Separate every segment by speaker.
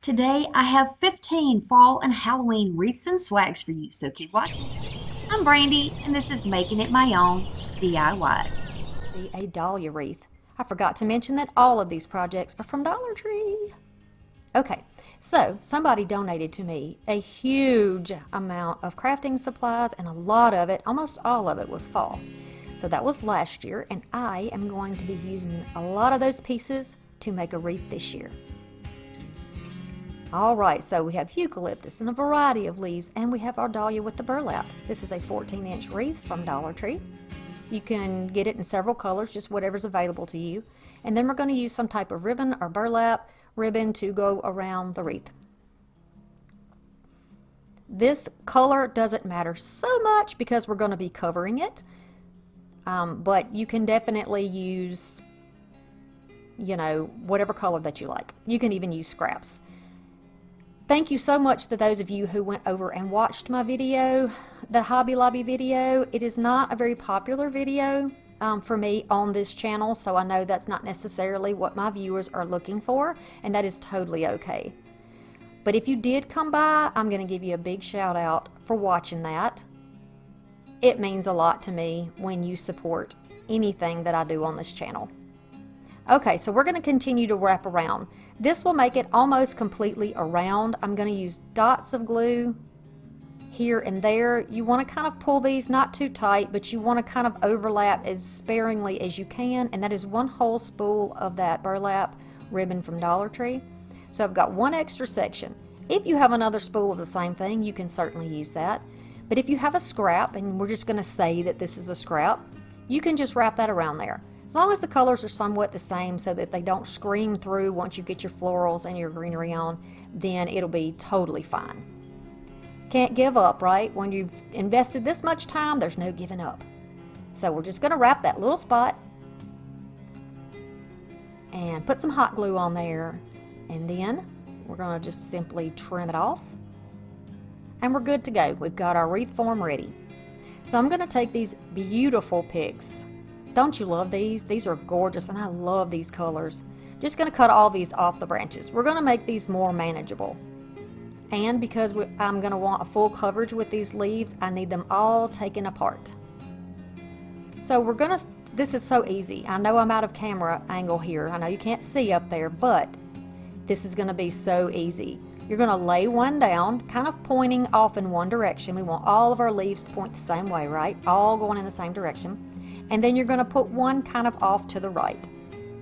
Speaker 1: Today I have 15 fall and Halloween wreaths and swags for you, so keep watching. I'm Brandy, and this is Making It My Own DIYs.
Speaker 2: Be a dahlia wreath. I forgot to mention that all of these projects are from Dollar Tree. Okay, so somebody donated to me a huge amount of crafting supplies, and a lot of it, almost all of it, was fall. So that was last year, and I am going to be using a lot of those pieces to make a wreath this year. All right, so we have eucalyptus and a variety of leaves, and we have our dahlia with the burlap. This is a 14-inch wreath from Dollar Tree. You can get it in several colors, just whatever's available to you. And then we're going to use some type of ribbon or burlap ribbon to go around the wreath. This color doesn't matter so much because we're going to be covering it, but you can definitely use, whatever color that you like. You can even use scraps. Thank you so much to those of you who went over and watched my video, the Hobby Lobby video. It is not a very popular video for me on this channel, so I know that's not necessarily what my viewers are looking for, and that is totally okay. But if you did come by, I'm going to give you a big shout out for watching that. It means a lot to me when you support anything that I do on this channel. Okay, so we're going to continue to wrap around. This will make it almost completely around. I'm going to use dots of glue here and there. You want to kind of pull these not too tight, but you want to kind of overlap as sparingly as you can, and that is one whole spool of that burlap ribbon from Dollar Tree. So I've got one extra section. If you have another spool of the same thing, you can certainly use that. But if you have a scrap, and we're just going to say that this is a scrap, you can just wrap that around there. As long as the colors are somewhat the same so that they don't scream through once you get your florals and your greenery on, then it'll be totally fine. Can't give up, right? When you've invested this much time, there's no giving up. So we're just going to wrap that little spot and put some hot glue on there, and then we're going to just simply trim it off, and we're good to go. We've got our wreath form ready. So I'm going to take these beautiful picks. Don't you love these? These are gorgeous, and I love these colors. Just going to cut all these off the branches. We're going to make these more manageable. And because I'm going to want a full coverage with these leaves, I need them all taken apart. So we're going to, this is so easy. I know I'm out of camera angle here. I know you can't see up there, but this is going to be so easy. You're going to lay one down, kind of pointing off in one direction. We want all of our leaves to point the same way, right? All going in the same direction. And then you're going to put one kind of off to the right.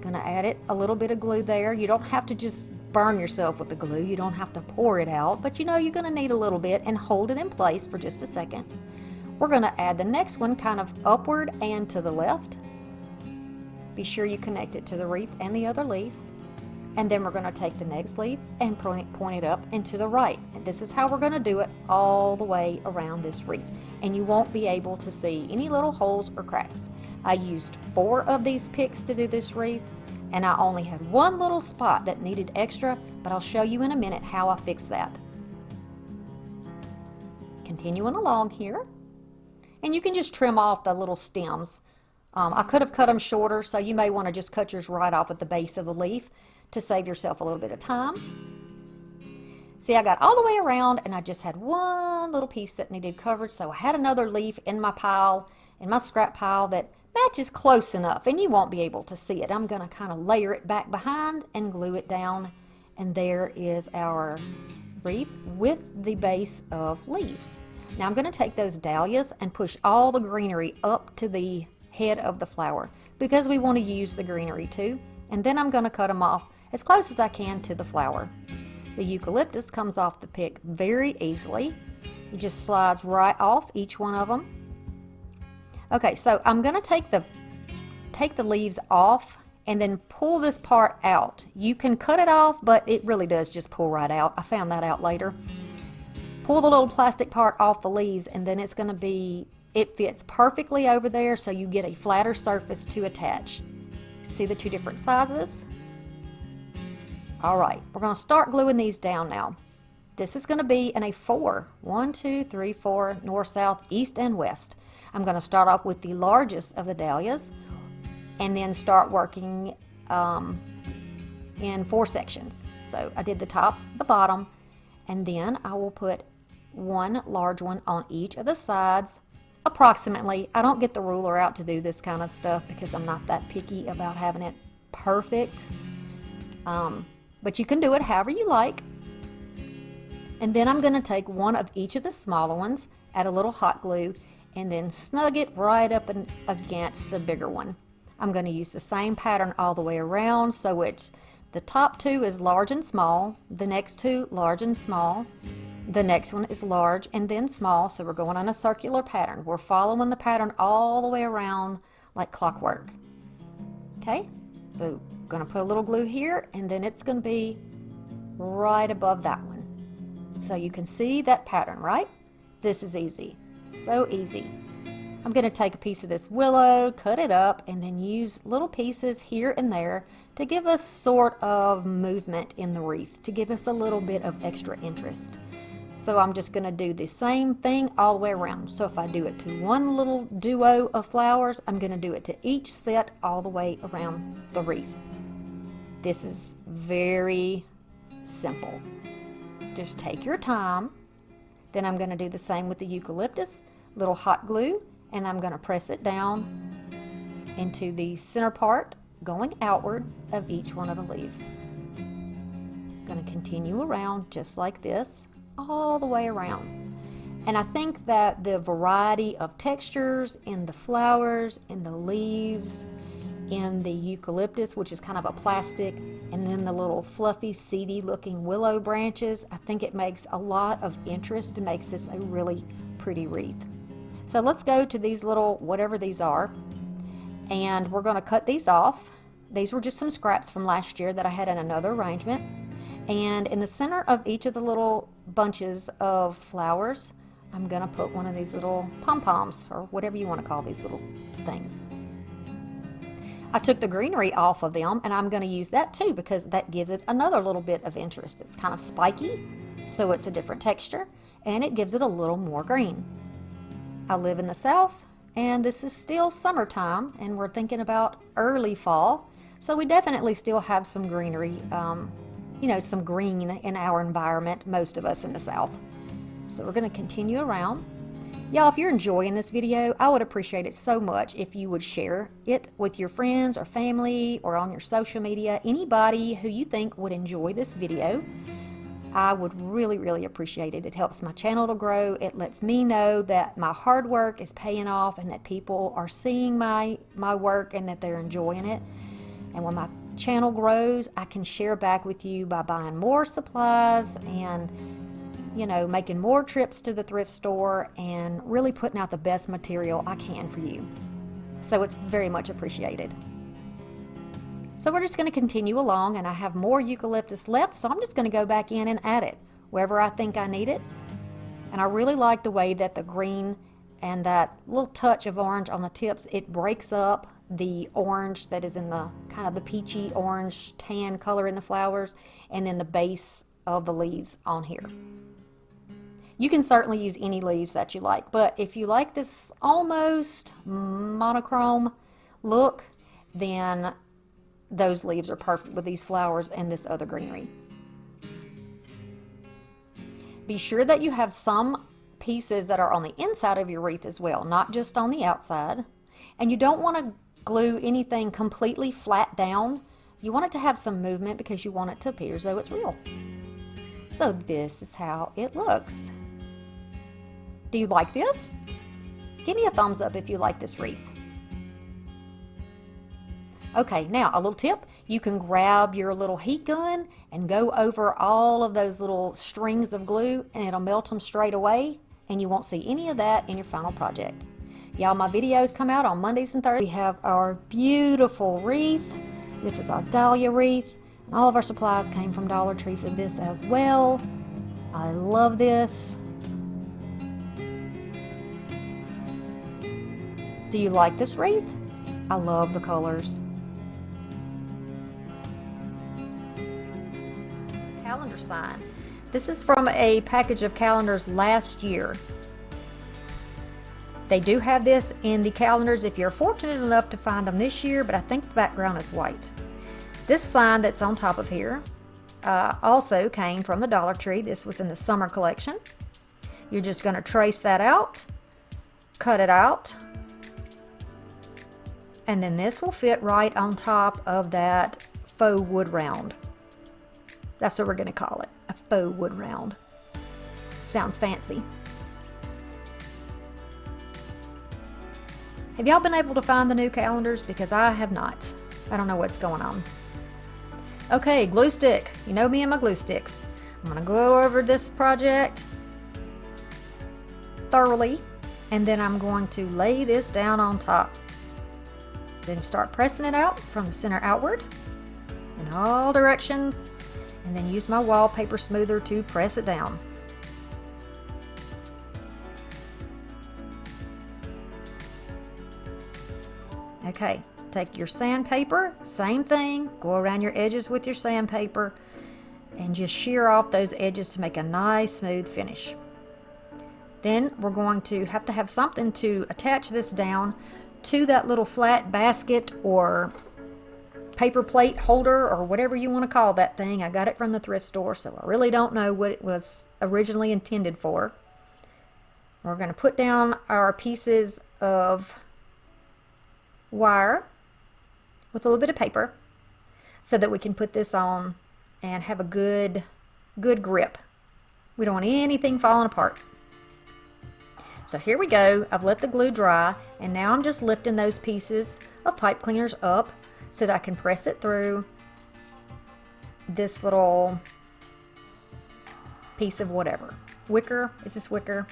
Speaker 2: Going to add it a little bit of glue there. You don't have to just burn yourself with the glue. You don't have to pour it out, but you're going to need a little bit, and hold it in place for just a second. We're going to add the next one kind of upward and to the left. Be sure you connect it to the wreath and the other leaf. And then we're going to take the next leaf and point it up and to the right. And this is how we're going to do it all the way around this wreath. And you won't be able to see any little holes or cracks. I used 4 of these picks to do this wreath, and I only had one little spot that needed extra, but I'll show you in a minute how I fixed that. Continuing along here, and you can just trim off the little stems. I could have cut them shorter, so you may want to just cut yours right off at the base of the leaf to save yourself a little bit of time. See, I got all the way around, and I just had one little piece that needed coverage, so I had another leaf in my pile, in my scrap pile, that matches close enough, and you won't be able to see it. I'm going to kind of layer it back behind and glue it down, and there is our wreath with the base of leaves. Now I'm going to take those dahlias and push all the greenery up to the head of the flower, because we want to use the greenery too, and then I'm going to cut them off as close as I can to the flower. The eucalyptus comes off the pick very easily. It just slides right off each one of them. Okay, so I'm going to take the leaves off and then pull this part out. You can cut it off, but it really does just pull right out. I found that out later. Pull the little plastic part off the leaves, and then it's going to be, it fits perfectly over there, so you get a flatter surface to attach. See the 2 different sizes? All right, we're going to start gluing these down now. This is going to be in a 4. 1, 2, 3, 4, north, south, east, and west. I'm going to start off with the largest of the dahlias, and then start working in 4 sections. So I did the top, the bottom, and then I will put one large one on each of the sides, approximately. I don't get the ruler out to do this kind of stuff because I'm not that picky about having it perfect. But you can do it however you like. And then I'm going to take one of each of the smaller ones, add a little hot glue, and then snug it right up against the bigger one. I'm going to use the same pattern all the way around, so it's the top two is large and small, the next two large and small, the next one is large and then small, so we're going on a circular pattern. We're following the pattern all the way around like clockwork. Okay, so I'm going to put a little glue here, and then it's going to be right above that one. So you can see that pattern, right? This is easy, so easy. I'm going to take a piece of this willow, cut it up, and then use little pieces here and there to give us sort of movement in the wreath, to give us a little bit of extra interest. So I'm just going to do the same thing all the way around. So if I do it to one little duo of flowers, I'm going to do it to each set all the way around the wreath. This is very simple. Just take your time. Then I'm going to do the same with the eucalyptus, little hot glue, and I'm going to press it down into the center part going outward of each one of the leaves. Going to continue around just like this all the way around. And I think that the variety of textures in the flowers, in the leaves, in the eucalyptus, which is kind of a plastic, and then the little fluffy, seedy looking willow branches, I think it makes a lot of interest and makes this a really pretty wreath. So let's go to these little, whatever these are, and we're going to cut these off. These were just some scraps from last year that I had in another arrangement. And in the center of each of the little bunches of flowers, I'm going to put one of these little pom-poms, or whatever you want to call these little things. I took the greenery off of them, and I'm going to use that too because that gives it another little bit of interest. It's kind of spiky, so it's a different texture, and it gives it a little more green. I live in the South, and this is still summertime, and we're thinking about early fall, so we definitely still have some greenery, some green in our environment, most of us in the South. So we're going to continue around. Y'all, if you're enjoying this video, I would appreciate it so much if you would share it with your friends or family or on your social media, anybody who you think would enjoy this video. I would really, really appreciate it. It helps my channel to grow. It lets me know that my hard work is paying off and that people are seeing my work and that they're enjoying it. And when my channel grows, I can share back with you by buying more supplies and making more trips to the thrift store and really putting out the best material I can for you. So it's very much appreciated. So we're just going to continue along, and I have more eucalyptus left, so I'm just going to go back in and add it wherever I think I need it. And I really like the way that the green and that little touch of orange on the tips, it breaks up the orange that is in the kind of the peachy orange tan color in the flowers, and then the base of the leaves on here. You can certainly use any leaves that you like, but if you like this almost monochrome look, then those leaves are perfect with these flowers and this other greenery. Be sure that you have some pieces that are on the inside of your wreath as well, not just on the outside. And you don't want to glue anything completely flat down. You want it to have some movement because you want it to appear as though it's real. So this is how it looks. Do you like this? Give me a thumbs up if you like this wreath. Okay, now a little tip. You can grab your little heat gun and go over all of those little strings of glue and it'll melt them straight away and you won't see any of that in your final project. Y'all, my videos come out on Mondays and Thursdays. We have our beautiful wreath. This is our dahlia wreath. And all of our supplies came from Dollar Tree for this as well. I love this. Do you like this wreath? I love the colors. Calendar sign. This is from a package of calendars last year. They do have this in the calendars if you're fortunate enough to find them this year, but I think the background is white. This sign that's on top of here, also came from the Dollar Tree. This was in the summer collection. You're just going to trace that out, cut it out, and then this will fit right on top of that faux wood round. That's what we're going to call it, a faux wood round. Sounds fancy. Have y'all been able to find the new calendars? Because I have not. I don't know what's going on. Okay, glue stick. You know me and my glue sticks. I'm going to go over this project thoroughly, and then I'm going to lay this down on top. Then start pressing it out from the center outward in all directions, and then use my wallpaper smoother to press it down. Okay, take your sandpaper, same thing, go around your edges with your sandpaper and just shear off those edges to make a nice smooth finish. Then we're going to have something to attach this down to that little flat basket or paper plate holder or whatever you want to call that thing. I got it from the thrift store, so I really don't know what it was originally intended for. We're going to put down our pieces of wire with a little bit of paper so that we can put this on and have a good grip. We don't want anything falling apart. So here we go. I've let the glue dry, and now I'm just lifting those pieces of pipe cleaners up so that I can press it through this little piece of whatever. Wicker? Is this wicker?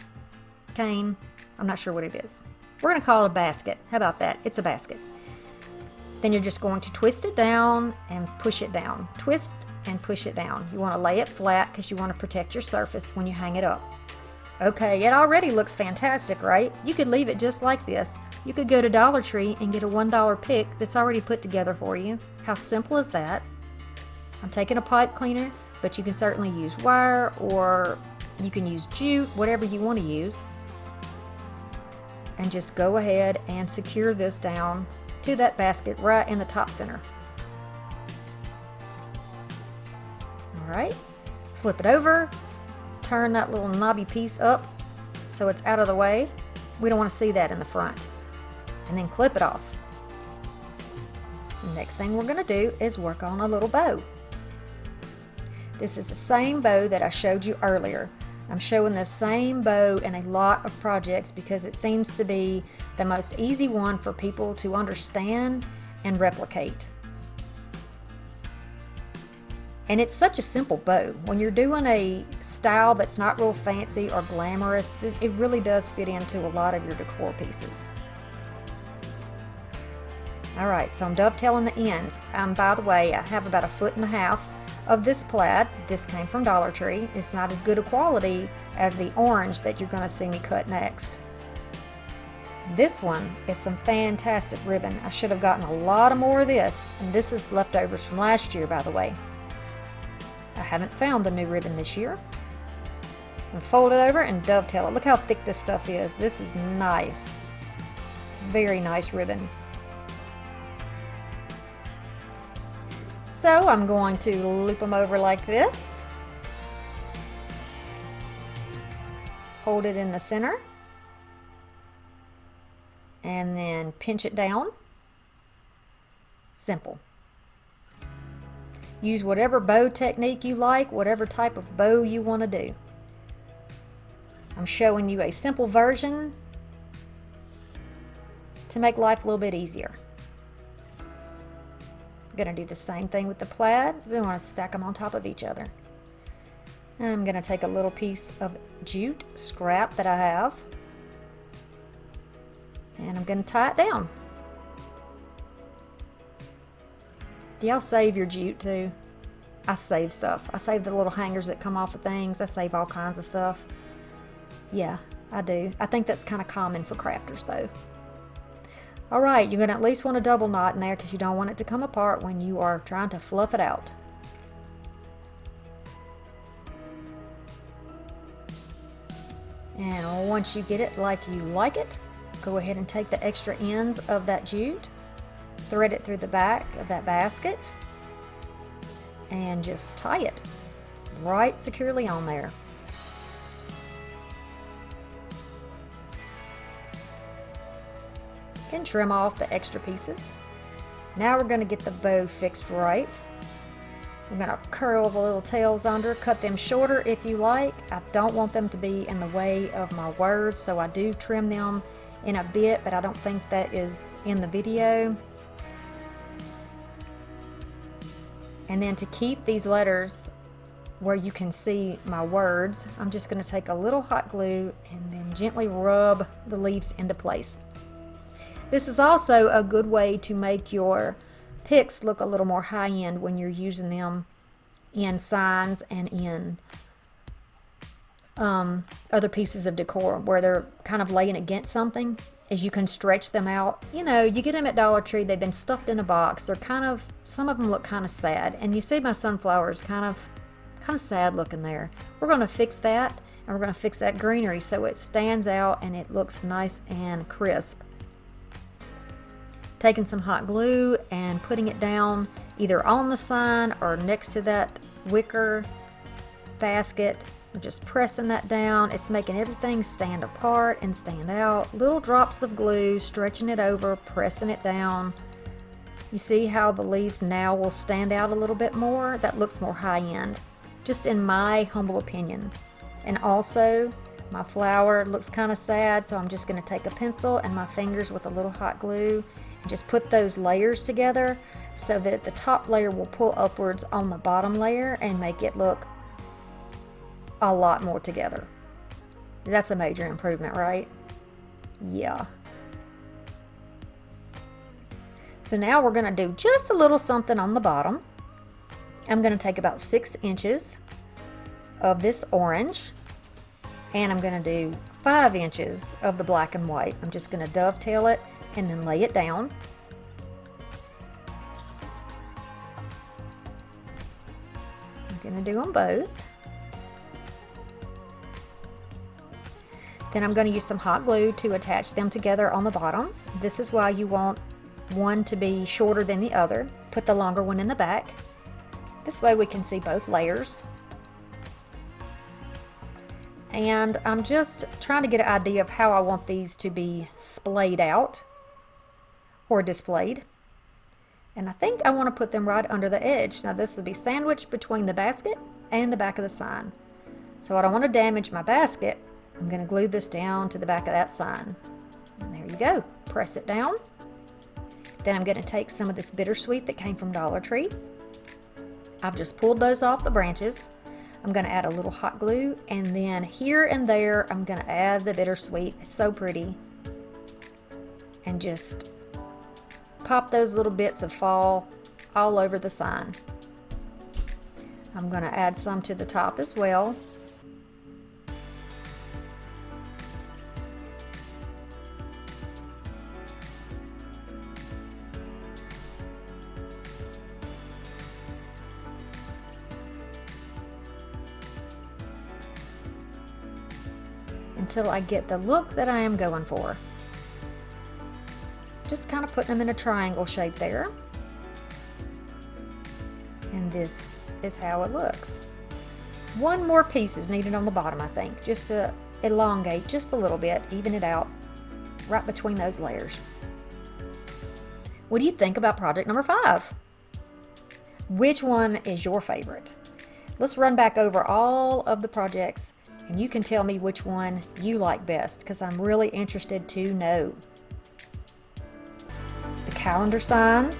Speaker 2: Cane? I'm not sure what it is. We're going to call it a basket. How about that? It's a basket. Then you're just going to twist it down and push it down. Twist and push it down. You want to lay it flat because you want to protect your surface when you hang it up. Okay, it already looks fantastic, right? You could leave it just like this. You could go to Dollar Tree and get a $1 pick that's already put together for you. How simple is that? I'm taking a pipe cleaner, but you can certainly use wire or you can use jute, whatever you want to use. And just go ahead and secure this down to that basket right in the top center. All right, flip it over, turn that little knobby piece up so it's out of the way. We don't want to see that in the front. And then clip it off. The next thing we're going to do is work on a little bow. This is the same bow that I showed you earlier. I'm showing the same bow in a lot of projects because it seems to be the most easy one for people to understand and replicate. And it's such a simple bow. When you're doing a style that's not real fancy or glamorous, it really does fit into a lot of your decor pieces. All right, so I'm dovetailing the ends. By the way, I have about 1.5 feet of this plaid. This came from Dollar Tree. It's not as good a quality as the orange that you're going to see me cut next. This one is some fantastic ribbon. I should have gotten a lot more of this, and this is leftovers from last year, by the way. I haven't found the new ribbon this year. And fold it over and dovetail it. Look how thick this stuff is. This is nice. Very nice ribbon. So I'm going to loop them over like this. Hold it in the center. And then pinch it down. Simple. Use whatever bow technique you like, whatever type of bow you want to do. I'm showing you a simple version to make life a little bit easier. I'm going to do the same thing with the plaid. We want to stack them on top of each other. I'm going to take a little piece of jute scrap that I have, and I'm going to tie it down. Do y'all save your jute too? I save stuff. I save the little hangers that come off of things. I save all kinds of stuff. Yeah, I do. I think that's kind of common for crafters though. All right, you're going to at least want a double knot in there because you don't want it to come apart when you are trying to fluff it out. And once you get it like you like it, go ahead and take the extra ends of that jute, thread it through the back of that basket, and just tie it right securely on there. You can trim off the extra pieces. Now we're going to get the bow fixed right. I'm going to curl the little tails under, cut them shorter if you like. I don't want them to be in the way of my words, so I do trim them in a bit, but I don't think that is in the video. And then to keep these letters where you can see my words, I'm just going to take a little hot glue and then gently rub the leaves into place. This is also a good way to make your picks look a little more high-end when you're using them in signs and in other pieces of decor where they're kind of laying against something. As you can stretch them out, you know, you get them at Dollar Tree, they've been stuffed in a box. They're kind of, some of them look kind of sad, and you see my sunflowers kind of sad looking there. We're going to fix that, and we're going to fix that greenery so it stands out and it looks nice and crisp. Taking some hot glue and putting it down either on the sign or next to that wicker basket. I'm just pressing that down. It's making everything stand apart and stand out. Little drops of glue, stretching it over, pressing it down. You see how the leaves now will stand out a little bit more? That looks more high-end, just in my humble opinion. And also, my flower looks kind of sad, so I'm just going to take a pencil and my fingers with a little hot glue and just put those layers together so that the top layer will pull upwards on the bottom layer and make it look a lot more together. That's a major improvement, right? Yeah. So now we're going to do just a little something on the bottom. I'm going to take about 6 inches of this orange, and I'm going to do 5 inches of the black and white. I'm just going to dovetail it and then lay it down. I'm going to do them both. Then I'm going to use some hot glue to attach them together on the bottoms. This is why you want one to be shorter than the other. Put the longer one in the back. This way we can see both layers. And I'm just trying to get an idea of how I want these to be splayed out or displayed. And I think I want to put them right under the edge. Now this will be sandwiched between the basket and the back of the sign. So I don't want to damage my basket. I'm going to glue this down to the back of that sign. And there you go. Press it down. Then I'm going to take some of this bittersweet that came from Dollar Tree. I've just pulled those off the branches. I'm going to add a little hot glue, and then here and there I'm going to add the bittersweet. It's so pretty. And just pop those little bits of fall all over the sign. I'm going to add some to the top as well. Until I get the look that I am going for. Just kind of putting them in a triangle shape there. And this is how it looks. One more piece is needed on the bottom, I think, just to elongate just a little bit, even it out right between those layers. What do you think about project number 5? Which one is your favorite? Let's run back over all of the projects and you can tell me which one you like best, because I'm really interested to know. The calendar sign.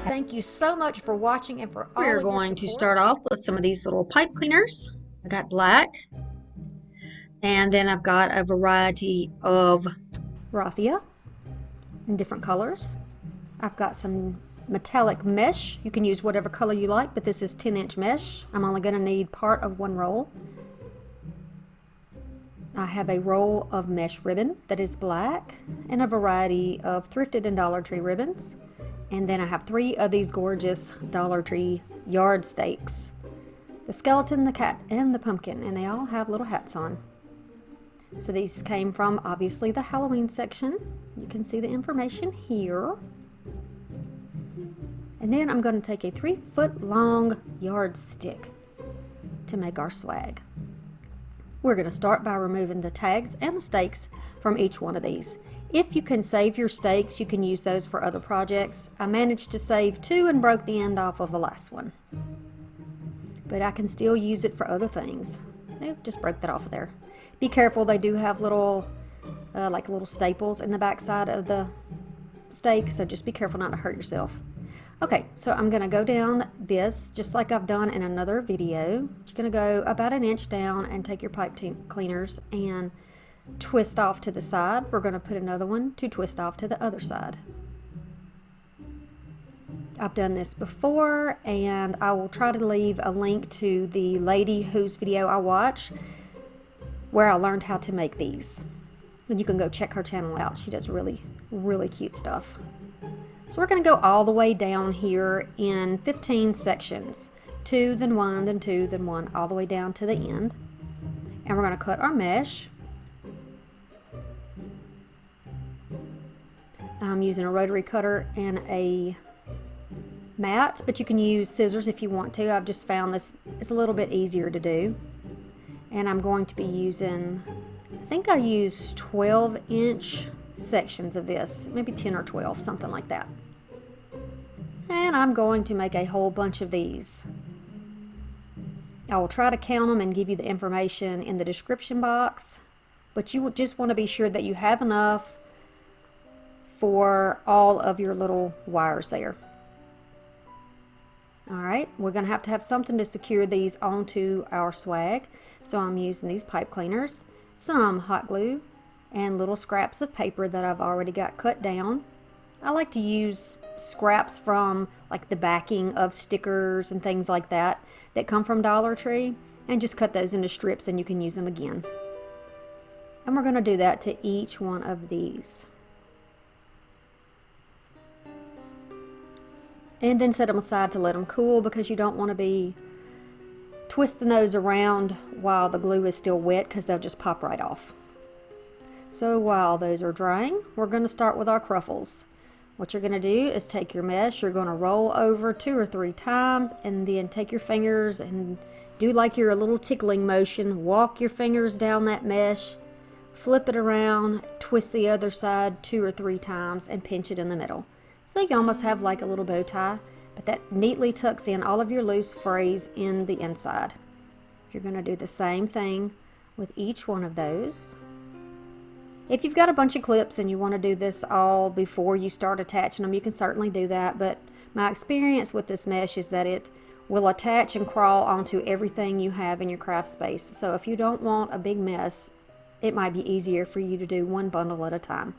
Speaker 2: Thank you so much for watching and for all of your support. We're going to start off with some of these little pipe cleaners. I got black, and then I've got a variety of raffia in different colors. I've got some metallic mesh. You can use whatever color you like, but this is 10-inch mesh. I'm only going to need part of one roll. I have a roll of mesh ribbon that is black and a variety of thrifted and Dollar Tree ribbons. And then I have 3 of these gorgeous Dollar Tree yard stakes. The skeleton, the cat, and the pumpkin, and they all have little hats on. So these came from obviously the Halloween section. You can see the information here. And then I'm going to take a 3-foot long yardstick to make our swag. We're going to start by removing the tags and the stakes from each one of these. If you can save your stakes, you can use those for other projects. I managed to save 2 and broke the end off of the last one. But I can still use it for other things. Just broke that off of there. Be careful, they do have little, like little staples in the back side of the stake, so just be careful not to hurt yourself. Okay, so I'm going to go down this just like I've done in another video. You're going to go about 1 inch down and take your pipe cleaners and twist off to the side. We're going to put another one to twist off to the other side. I've done this before, and I will try to leave a link to the lady whose video I watch where I learned how to make these. And you can go check her channel out. She does really, really cute stuff. So we're going to go all the way down here in 15 sections. 2, then 1, then 2, then 1, all the way down to the end. And we're going to cut our mesh. I'm using a rotary cutter and a mat, but you can use scissors if you want to. I've just found this is a little bit easier to do. And I'm going to be using, I think I used 12-inch sections of this, maybe 10 or 12, something like that. And I'm going to make a whole bunch of these. I will try to count them and give you the information in the description box, but you would just want to be sure that you have enough for all of your little wires there. Alright, we're going to have something to secure these onto our swag, so I'm using these pipe cleaners, some hot glue, and little scraps of paper that I've already got cut down. I like to use scraps from like the backing of stickers and things like that that come from Dollar Tree, and just cut those into strips and you can use them again. And we're going to do that to each one of these. And then set them aside to let them cool, because you don't want to be twisting those around while the glue is still wet, because they'll just pop right off. So while those are drying, we're going to start with our cruffles. What you're going to do is take your mesh, you're going to roll over 2 or 3 times, and then take your fingers and do like your little tickling motion. Walk your fingers down that mesh, flip it around, twist the other side 2 or 3 times, and pinch it in the middle. So you almost have like a little bow tie, but that neatly tucks in all of your loose frays in the inside. You're going to do the same thing with each one of those. If you've got a bunch of clips and you want to do this all before you start attaching them, you can certainly do that, but my experience with this mesh is that it will attach and crawl onto everything you have in your craft space. So if you don't want a big mess, it might be easier for you to do one bundle at a time.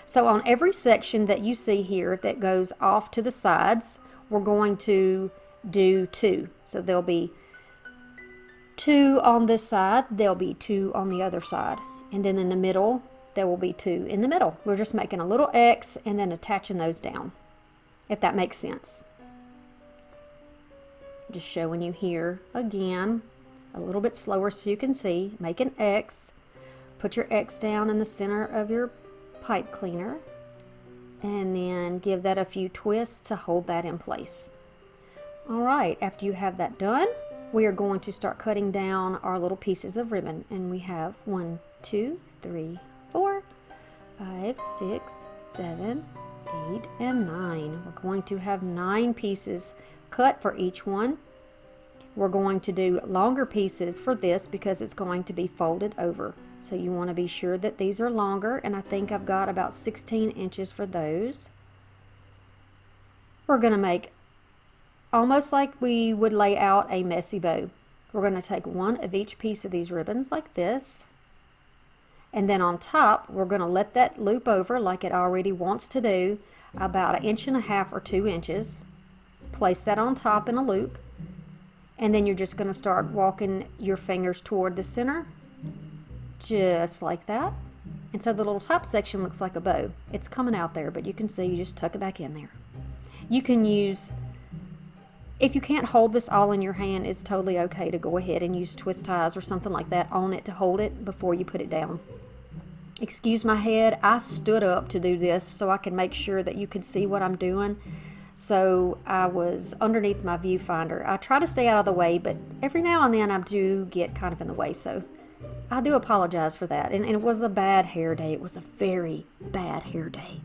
Speaker 2: So on every section that you see here that goes off to the sides, we're going to do 2. So there'll be 2 on this side, there'll be 2 on the other side. And then in the middle, there will be 2 in the middle. We're just making a little X and then attaching those down, if that makes sense. Just showing you here again, a little bit slower so you can see. Make an X, put your X down in the center of your pipe cleaner, and then give that a few twists to hold that in place. Alright, after you have that done, we are going to start cutting down our little pieces of ribbon, and we have 1, 2, 3, 4, 5, 6, 7, 8, and 9. We're going to have 9 pieces cut for each one. We're going to do longer pieces for this because it's going to be folded over. So you want to be sure that these are longer, and I think I've got about 16 inches for those. We're going to make almost like we would lay out a messy bow. We're going to take one of each piece of these ribbons like this, and then on top we're going to let that loop over like it already wants to do, about 1.5 inches or 2 inches. Place that on top in a loop, and then you're just going to start walking your fingers toward the center, just like that. And so the little top section looks like a bow. It's coming out there, but you can see you just tuck it back in there. You can use, if you can't hold this all in your hand, it's totally okay to go ahead and use twist ties or something like that on it to hold it before you put it down. Excuse my head, I stood up to do this so I can make sure that you can see what I'm doing. So I was underneath my viewfinder. I try to stay out of the way, but every now and then I do get kind of in the way. So I do apologize for that. And it was a bad hair day. It was a very bad hair day.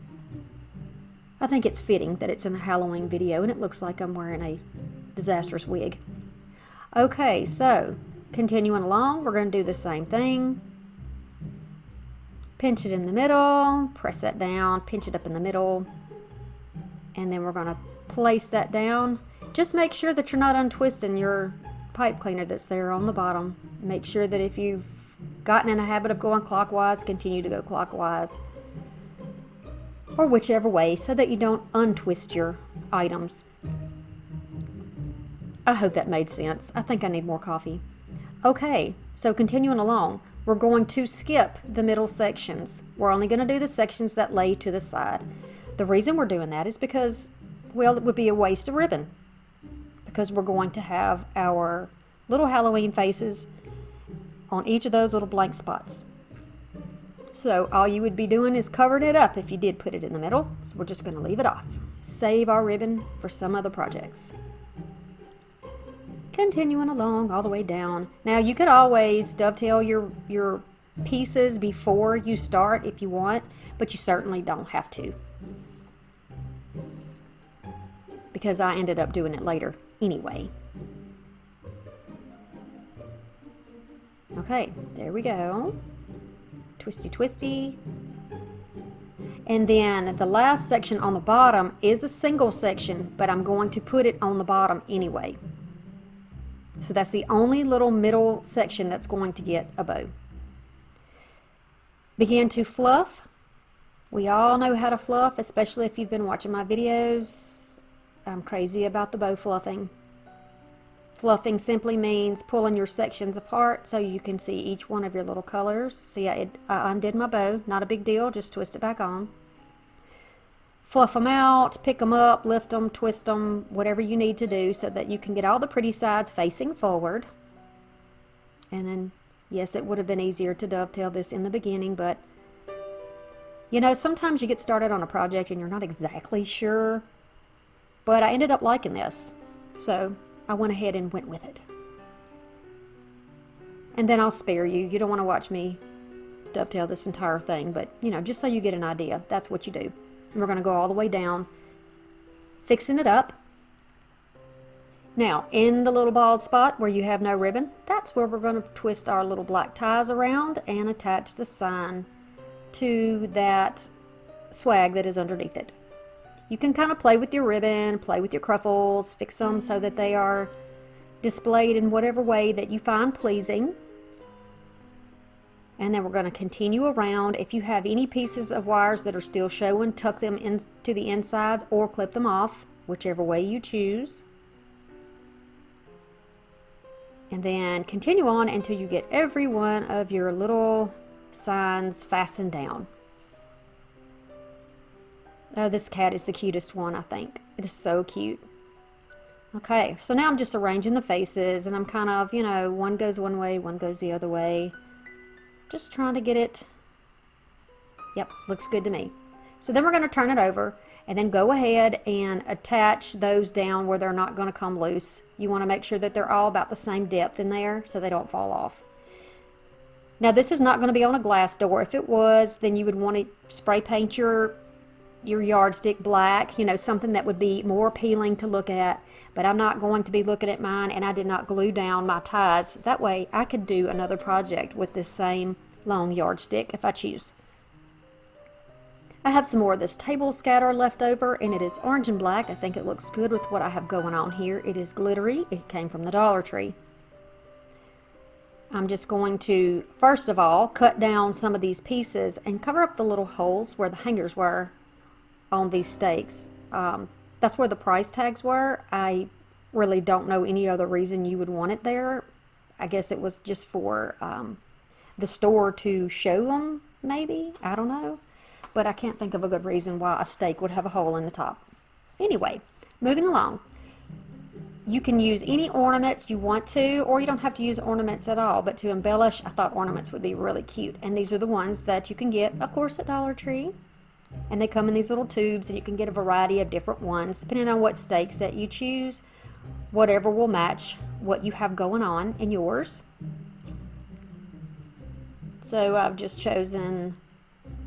Speaker 2: I think it's fitting that it's in a Halloween video and it looks like I'm wearing a disastrous wig. Okay, so continuing along, we're going to do the same thing. Pinch it in the middle, press that down, pinch it up in the middle, and then we're going to place that down. Just make sure that you're not untwisting your pipe cleaner that's there on the bottom. Make sure that if you've gotten in a habit of going clockwise, continue to go clockwise, or whichever way, so that you don't untwist your items. I hope that made sense. I think I need more coffee. Okay, so continuing along, we're going to skip the middle sections. We're only going to do the sections that lay to the side. The reason we're doing that is because, well, it would be a waste of ribbon, because we're going to have our little Halloween faces on each of those little blank spots. So all you would be doing is covering it up if you did put it in the middle. So we're just going to leave it off. Save our ribbon for some other projects. Continuing along all the way down. Now you could always dovetail your pieces before you start if you want, but you certainly don't have to, because I ended up doing it later anyway. Okay, there we go. Twisty twisty. And then the last section on the bottom is a single section, but I'm going to put it on the bottom anyway. So that's the only little middle section that's going to get a bow. Begin to fluff. We all know how to fluff, especially if you've been watching my videos. I'm crazy about the bow fluffing. Fluffing simply means pulling your sections apart so you can see each one of your little colors. See, I undid my bow. Not a big deal, just twist it back on. Fluff them out, pick them up, lift them, twist them, whatever you need to do so that you can get all the pretty sides facing forward. And then, yes, it would have been easier to dovetail this in the beginning, but you know, sometimes you get started on a project and you're not exactly sure, but I ended up liking this, so I went ahead and went with it. And then I'll spare you. You don't want to watch me dovetail this entire thing, but you know, just so you get an idea, that's what you do. And we're going to go all the way down, fixing it up. Now, in the little bald spot where you have no ribbon, that's where we're going to twist our little black ties around and attach the sign to that swag that is underneath it. You can kind of play with your ribbon, play with your cruffles, fix them so that they are displayed in whatever way that you find pleasing. And then we're going to continue around. If you have any pieces of wires that are still showing, tuck them into the insides or clip them off, whichever way you choose. And then continue on until you get every one of your little signs fastened down. Oh, this cat is the cutest one, I think. It is so cute. Okay, so now I'm just arranging the faces, and I'm kind of, you know, one goes one way, one goes the other way. Just trying to get it. Yep, looks good to me. So then we're going to turn it over and then go ahead and attach those down where they're not going to come loose. You want to make sure that they're all about the same depth in there so they don't fall off. Now this is not going to be on a glass door. If it was, then you would want to spray paint your yardstick black, you know, something that would be more appealing to look at. But I'm not going to be looking at mine, and I did not glue down my ties. That way I could do another project with this same long yardstick if I choose. I have some more of this table scatter left over, and it is orange and black. I think it looks good with what I have going on here. It is glittery. It came from the Dollar Tree. I'm just going to, first of all, cut down some of these pieces and cover up the little holes where the hangers were on these stakes. That's where the price tags were. I really don't know any other reason you would want it there. I guess it was just for the store to show them, maybe. I don't know. But I can't think of a good reason why a stake would have a hole in the top. Anyway, moving along. You can use any ornaments you want to, or you don't have to use ornaments at all. But to embellish, I thought ornaments would be really cute. And these are the ones that you can get, of course, at Dollar Tree. And they come in these little tubes, and you can get a variety of different ones depending on what stakes that you choose. Whatever will match what you have going on in yours. So I've just chosen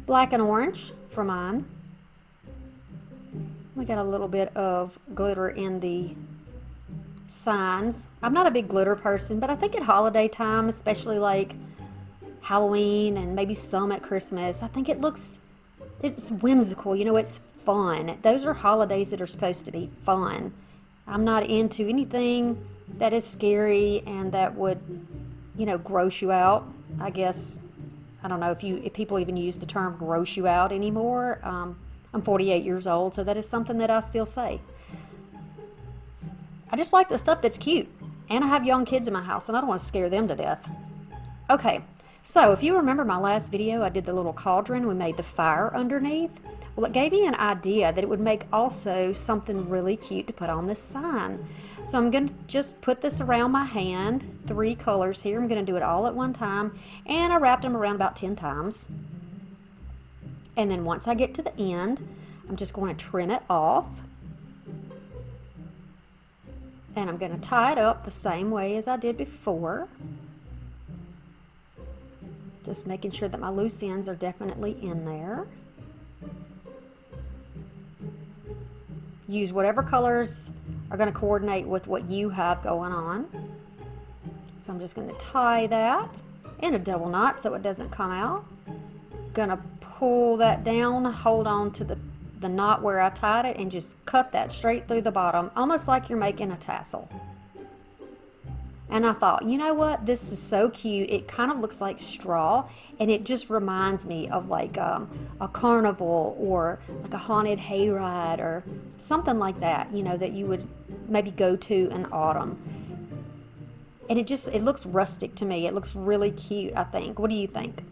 Speaker 2: black and orange for mine. We got a little bit of glitter in the signs. I'm not a big glitter person, but I think at holiday time, especially like Halloween and maybe some at Christmas, I think it's whimsical, you know, it's fun. Those are holidays that are supposed to be fun. I'm not into anything that is scary and that would, you know, gross you out. I guess, I don't know if people even use the term gross you out anymore. I'm 48 years old, so that is something that I still say. I just like the stuff that's cute. And I have young kids in my house, and I don't want to scare them to death. Okay, so if you remember my last video, I did the little cauldron. We made the fire underneath. Well, it gave me an idea that it would make also something really cute to put on this sign. So I'm going to just put this around my hand, 3 colors here. I'm going to do it all at one time, and I wrapped them around about 10 times. And then once I get to the end, I'm just going to trim it off. And I'm going to tie it up the same way as I did before. Just making sure that my loose ends are definitely in there. Use whatever colors are going to coordinate with what you have going on. So I'm just going to tie that in a double knot so it doesn't come out. Gonna pull that down, hold on to the knot where I tied it, and just cut that straight through the bottom, almost like you're making a tassel. And I thought, you know what, this is so cute. It kind of looks like straw, and it just reminds me of like a carnival or like a haunted hayride or something like that, you know, that you would maybe go to in autumn. And it looks rustic to me. It looks really cute, I think. What do you think?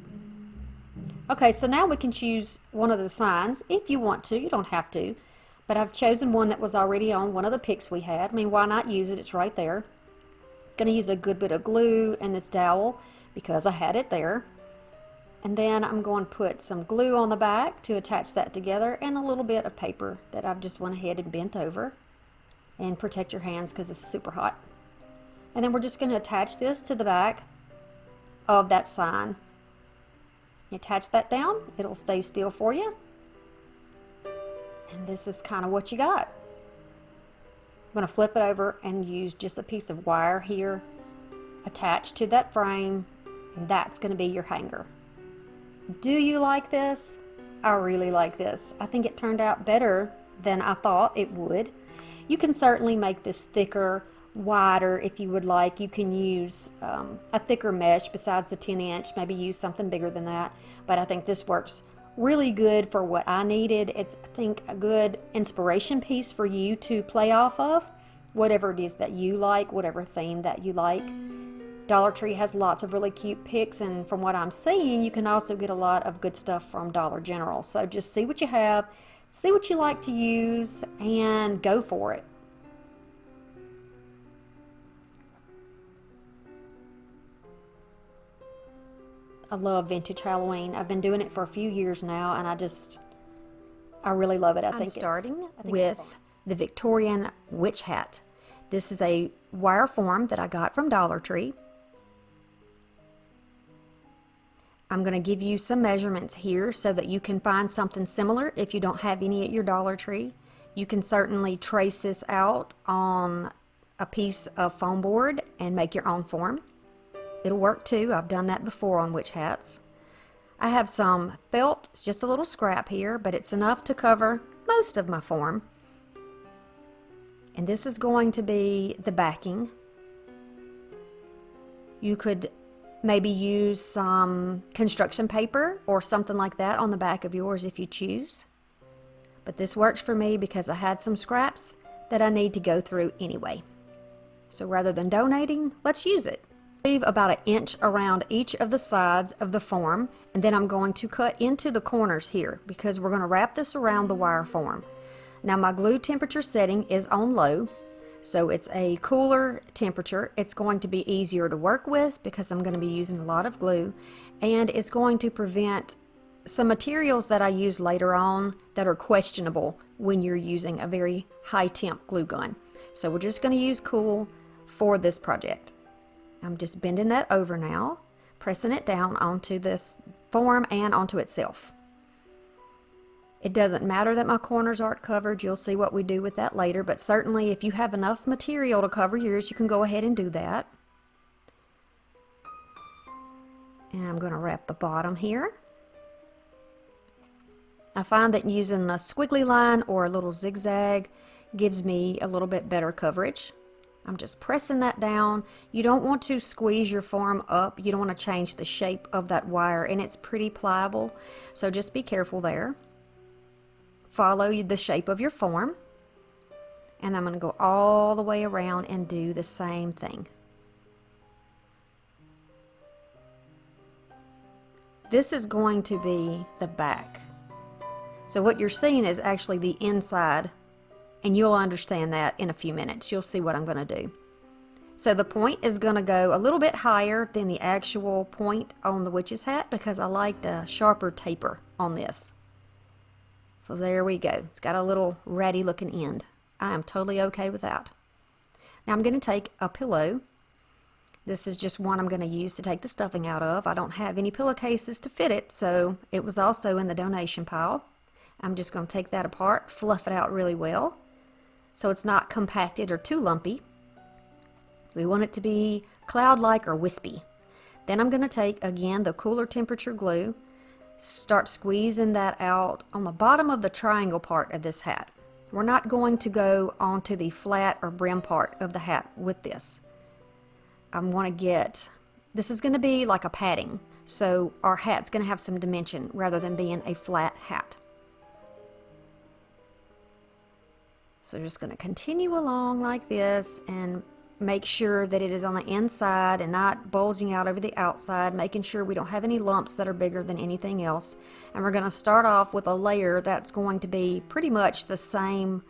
Speaker 2: Okay, so now we can choose one of the signs if you want to. You don't have to. But I've chosen one that was already on one of the picks we had. I mean, why not use it? It's right there. Going to use a good bit of glue and this dowel because I had it there. And then I'm going to put some glue on the back to attach that together, and a little bit of paper that I've just went ahead and bent over. And protect your hands because it's super hot. And then we're just going to attach this to the back of that sign. You attach that down, it'll stay still for you. And this is kind of what you got. I'm going to flip it over and use just a piece of wire here attached to that frame, and that's going to be your hanger. Do you like this? I really like this. I think it turned out better than I thought it would. You can certainly make this thicker, wider if you would like. You can use a thicker mesh besides the 10-inch, maybe use something bigger than that, but I think this works really good for what I needed. It's, I think, a good inspiration piece for you to play off of, whatever it is that you like, whatever theme that you like. Dollar Tree has lots of really cute picks, and from what I'm seeing, you can also get a lot of good stuff from Dollar General. So just see what you have, see what you like to use, and go for it. I love vintage Halloween. I've been doing it for a few years now, and I really love it. I think starting with the Victorian witch hat. This is a wire form that I got from Dollar Tree. I'm going to give you some measurements here so that you can find something similar if you don't have any at your Dollar Tree. You can certainly trace this out on a piece of foam board and make your own form. It'll work too. I've done that before on witch hats. I have some felt, just a little scrap here, but it's enough to cover most of my form. And this is going to be the backing. You could maybe use some construction paper or something like that on the back of yours if you choose. But this works for me because I had some scraps that I need to go through anyway. So rather than donating, let's use it. Leave about 1 inch around each of the sides of the form, and then I'm going to cut into the corners here because we're going to wrap this around the wire form. Now my glue temperature setting is on low, so it's a cooler temperature. It's going to be easier to work with because I'm going to be using a lot of glue, and it's going to prevent some materials that I use later on that are questionable when you're using a very high temp glue gun. So we're just going to use cool for this project. I'm just bending that over now, pressing it down onto this form and onto itself. It doesn't matter that my corners aren't covered. You'll see what we do with that later, but certainly if you have enough material to cover yours, you can go ahead and do that. And I'm going to wrap the bottom here. I find that using a squiggly line or a little zigzag gives me a little bit better coverage. I'm just pressing that down. You don't want to squeeze your form up. You don't want to change the shape of that wire, and it's pretty pliable, so just be careful there. Follow the shape of your form, and I'm going to go all the way around and do the same thing. This is going to be the back. So what you're seeing is actually the inside, and you'll understand that in a few minutes. You'll see what I'm going to do. So the point is going to go a little bit higher than the actual point on the witch's hat because I liked a sharper taper on this. So there we go. It's got a little ratty looking end. I am totally okay with that. Now I'm going to take a pillow. This is just one I'm going to use to take the stuffing out of. I don't have any pillowcases to fit it, so it was also in the donation pile. I'm just going to take that apart, fluff it out really well so it's not compacted or too lumpy. We want it to be cloud-like or wispy. Then I'm going to take, again, the cooler temperature glue, start squeezing that out on the bottom of the triangle part of this hat. We're not going to go onto the flat or brim part of the hat with this. This is going to be like a padding, so our hat's going to have some dimension rather than being a flat hat. So just going to continue along like this and make sure that it is on the inside and not bulging out over the outside, making sure we don't have any lumps that are bigger than anything else. And we're going to start off with a layer that's going to be pretty much the same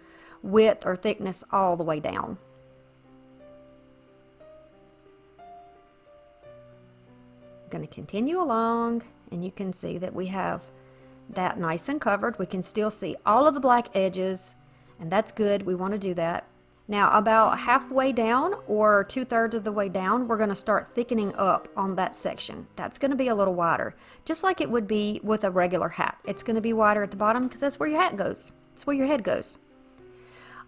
Speaker 2: width or thickness all the way down. I'm going to continue along, and you can see that we have that nice and covered. We can still see all of the black edges, and that's good. We want to do that. Now about halfway down or 2/3 of the way down, we're going to start thickening up on that section. That's going to be a little wider, just like it would be with a regular hat. It's going to be wider at the bottom because that's where your hat goes. That's where your head goes.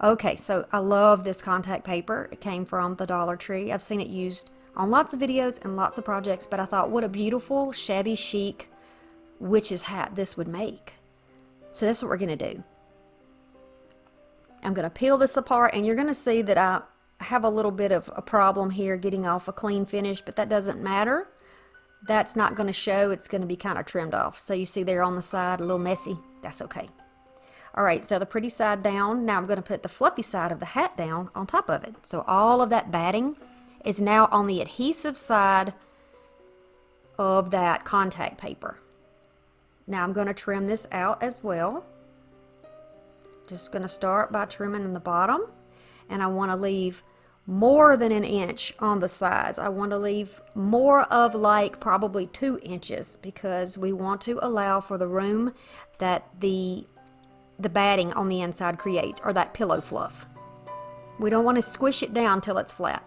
Speaker 2: Okay, so I love this contact paper. It came from the Dollar Tree. I've seen it used on lots of videos and lots of projects, but I thought what a beautiful, shabby chic witch's hat this would make. So that's what we're going to do. I'm going to peel this apart, and you're going to see that I have a little bit of a problem here getting off a clean finish, but that doesn't matter. That's not going to show. It's going to be kind of trimmed off. So you see there on the side, a little messy. That's okay. All right, so the pretty side down. Now I'm going to put the fluffy side of the hat down on top of it. So all of that batting is now on the adhesive side of that contact paper. Now I'm going to trim this out as well. Just going to start by trimming in the bottom, and I want to leave more than an inch on the sides. I want to leave more of like probably 2 inches because we want to allow for the room that the batting on the inside creates, or that pillow fluff. We don't want to squish it down till it's flat.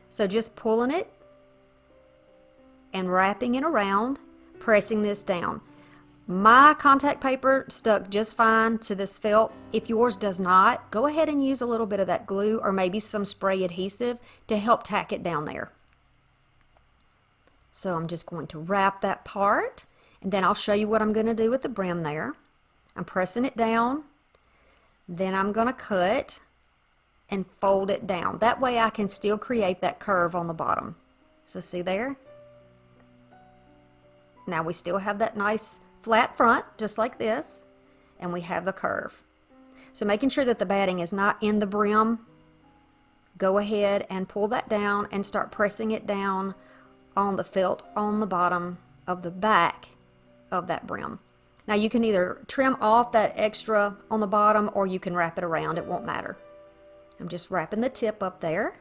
Speaker 2: So just pulling it and wrapping it around, pressing this down. My contact paper stuck just fine to this felt. If yours does not, go ahead and use a little bit of that glue or maybe some spray adhesive to help tack it down there. So I'm just going to wrap that part, and then I'll show you what I'm going to do with the brim there. I'm pressing it down, then I'm going to cut and fold it down. That way I can still create that curve on the bottom. So see there? Now we still have that nice flat front, just like this, and we have the curve. So making sure that the batting is not in the brim, go ahead and pull that down and start pressing it down on the felt on the bottom of the back of that brim. Now you can either trim off that extra on the bottom or you can wrap it around. It won't matter. I'm just wrapping the tip up there,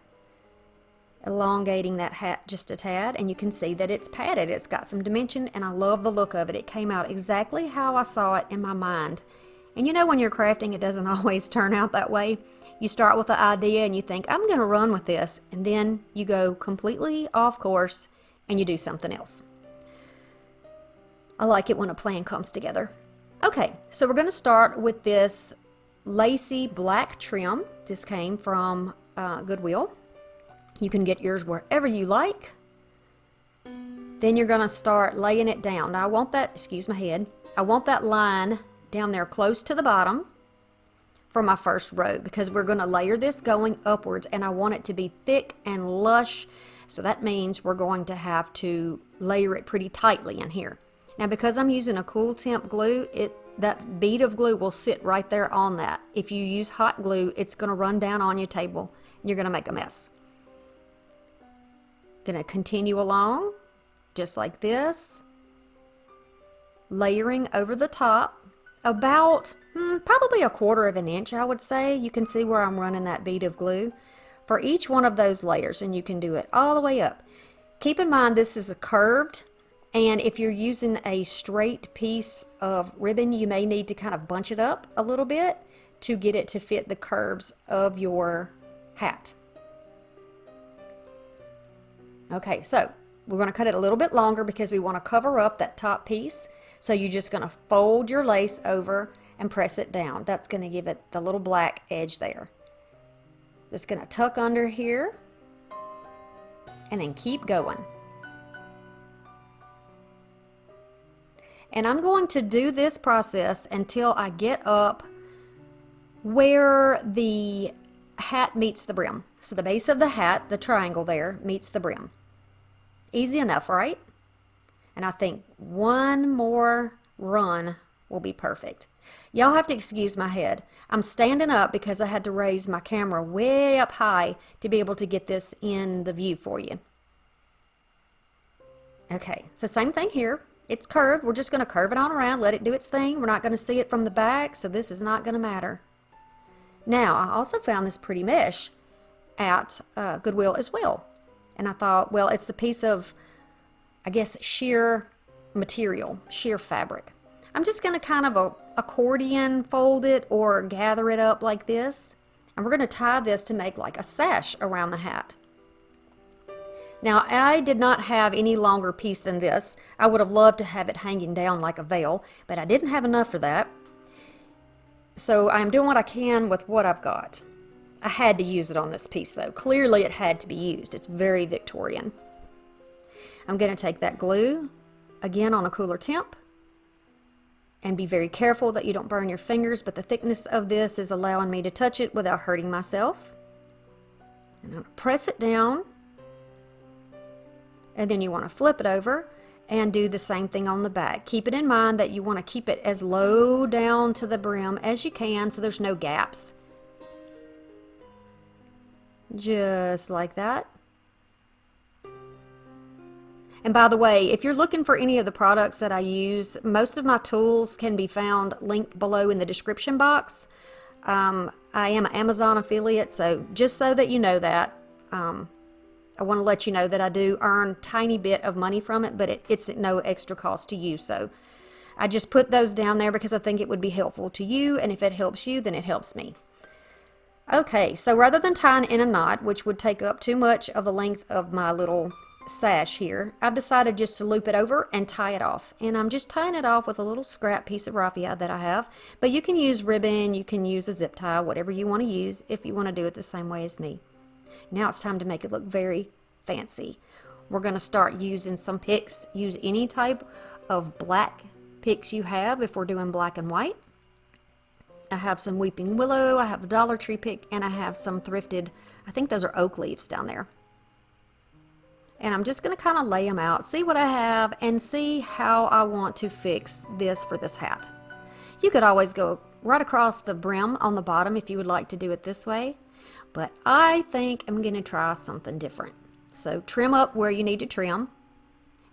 Speaker 2: elongating that hat just a tad, and you can see that it's padded. It's got some dimension, and I love the look of it. It came out exactly how I saw it in my mind. And you know, when you're crafting, it doesn't always turn out that way. You start with the idea and you think, I'm going to run with this, and then you go completely off course and you do something else. I like it when a plan comes together. Okay, so we're going to start with this lacy black trim. This came from Goodwill. You can get yours wherever you like. Then you're going to start laying it down. Now I want that, excuse my head, I want that line down there close to the bottom for my first row, because we're going to layer this going upwards, and I want it to be thick and lush. So that means we're going to have to layer it pretty tightly in here. Now because I'm using a cool temp glue, that bead of glue will sit right there on that. If you use hot glue, it's going to run down on your table and you're going to make a mess. Going to continue along just like this, layering over the top about probably 1/4 of an inch, I would say. You can see where I'm running that bead of glue for each one of those layers, and you can do it all the way up. Keep in mind this is a curved, and if you're using a straight piece of ribbon, you may need to kind of bunch it up a little bit to get it to fit the curves of your hat. Okay, so we're going to cut it a little bit longer because we want to cover up that top piece. So you're just going to fold your lace over and press it down. That's going to give it the little black edge there. Just going to tuck under here and then keep going. And I'm going to do this process until I get up where the hat meets the brim. So the base of the hat, the triangle there, meets the brim. Easy enough, right? And I think one more run will be perfect. Y'all have to excuse my head. I'm standing up because I had to raise my camera way up high to be able to get this in the view for you. Okay, so same thing here. It's curved. We're just going to curve it on around, let it do its thing. We're not going to see it from the back, so this is not going to matter. Now, I also found this pretty mesh at Goodwill as well. And I thought, well, it's a piece of, I guess, sheer material, sheer fabric. I'm just going to kind of accordion fold it or gather it up like this. And we're going to tie this to make like a sash around the hat. Now, I did not have any longer piece than this. I would have loved to have it hanging down like a veil, but I didn't have enough for that. So I'm doing what I can with what I've got. I had to use it on this piece though. Clearly it had to be used. It's very Victorian. I'm going to take that glue, again on a cooler temp, and be very careful that you don't burn your fingers, but the thickness of this is allowing me to touch it without hurting myself. And I'm going to press it down, and then you want to flip it over and do the same thing on the back. Keep it in mind that you want to keep it as low down to the brim as you can so there's no gaps. Just like that. And by the way, if you're looking for any of the products that I use, most of my tools can be found linked below in the description box. I am an Amazon affiliate, so just so that you know that, I want to let you know that I do earn a tiny bit of money from it, but it's at no extra cost to you. So I just put those down there because I think it would be helpful to you, and if it helps you, then it helps me. Okay, so rather than tying in a knot, which would take up too much of the length of my little sash here, I've decided just to loop it over and tie it off. And I'm just tying it off with a little scrap piece of raffia that I have. But you can use ribbon, you can use a zip tie, whatever you want to use if you want to do it the same way as me. Now it's time to make it look very fancy. We're going to start using some picks. Use any type of black picks you have if we're doing black and white. I have some weeping willow, I have a Dollar Tree pick, and I have some thrifted, I think those are oak leaves down there. And I'm just going to kind of lay them out, see what I have, and see how I want to fix this for this hat. You could always go right across the brim on the bottom if you would like to do it this way, but I think I'm going to try something different. So trim up where you need to trim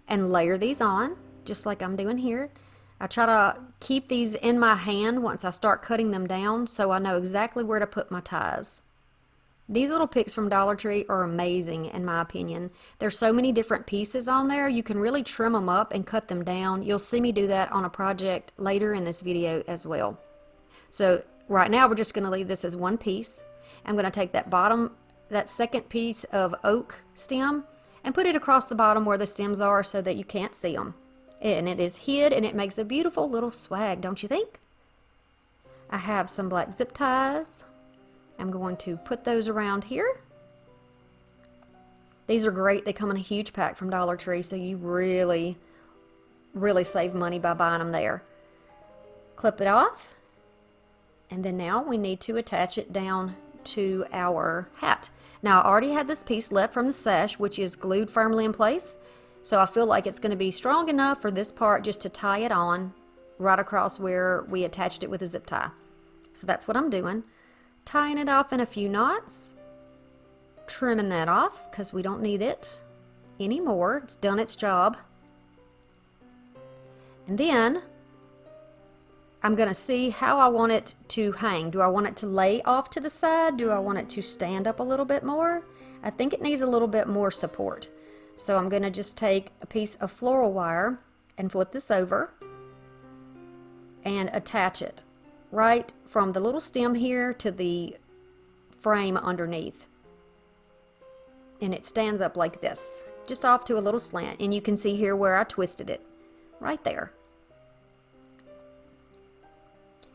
Speaker 2: and layer these on, just like I'm doing here. I try to keep these in my hand once I start cutting them down so I know exactly where to put my ties. These little picks from Dollar Tree are amazing in my opinion. There's so many different pieces on there. You can really trim them up and cut them down. You'll see me do that on a project later in this video as well. So right now we're just going to leave this as one piece. I'm going to take that second piece of oak stem and put it across the bottom where the stems are so that you can't see them. And it is hid and it makes a beautiful little swag, don't you think? I have some black zip ties. I'm going to put those around here. These are great. They come in a huge pack from Dollar Tree, so you really, really save money by buying them there. Clip it off. And then now we need to attach it down to our hat. Now I already had this piece left from the sash, which is glued firmly in place. So I feel like it's going to be strong enough for this part just to tie it on right across where we attached it with a zip tie. So that's what I'm doing. Tying it off in a few knots, trimming that off because we don't need it anymore. It's done its job. And then I'm going to see how I want it to hang. Do I want it to lay off to the side? Do I want it to stand up a little bit more? I think it needs a little bit more support. So I'm going to just take a piece of floral wire and flip this over and attach it right from the little stem here to the frame underneath. And it stands up like this, just off to a little slant. And you can see here where I twisted it, right there.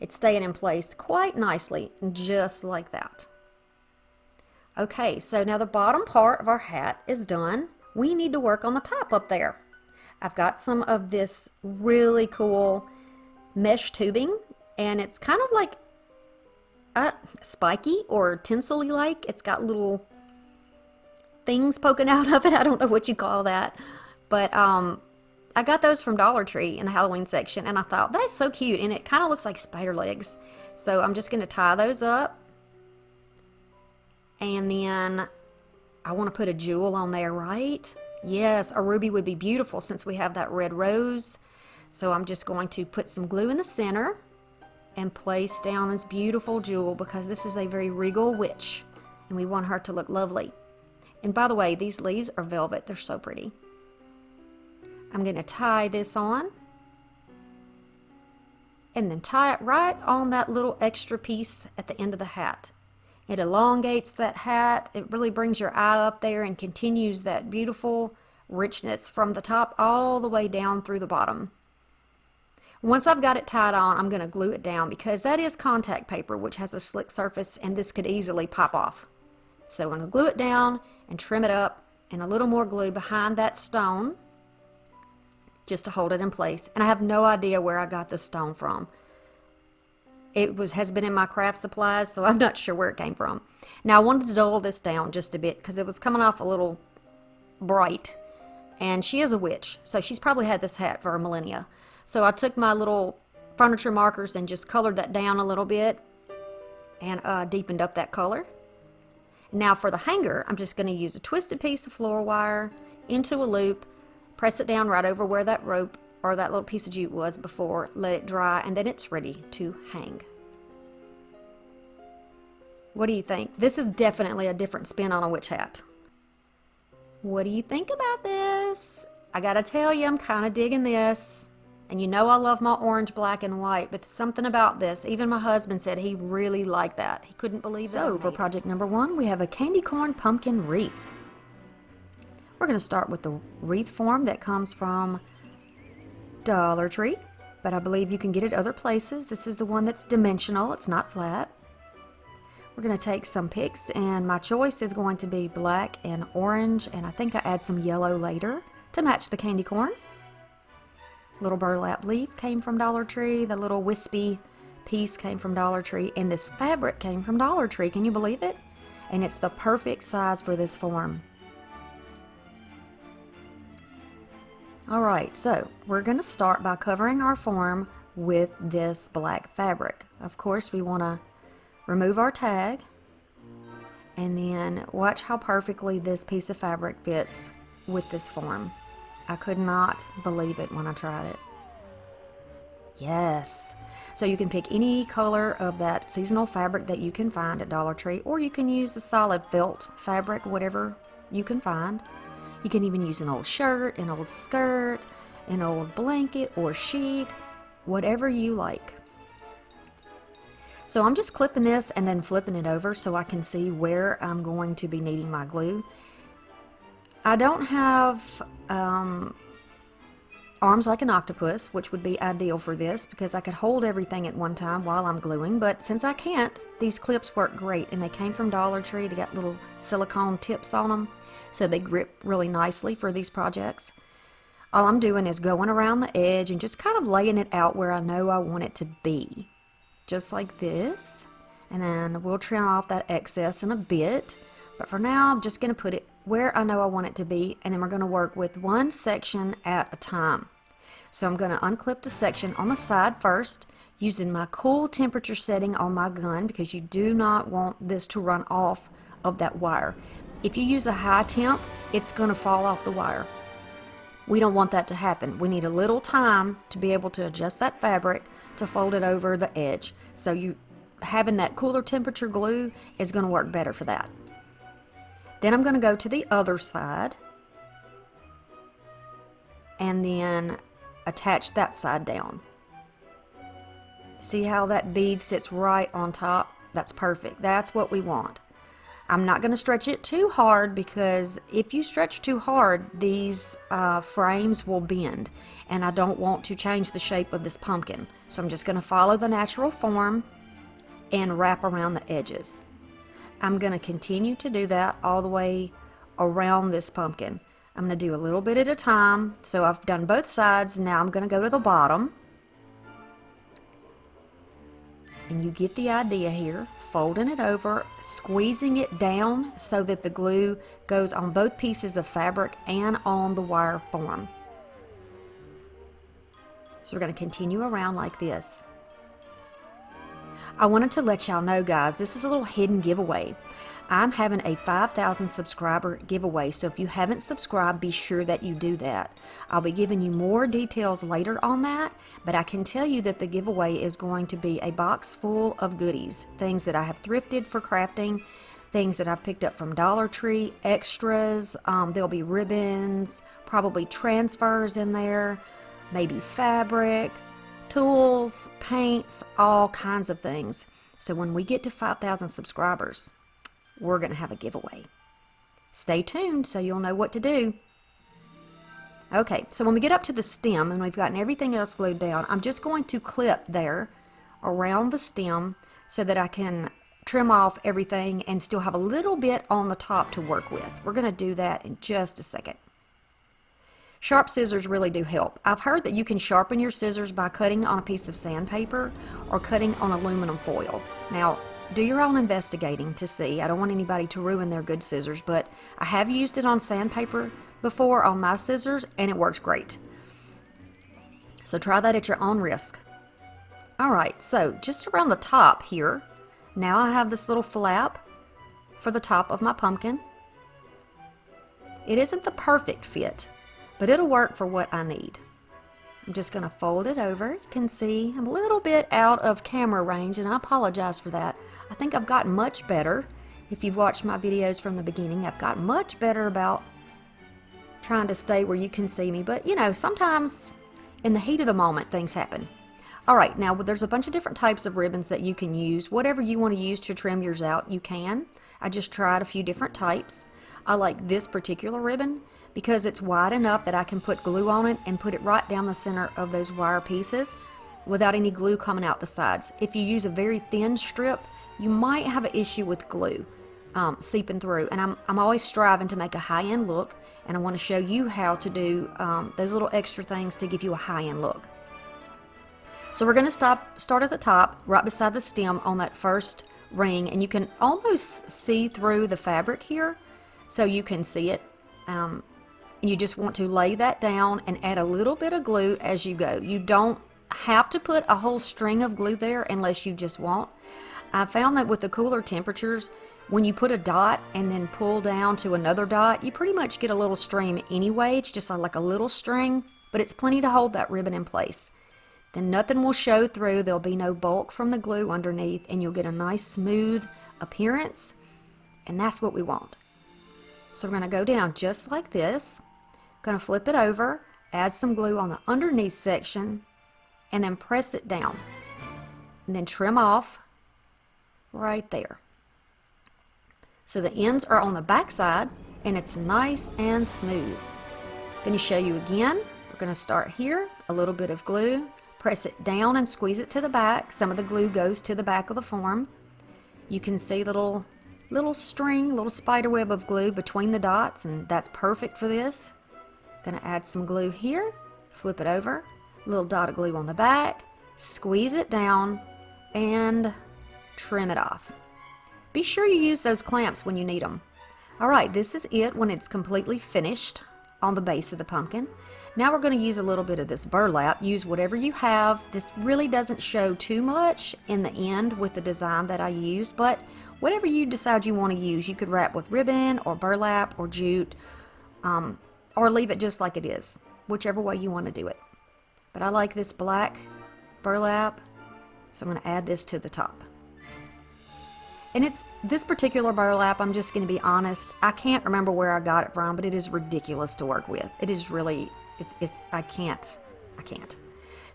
Speaker 2: It's staying in place quite nicely, just like that. Okay, so now the bottom part of our hat is done. We need to work on the top up there. I've got some of this really cool mesh tubing, and it's kind of like spiky or tinsel-y like. It's got little things poking out of it. I don't know what you call that. But I got those from Dollar Tree in the Halloween section, and I thought, that's so cute, and it kind of looks like spider legs. So I'm just going to tie those up. And then I want to put a jewel on there, right? Yes, a ruby would be beautiful since we have that red rose. So I'm just going to put some glue in the center and place down this beautiful jewel because this is a very regal witch and we want her to look lovely. And by the way, these leaves are velvet. They're so pretty. I'm going to tie this on and then tie it right on that little extra piece at the end of the hat. It elongates that hat. It really brings your eye up there and continues that beautiful richness from the top all the way down through the bottom. Once I've got it tied on, I'm going to glue it down because that is contact paper, which has a slick surface, and this could easily pop off. So I'm going to glue it down and trim it up and a little more glue behind that stone just to hold it in place. And I have no idea where I got this stone from. It has been in my craft supplies, so I'm not sure where it came from. Now I wanted to dull this down just a bit because it was coming off a little bright. And she is a witch, so she's probably had this hat for a millennia. So I took my little furniture markers and just colored that down a little bit and deepened up that color. Now for the hanger, I'm just going to use a twisted piece of floral wire into a loop, press it down right over where that rope or that little piece of jute was before, let it dry, and then it's ready to hang. What do you think? This is definitely a different spin on a witch hat. What do you think about this? I gotta tell you, I'm kind of digging this. And you know I love my orange, black, and white, but something about this, even my husband said he really liked that. He couldn't believe it. So for project number 1, we have a candy corn pumpkin wreath. We're going to start with the wreath form that comes from Dollar Tree, but I believe you can get it other places. This is the one that's dimensional. It's not flat. We're going to take some picks, and my choice is going to be black and orange, and I think I add some yellow later to match the candy corn. Little burlap leaf came from Dollar Tree. The little wispy piece came from Dollar Tree. And this fabric came from Dollar Tree. Can you believe it? And it's the perfect size for this form. Alright, so we're going to start by covering our form with this black fabric. Of course, we want to remove our tag. And then watch how perfectly this piece of fabric fits with this form. I could not believe it when I tried it. Yes. So you can pick any color of that seasonal fabric that you can find at Dollar Tree, or you can use the solid felt fabric, whatever you can find. You can even use an old shirt, an old skirt, an old blanket or sheet, whatever you like. So I'm just clipping this and then flipping it over so I can see where I'm going to be needing my glue. I don't have arms like an octopus, which would be ideal for this because I could hold everything at one time while I'm gluing, but since I can't, these clips work great, and they came from Dollar Tree. They got little silicone tips on them, so they grip really nicely for these projects. All I'm doing is going around the edge and just kind of laying it out where I know I want it to be. Just like this, and then we'll trim off that excess in a bit, but for now I'm just going to put it where I know I want it to be, and then we're going to work with one section at a time. So I'm going to unclip the section on the side first using my cool temperature setting on my gun, because you do not want this to run off of that wire. If you use a high temp, it's going to fall off the wire. We don't want that to happen. We need a little time to be able to adjust that fabric to fold it over the edge. So you having that cooler temperature glue is going to work better for that. Then I'm going to go to the other side and then attach that side down. See how that bead sits right on top? That's perfect. That's what we want. I'm not going to stretch it too hard, because if you stretch too hard, these frames will bend, and I don't want to change the shape of this pumpkin. So I'm just going to follow the natural form and wrap around the edges. I'm going to continue to do that all the way around this pumpkin. I'm going to do a little bit at a time. So I've done both sides. Now I'm going to go to the bottom. And you get the idea here. Folding it over, squeezing it down so that the glue goes on both pieces of fabric and on the wire form. So we're going to continue around like this. I wanted to let y'all know, guys, this is a little hidden giveaway. I'm having a 5,000 subscriber giveaway, so if you haven't subscribed, be sure that you do that. I'll be giving you more details later on that, but I can tell you that the giveaway is going to be a box full of goodies, things that I have thrifted for crafting, things that I've picked up from Dollar Tree, extras, there'll be ribbons, probably transfers in there, maybe fabric, tools, paints, all kinds of things. So when we get to 5,000 subscribers, we're going to have a giveaway. Stay tuned so you'll know what to do. Okay, so when we get up to the stem and we've gotten everything else glued down, I'm just going to clip there around the stem so that I can trim off everything and still have a little bit on the top to work with. We're going to do that in just a second. Sharp scissors really do help. I've heard that you can sharpen your scissors by cutting on a piece of sandpaper or cutting on aluminum foil. Now, do your own investigating to see. I don't want anybody to ruin their good scissors, but I have used it on sandpaper before on my scissors, and it works great. So try that at your own risk. Alright, so just around the top here, now I have this little flap for the top of my pumpkin. It isn't the perfect fit, but it'll work for what I need. I'm just going to fold it over. You can see I'm a little bit out of camera range, and I apologize for that. I think I've gotten much better. If you've watched my videos from the beginning, I've gotten much better about trying to stay where you can see me. But, you know, sometimes in the heat of the moment, things happen. Alright, now there's a bunch of different types of ribbons that you can use. Whatever you want to use to trim yours out, you can. I just tried a few different types. I like this particular ribbon because it's wide enough that I can put glue on it and put it right down the center of those wire pieces without any glue coming out the sides. If you use a very thin strip, you might have an issue with glue seeping through. And I'm always striving to make a high-end look, and I want to show you how to do those little extra things to give you a high-end look. So we're going to start at the top, right beside the stem on that first ring, and you can almost see through the fabric here, so you can see it. You just want to lay that down and add a little bit of glue as you go. You don't have to put a whole string of glue there unless you just want. I found that with the cooler temperatures, when you put a dot and then pull down to another dot, you pretty much get a little stream anyway. It's just like a little string, but it's plenty to hold that ribbon in place. Then nothing will show through. There'll be no bulk from the glue underneath, and you'll get a nice smooth appearance, and that's what we want. So we're going to go down just like this. Going to flip it over, add some glue on the underneath section, and then press it down. And then trim off right there. So the ends are on the back side, and it's nice and smooth. Going to show you again. We're going to start here, a little bit of glue, press it down and squeeze it to the back. Some of the glue goes to the back of the form. You can see little string, little spider web of glue between the dots, and that's perfect for this. Going to add some glue here, flip it over, little dot of glue on the back, squeeze it down, and trim it off. Be sure you use those clamps when you need them. Alright, this is it when it's completely finished on the base of the pumpkin. Now we're going to use a little bit of this burlap. Use whatever you have. This really doesn't show too much in the end with the design that I use, but whatever you decide you want to use, you could wrap with ribbon or burlap or jute, or leave it just like it is, whichever way you want to do it. But I like this black burlap, so I'm going to add this to the top. And it's this particular burlap, I'm just going to be honest, I can't remember where I got it from, but it is ridiculous to work with. It is really, I can't.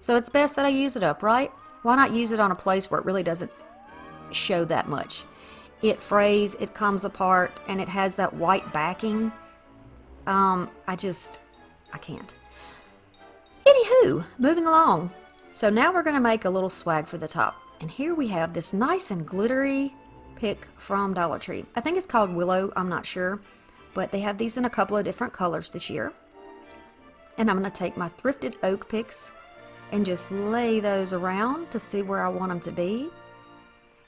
Speaker 2: So it's best that I use it up, right? Why not use it on a place where it really doesn't show that much? It frays, it comes apart, and it has that white backing. I can't. Anywho, moving along. So now we're going to make a little swag for the top. And here we have this nice and glittery pick from Dollar Tree. I think it's called Willow, I'm not sure. But they have these in a couple of different colors this year. And I'm going to take my thrifted oak picks and just lay those around to see where I want them to be.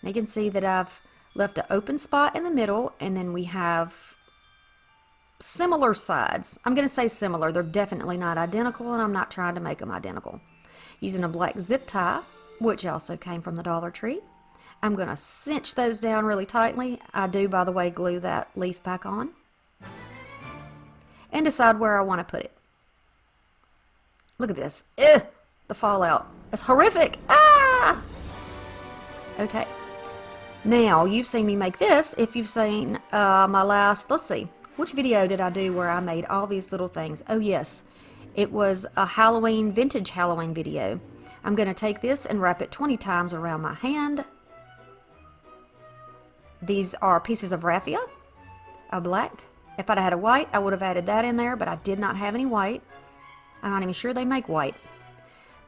Speaker 2: And you can see that I've left an open spot in the middle, and then we have similar sides. I'm going to say similar. They're definitely not identical, and I'm not trying to make them identical. Using a black zip tie, which also came from the Dollar Tree. I'm going to cinch those down really tightly. I do, by the way, glue that leaf back on. And decide where I want to put it. Look at this. Ugh, the fallout. It's horrific. Ah! Okay. Now, you've seen me make this. If you've seen my last, let's see, which video did I do where I made all these little things? Oh, yes. It was a vintage Halloween video. I'm going to take this and wrap it 20 times around my hand. These are pieces of raffia, a black. If I'd had a white, I would have added that in there, but I did not have any white. I'm not even sure they make white.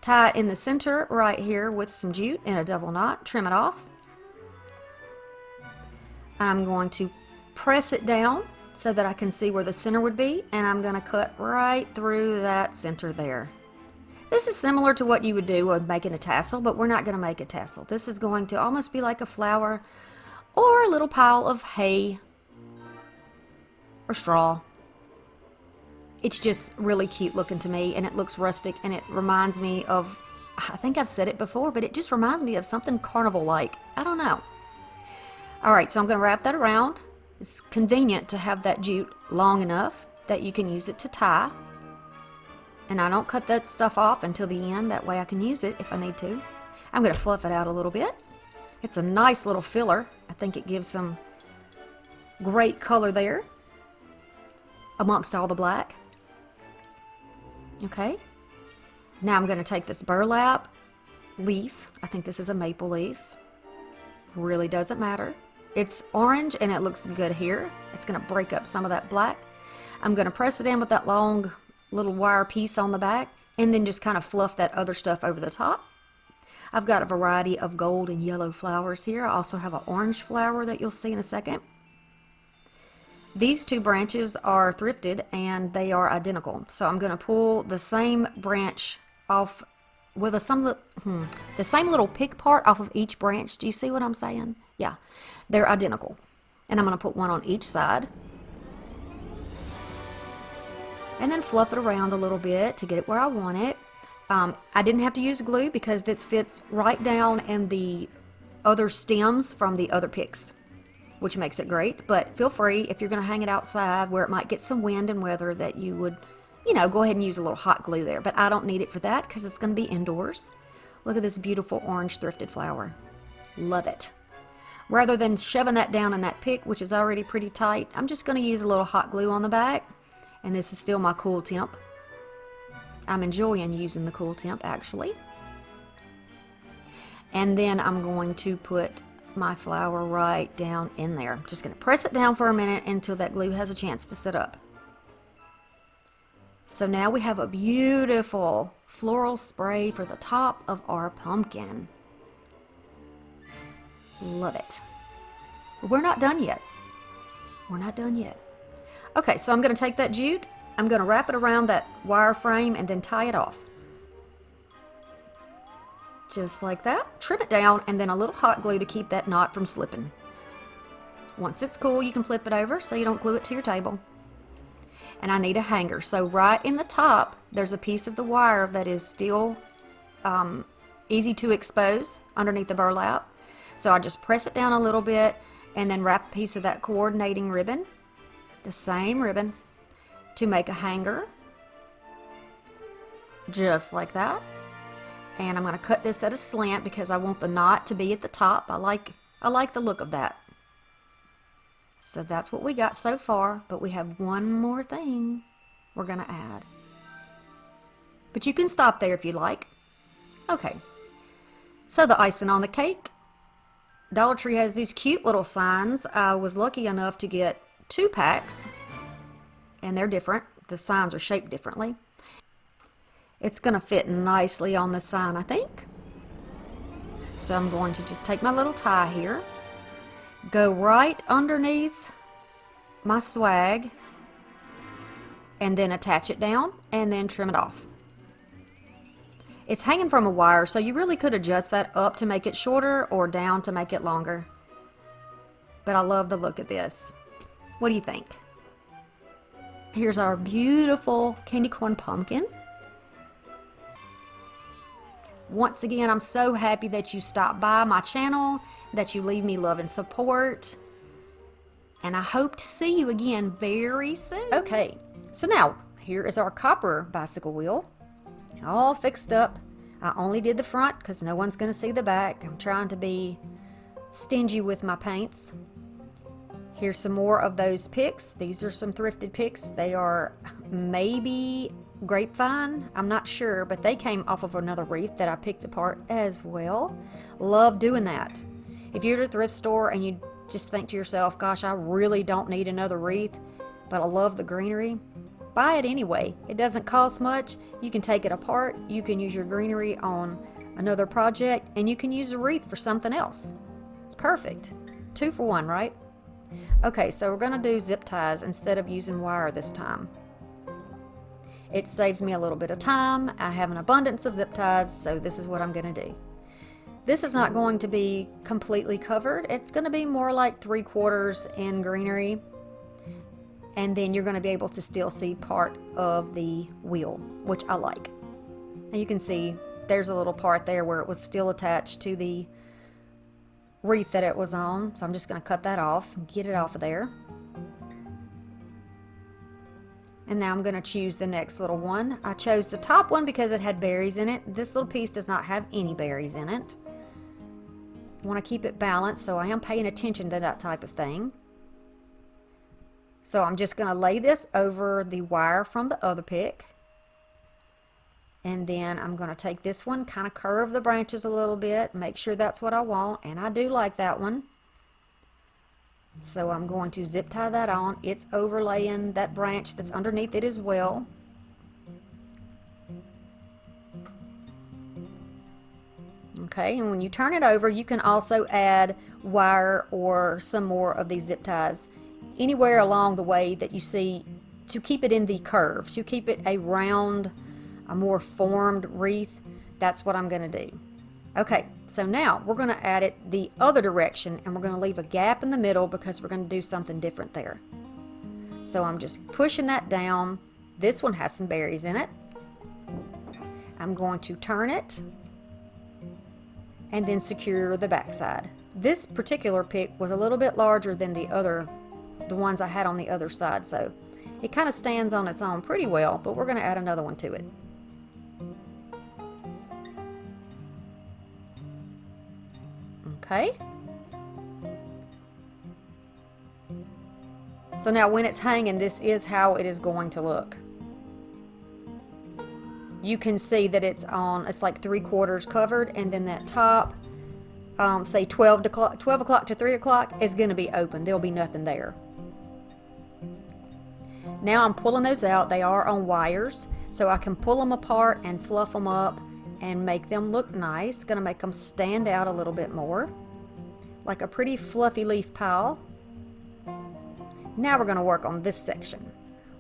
Speaker 2: Tie it in the center right here with some jute in a double knot. Trim it off. I'm going to press it down so that I can see where the center would be, and I'm going to cut right through that center there. This is similar to what you would do with making a tassel, but we're not going to make a tassel. This is going to almost be like a flower or a little pile of hay or straw. It's just really cute looking to me, and it looks rustic, and it reminds me of, I think I've said it before, but it just reminds me of something carnival-like. I don't know. Alright, so I'm going to wrap that around. It's convenient to have that jute long enough that you can use it to tie. And I don't cut that stuff off until the end, that way I can use it if I need to. I'm going to fluff it out a little bit. It's a nice little filler. I think it gives some great color there amongst all the black. Okay. Now I'm going to take this burlap leaf. I think this is a maple leaf. Really doesn't matter. It's orange and it looks good here. It's going to break up some of that black. I'm going to press it in with that long little wire piece on the back, and then just kind of fluff that other stuff over the top. I've got a variety of gold and yellow flowers here. I also have an orange flower that you'll see in a second. These two branches are thrifted and they are identical. So I'm going to pull the same branch off with the same little pick part off of each branch. Do you see what I'm saying? Yeah, they're identical. And I'm going to put one on each side. And then fluff it around a little bit to get it where I want it. I didn't have to use glue because this fits right down in the other stems from the other picks, which makes it great. But feel free, if you're going to hang it outside where it might get some wind and weather, that you would, go ahead and use a little hot glue there. But I don't need it for that because it's going to be indoors. Look at this beautiful orange thrifted flower. Love it. Rather than shoving that down in that pick, which is already pretty tight, I'm just going to use a little hot glue on the back. And this is still my cool temp. I'm enjoying using the cool temp actually. And then I'm going to put my flower right down in there. I'm just going to press it down for a minute until that glue has a chance to set up. So now we have a beautiful floral spray for the top of our pumpkin. Love it. But we're not done yet. We're not done yet. Okay, so I'm going to take that jute, I'm going to wrap it around that wire frame and then tie it off. Just like that. Trim it down and then a little hot glue to keep that knot from slipping. Once it's cool, you can flip it over so you don't glue it to your table. And I need a hanger. So right in the top, there's a piece of the wire that is still easy to expose underneath the burlap. So I just press it down a little bit and then wrap a piece of that coordinating ribbon, the same ribbon, to make a hanger. Just like that. And I'm going to cut this at a slant because I want the knot to be at the top. I like the look of that. So that's what we got so far, but we have one more thing we're going to add. But you can stop there if you like. Okay, so the icing on the cake. Dollar Tree has these cute little signs. I was lucky enough to get 2 packs, and they're different. The signs are shaped differently. It's going to fit nicely on the sign, I think. So I'm going to just take my little tie here, go right underneath my swag, and then attach it down and then trim it off. It's hanging from a wire, so you really could adjust that up to make it shorter or down to make it longer. But I love the look of this. What do you think? Here's our beautiful candy corn pumpkin. Once again, I'm so happy that you stopped by my channel, that you leave me love and support. And I hope to see you again very soon. Okay, so now here is our copper bicycle wheel. All fixed up. I only did the front because no one's going to see the back. I'm trying to be stingy with my paints. Here's some more of those picks. These are some thrifted picks. They are maybe grapevine. I'm not sure, but they came off of another wreath that I picked apart as well. Love doing that. If you're at a thrift store and you just think to yourself, gosh, I really don't need another wreath, but I love the greenery, buy it anyway. It doesn't cost much. You can take it apart. You can use your greenery on another project, and you can use a wreath for something else. It's perfect. 2 for 1, right? Okay, so we're going to do zip ties instead of using wire this time. It saves me a little bit of time. I have an abundance of zip ties, so this is what I'm going to do. This is not going to be completely covered. It's going to be more like 3/4 in greenery. And then you're going to be able to still see part of the wheel, which I like. And you can see there's a little part there where it was still attached to the wreath that it was on. So I'm just going to cut that off and get it off of there. And now I'm going to choose the next little one. I chose the top one because it had berries in it. This little piece does not have any berries in it. I want to keep it balanced, so I am paying attention to that type of thing. So I'm just going to lay this over the wire from the other pick. And then I'm going to take this one, kind of curve the branches a little bit, make sure that's what I want. And I do like that one. So I'm going to zip tie that on. It's overlaying that branch that's underneath it as well. Okay, and when you turn it over, you can also add wire or some more of these zip ties anywhere along the way that you see to keep it in the curve, to keep it a round, a more formed wreath. That's what I'm going to do. Okay, so now we're going to add it the other direction, and we're going to leave a gap in the middle because we're going to do something different there. So I'm just pushing that down. This one has some berries in it. I'm going to turn it and then secure the backside. This particular pick was a little bit larger than the ones I had on the other side, so it kind of stands on its own pretty well, but we're going to add another one to it. Okay? So now when it's hanging, this is how it is going to look. You can see that it's like 3/4 covered, and then that top, say 12 o'clock to 3 o'clock, is going to be open. There'll be nothing there. Now I'm pulling those out. They are on wires, so I can pull them apart and fluff them up and make them look nice. Going to make them stand out a little bit more, like a pretty fluffy leaf pile. Now we're going to work on this section.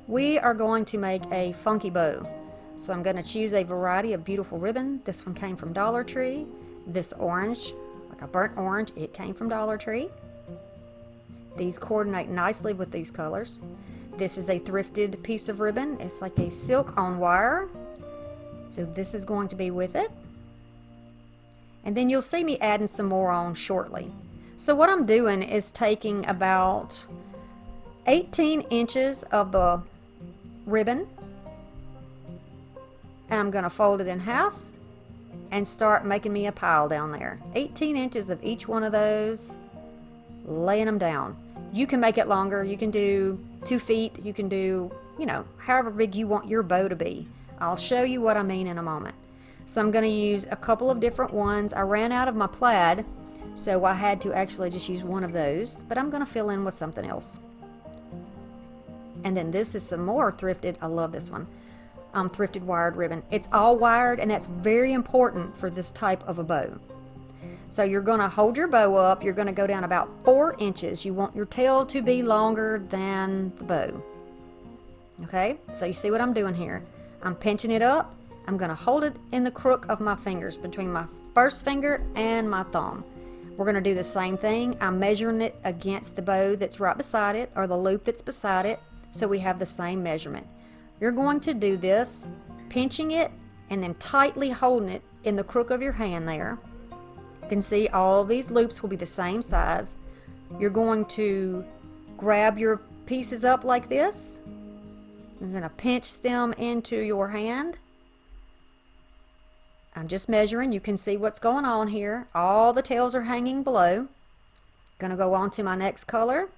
Speaker 2: We are going to make a funky bow. So I'm going to choose a variety of beautiful ribbon. This one came from Dollar Tree. This orange, like a burnt orange, it came from Dollar Tree. These coordinate nicely with these colors. This is a thrifted piece of ribbon. It's like a silk on wire. So this is going to be with it. And then you'll see me adding some more on shortly. So what I'm doing is taking about 18 inches of the ribbon, and I'm going to fold it in half and start making me a pile down there. 18 inches of each one of those, laying them down. You can make it longer. You can do 2 feet. You can do, however big you want your bow to be. I'll show you what I mean in a moment. So I'm going to use a couple of different ones. I ran out of my plaid, so I had to actually just use one of those, but I'm going to fill in with something else. And then this is some more thrifted. I love this one. Thrifted wired ribbon. It's all wired, and that's very important for this type of a bow. So you're going to hold your bow up. You're going to go down about 4 inches. You want your tail to be longer than the bow. Okay, so you see what I'm doing here. I'm pinching it up. I'm going to hold it in the crook of my fingers, between my first finger and my thumb. We're going to do the same thing. I'm measuring it against the bow that's right beside it, or the loop that's beside it, so we have the same measurement. You're going to do this, pinching it and then tightly holding it in the crook of your hand there. You can see all these loops will be the same size. You're going to grab your pieces up like this. You're going to pinch them into your hand. I'm just measuring. You can see what's going on here. All the tails are hanging below. Going to go on to my next color.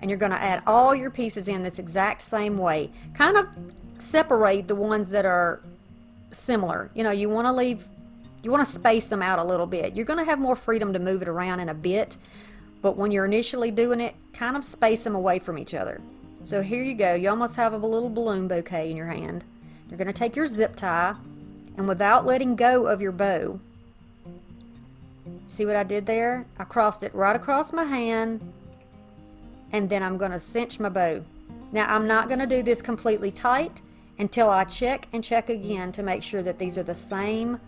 Speaker 2: And you're going to add all your pieces in this exact same way. Kind of separate the ones that are similar. You want to space them out a little bit. You're going to have more freedom to move it around in a bit, but when you're initially doing it, kind of space them away from each other. So here you go. You almost have a little balloon bouquet in your hand. You're going to take your zip tie, and without letting go of your bow, see what I did there? I crossed it right across my hand, and then I'm going to cinch my bow. Now I'm not going to do this completely tight until I check and check again to make sure that these are the same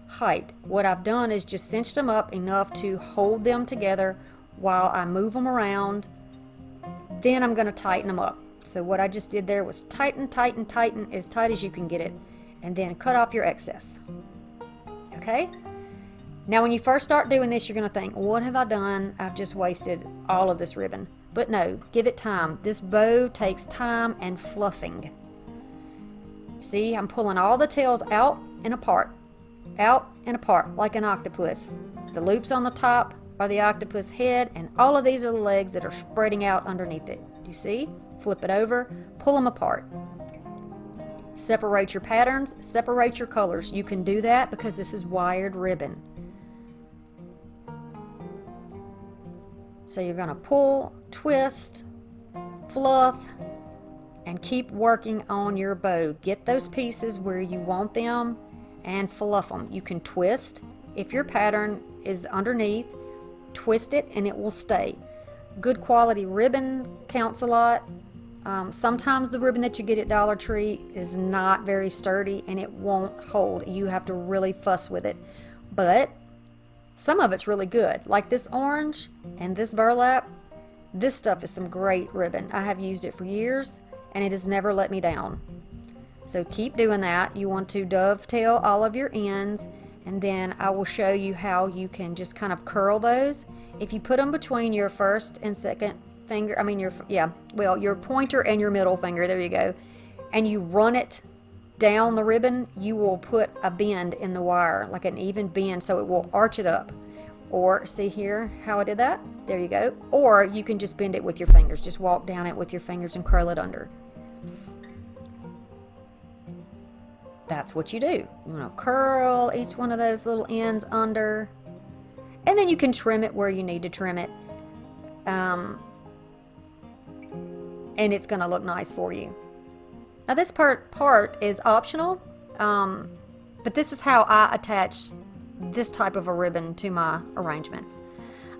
Speaker 2: height. What I've done is just cinched them up enough to hold them together while I move them around. Then I'm going to tighten them up. So what I just did there was tighten, tighten, tighten as tight as you can get it, and then cut off your excess. Okay? Now when you first start doing this, you're going to think, what have I done? I've just wasted all of this ribbon. But no, give it time. This bow takes time and fluffing. See, I'm pulling all the tails out and apart, like an octopus. The loops on the top are the octopus head, and all of these are the legs that are spreading out underneath it. You see? Flip it over, pull them apart. Separate your patterns, separate your colors. You can do that because this is wired ribbon. So you're going to pull, twist, fluff, and keep working on your bow. Get those pieces where you want them and fluff them. You can twist. If your pattern is underneath, twist it and it will stay. Good quality ribbon counts a lot. Sometimes the ribbon that you get at Dollar Tree is not very sturdy and it won't hold. You have to really fuss with it. But some of it's really good, like this orange and this burlap. This stuff is some great ribbon. I have used it for years and it has never let me down. So keep doing that. You want to dovetail all of your ends, and then I will show you how you can just kind of curl those. If you put them between your first and second finger, your pointer and your middle finger, there you go, and you run it down the ribbon, you will put a bend in the wire, like an even bend, so it will arch it up. Or see here how I did that? There you go. Or you can just bend it with your fingers. Just walk down it with your fingers and curl it under. That's what you do. You want to curl each one of those little ends under. And then you can trim it where you need to trim it. And it's going to look nice for you. Now this part is optional, but this is how I attach this type of a ribbon to my arrangements.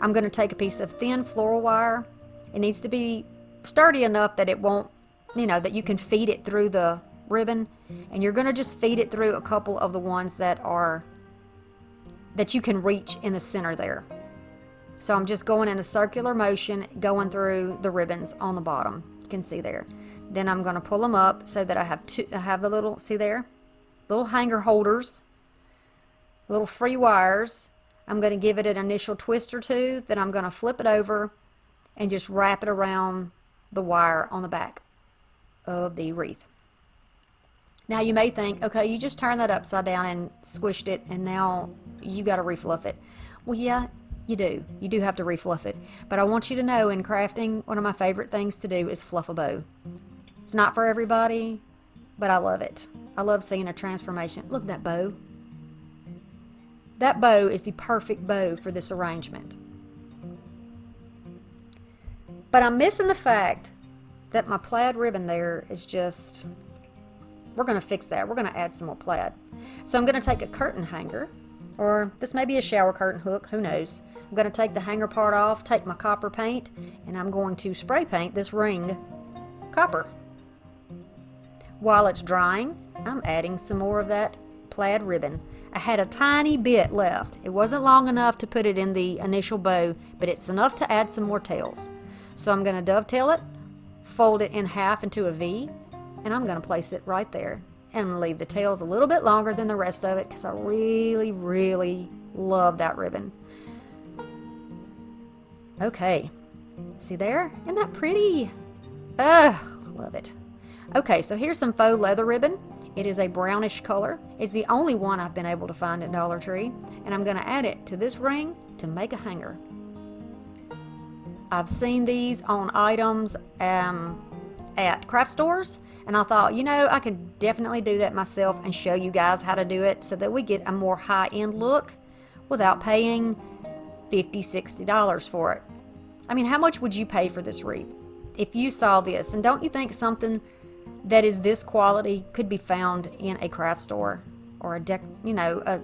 Speaker 2: I'm going to take a piece of thin floral wire. It needs to be sturdy enough that it won't, that you can feed it through the ribbon, and you're going to just feed it through a couple of the ones that you can reach in the center there. So I'm just going in a circular motion, going through the ribbons on the bottom. You can see there. Then I'm going to pull them up so that I have the little, see there, little hanger holders, little free wires. I'm going to give it an initial twist or two, then I'm going to flip it over and just wrap it around the wire on the back of the wreath. Now you may think, okay, you just turned that upside down and squished it, and now you got to refluff it. Well, yeah, you do. You do have to refluff it. But I want you to know, in crafting, one of my favorite things to do is fluff a bow. It's not for everybody, but I love it. I love seeing a transformation. Look at that bow. That bow is the perfect bow for this arrangement. But I'm missing the fact that my plaid ribbon there is just, we're going to fix that. We're going to add some more plaid. So I'm going to take a curtain hanger, or this may be a shower curtain hook, who knows. I'm going to take the hanger part off, take my copper paint, and I'm going to spray paint this ring copper. While it's drying, I'm adding some more of that plaid ribbon. I had a tiny bit left. It wasn't long enough to put it in the initial bow, but it's enough to add some more tails. So I'm going to dovetail it, fold it in half into a V, and I'm going to place it right there. And I'm going to leave the tails a little bit longer than the rest of it because I really, really love that ribbon. Okay, see there? Isn't that pretty? Love it. Okay, so here's some faux leather ribbon. It is a brownish color. It's the only one I've been able to find at Dollar Tree. And I'm going to add it to this ring to make a hanger. I've seen these on items at craft stores. And I thought, I can definitely do that myself and show you guys how to do it so that we get a more high-end look without paying $50, $60 for it. I mean, how much would you pay for this wreath if you saw this? And don't you think something that is this quality could be found in a craft store or a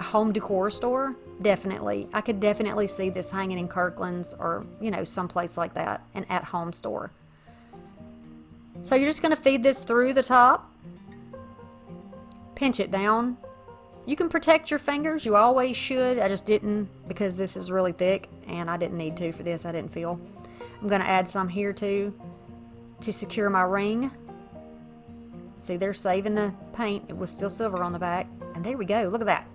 Speaker 2: home decor store? Definitely. I could definitely see this hanging in Kirkland's or, someplace like that, an at-home store. So you're just going to feed this through the top, pinch it down. You can protect your fingers. You always should. I just didn't because this is really thick and I didn't need to for this. I didn't feel. I'm going to add some here too to secure my ring. See, they're saving the paint. It was still silver on the back. And there we go. Look at that.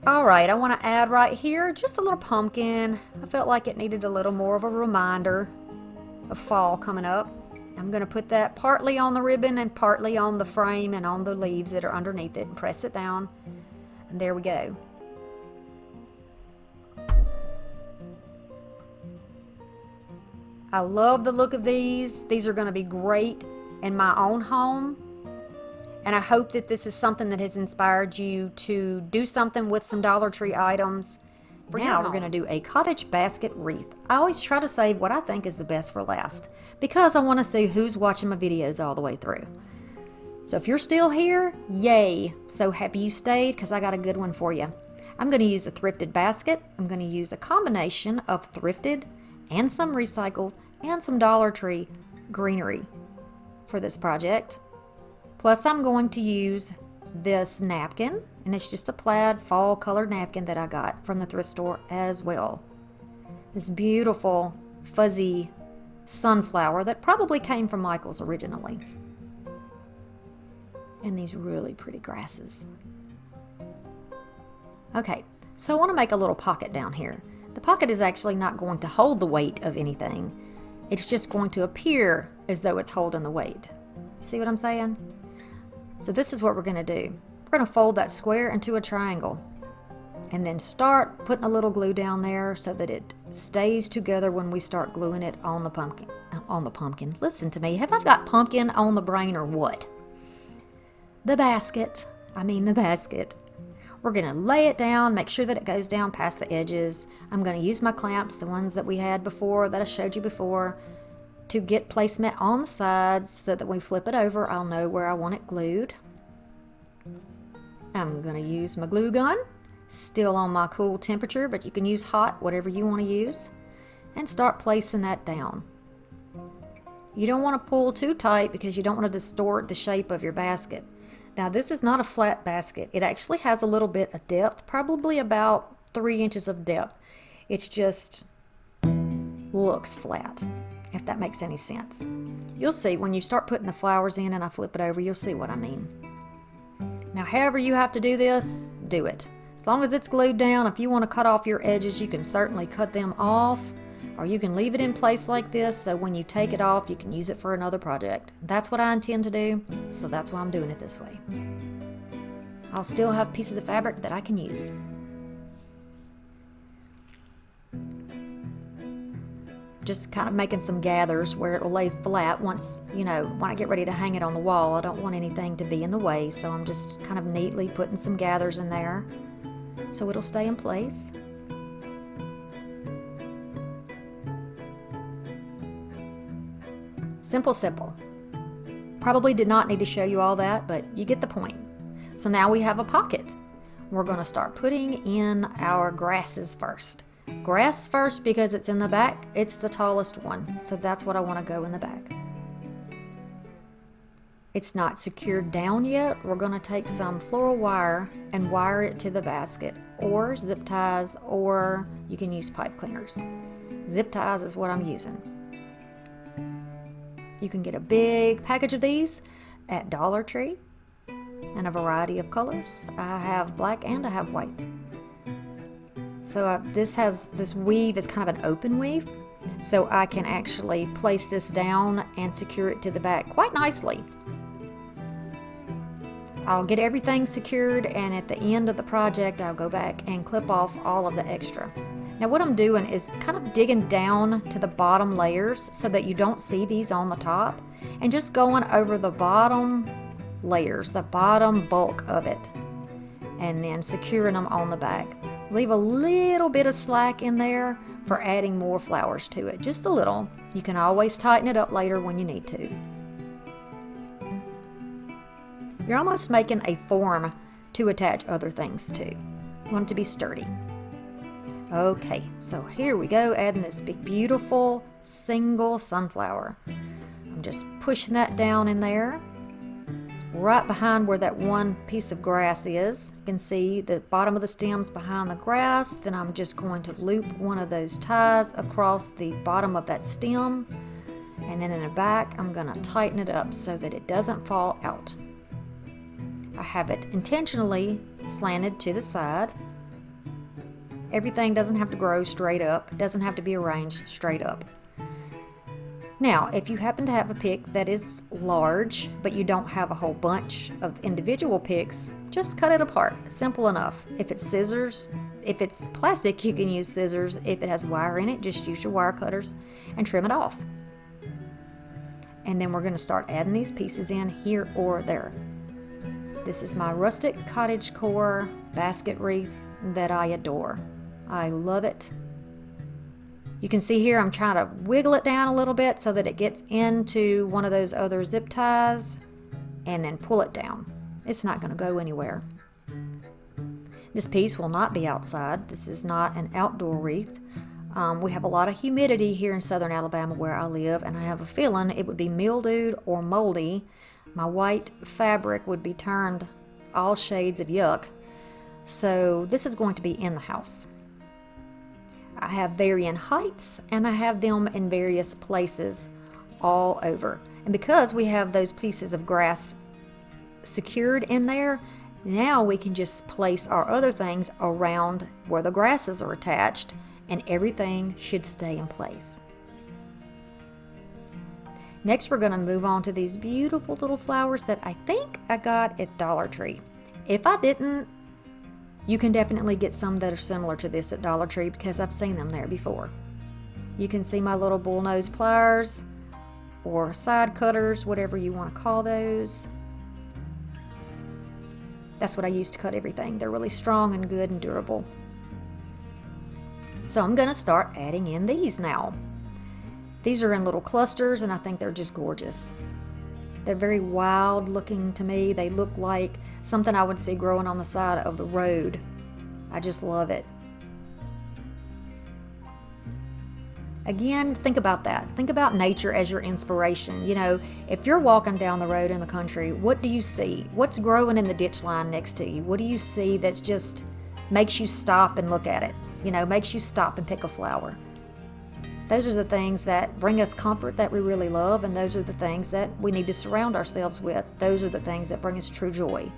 Speaker 2: Alright, I want to add right here just a little pumpkin. I felt like it needed a little more of a reminder of fall coming up. I'm going to put that partly on the ribbon and partly on the frame and on the leaves that are underneath it and press it down. And there we go. I love the look of these. These are going to be great in my own home. And I hope that this is something that has inspired you to do something with some Dollar Tree items. Now we're going to do a cottage basket wreath. I always try to save what I think is the best for last because I want to see who's watching my videos all the way through. So if you're still here, yay. So happy you stayed because I got a good one for you. I'm going to use a thrifted basket. I'm going to use a combination of thrifted and some recycled and some Dollar Tree greenery for this project. Plus I'm going to use this napkin, and it's just a plaid fall colored napkin that I got from the thrift store as well. This beautiful fuzzy sunflower that probably came from Michael's originally. And these really pretty grasses. Okay, so I want to make a little pocket down here. The pocket is actually not going to hold the weight of anything. It's just going to appear as though it's holding the weight. See what I'm saying? So this is what we're going to do. We're going to fold that square into a triangle and then start putting a little glue down there so that it stays together when we start gluing it on the pumpkin. On the pumpkin. Listen to me. Have I got pumpkin on the brain or what? The basket. The basket. We're going to lay it down, make sure that it goes down past the edges. I'm going to use my clamps, the ones that we had before, that I showed you before, to get placement on the sides so that when we flip it over, I'll know where I want it glued. I'm going to use my glue gun, still on my cool temperature, but you can use hot, whatever you want to use, and start placing that down. You don't want to pull too tight because you don't want to distort the shape of your basket. Now this is not a flat basket. It actually has a little bit of depth, probably about 3 inches of depth. It just looks flat, if that makes any sense. You'll see when you start putting the flowers in and I flip it over, you'll see what I mean. Now however you have to do this, do it. As long as it's glued down, if you want to cut off your edges, you can certainly cut them off, or you can leave it in place like this so when you take it off, you can use it for another project. That's what I intend to do, so that's why I'm doing it this way. I'll still have pieces of fabric that I can use. Just kind of making some gathers where it will lay flat once, when I get ready to hang it on the wall. I don't want anything to be in the way, so I'm just kind of neatly putting some gathers in there so it'll stay in place. Simple, simple. Probably did not need to show you all that, but you get the point. So now we have a pocket. We're going to start putting in our grasses first. Grass first because it's in the back. It's the tallest one, so that's what I want to go in the back. It's not secured down yet. We're going to take some floral wire and wire it to the basket, or zip ties, or you can use pipe cleaners. Zip ties is what I'm using. You can get a big package of these at Dollar Tree in a variety of colors. I have black and I have white. So this weave is kind of an open weave, so I can actually place this down and secure it to the back quite nicely. I'll get everything secured, and at the end of the project I'll go back and clip off all of the extra. Now what I'm doing is kind of digging down to the bottom layers so that you don't see these on the top, and just going over the bottom layers, the bottom bulk of it, and then securing them on the back. Leave a little bit of slack in there for adding more flowers to it, just a little. You can always tighten it up later when you need to. You're almost making a form to attach other things to. You want it to be sturdy. Okay, so here we go, adding this big beautiful single sunflower. I'm just pushing that down in there, right behind where that one piece of grass is. You can see the bottom of the stem's behind the grass. Then I'm just going to loop one of those ties across the bottom of that stem, and then in the back I'm going to tighten it up so that it doesn't fall out. I have it intentionally slanted to the side. Everything doesn't have to grow straight up. It doesn't have to be arranged straight up. Now, if you happen to have a pick that is large, but you don't have a whole bunch of individual picks, just cut it apart. Simple enough. If it's scissors, if it's plastic, you can use scissors. If it has wire in it, just use your wire cutters and trim it off. And then we're going to start adding these pieces in here or there. This is my rustic cottagecore basket wreath that I adore. I love it. You can see here I'm trying to wiggle it down a little bit so that it gets into one of those other zip ties, and then pull it down. It's not going to go anywhere. This piece will not be outside. This is not an outdoor wreath. We have a lot of humidity here in southern Alabama where I live, and I have a feeling it would be mildewed or moldy. My white fabric would be turned all shades of yuck. So this is going to be in the house. I have varying heights, and I have them in various places all over. And because we have those pieces of grass secured in there, now we can just place our other things around where the grasses are attached, and everything should stay in place. Next, we're going to move on to these beautiful little flowers that I think I got at Dollar Tree. If I didn't, you can definitely get some that are similar to this at Dollar Tree because I've seen them there before. You can see my little bullnose pliers or side cutters, whatever you want to call those. That's what I use to cut everything. They're really strong and good and durable. So I'm going to start adding in these now. These are in little clusters and I think they're just gorgeous. They're very wild looking to me. They look like something I would see growing on the side of the road. I just love it. Again, think about that. Think about nature as your inspiration. You know, if you're walking down the road in the country, what do you see? What's growing in the ditch line next to you? What do you see that's just makes you stop and look at it? You know, makes you stop and pick a flower. Those are the things that bring us comfort that we really love, and those are the things that we need to surround ourselves with. Those are the things that bring us true joy.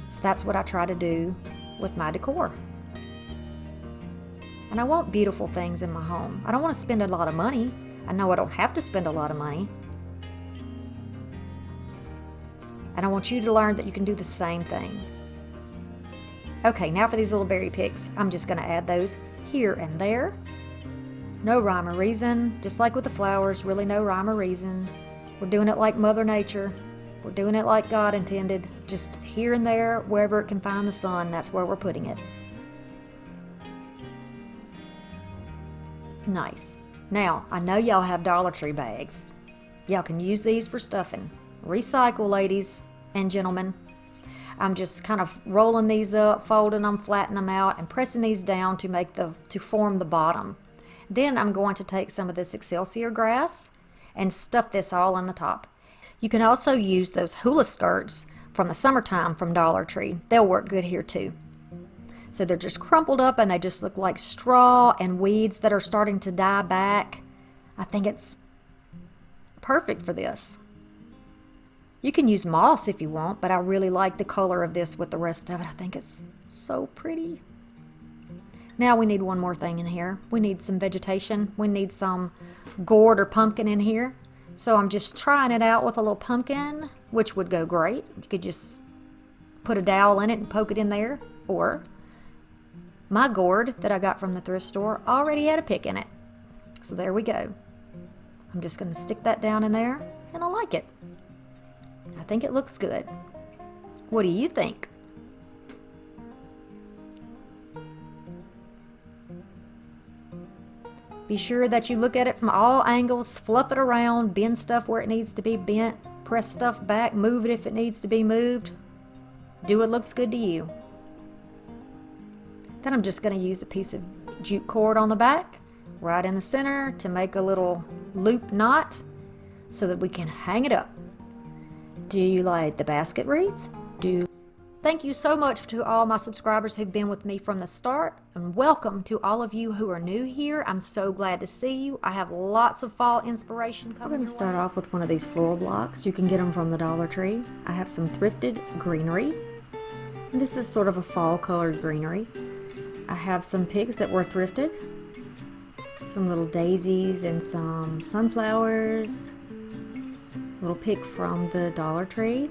Speaker 2: So that's what I try to do with my decor. And I want beautiful things in my home. I don't want to spend a lot of money. I know I don't have to spend a lot of money. And I want you to learn that you can do the same thing. Okay, now for these little berry picks. I'm just going to add those here and there. No rhyme or reason. Just like with the flowers, really no rhyme or reason. We're doing it like Mother Nature. We're doing it like God intended. Just here and there, wherever it can find the sun, that's where we're putting it. Nice. Now, I know y'all have Dollar Tree bags. Y'all can use these for stuffing. Recycle, ladies and gentlemen. I'm just kind of rolling these up, folding them, flattening them out, and pressing these down to form the bottom. Then I'm going to take some of this Excelsior grass and stuff this all on the top. You can also use those hula skirts from the summertime from Dollar Tree. They'll work good here too. So they're just crumpled up and they just look like straw and weeds that are starting to die back. I think it's perfect for this. You can use moss if you want, but I really like the color of this with the rest of it. I think it's so pretty. Now we need one more thing in here. We need some vegetation. We need some gourd or pumpkin in here. So I'm just trying it out with a little pumpkin, which would go great. You could just put a dowel in it and poke it in there. Or my gourd that I got from the thrift store already had a pick in it. So there we go. I'm just going to stick that down in there, and I like it. I think it looks good. What do you think? Be sure that you look at it from all angles, fluff it around, bend stuff where it needs to be bent, press stuff back, move it if it needs to be moved. Do what looks good to you. Then I'm just going to use a piece of jute cord on the back, right in the center, to make a little loop knot so that we can hang it up. Do you like the basket wreath? Thank you so much to all my subscribers who've been with me from the start, and welcome to all of you who are new here. I'm so glad to see you. I have lots of fall inspiration coming. I'm going to start off with one of these floral blocks. You can get them from the Dollar Tree. I have some thrifted greenery. And this is sort of a fall colored greenery. I have some pigs that were thrifted, some little daisies and some sunflowers, a little pick from the Dollar Tree,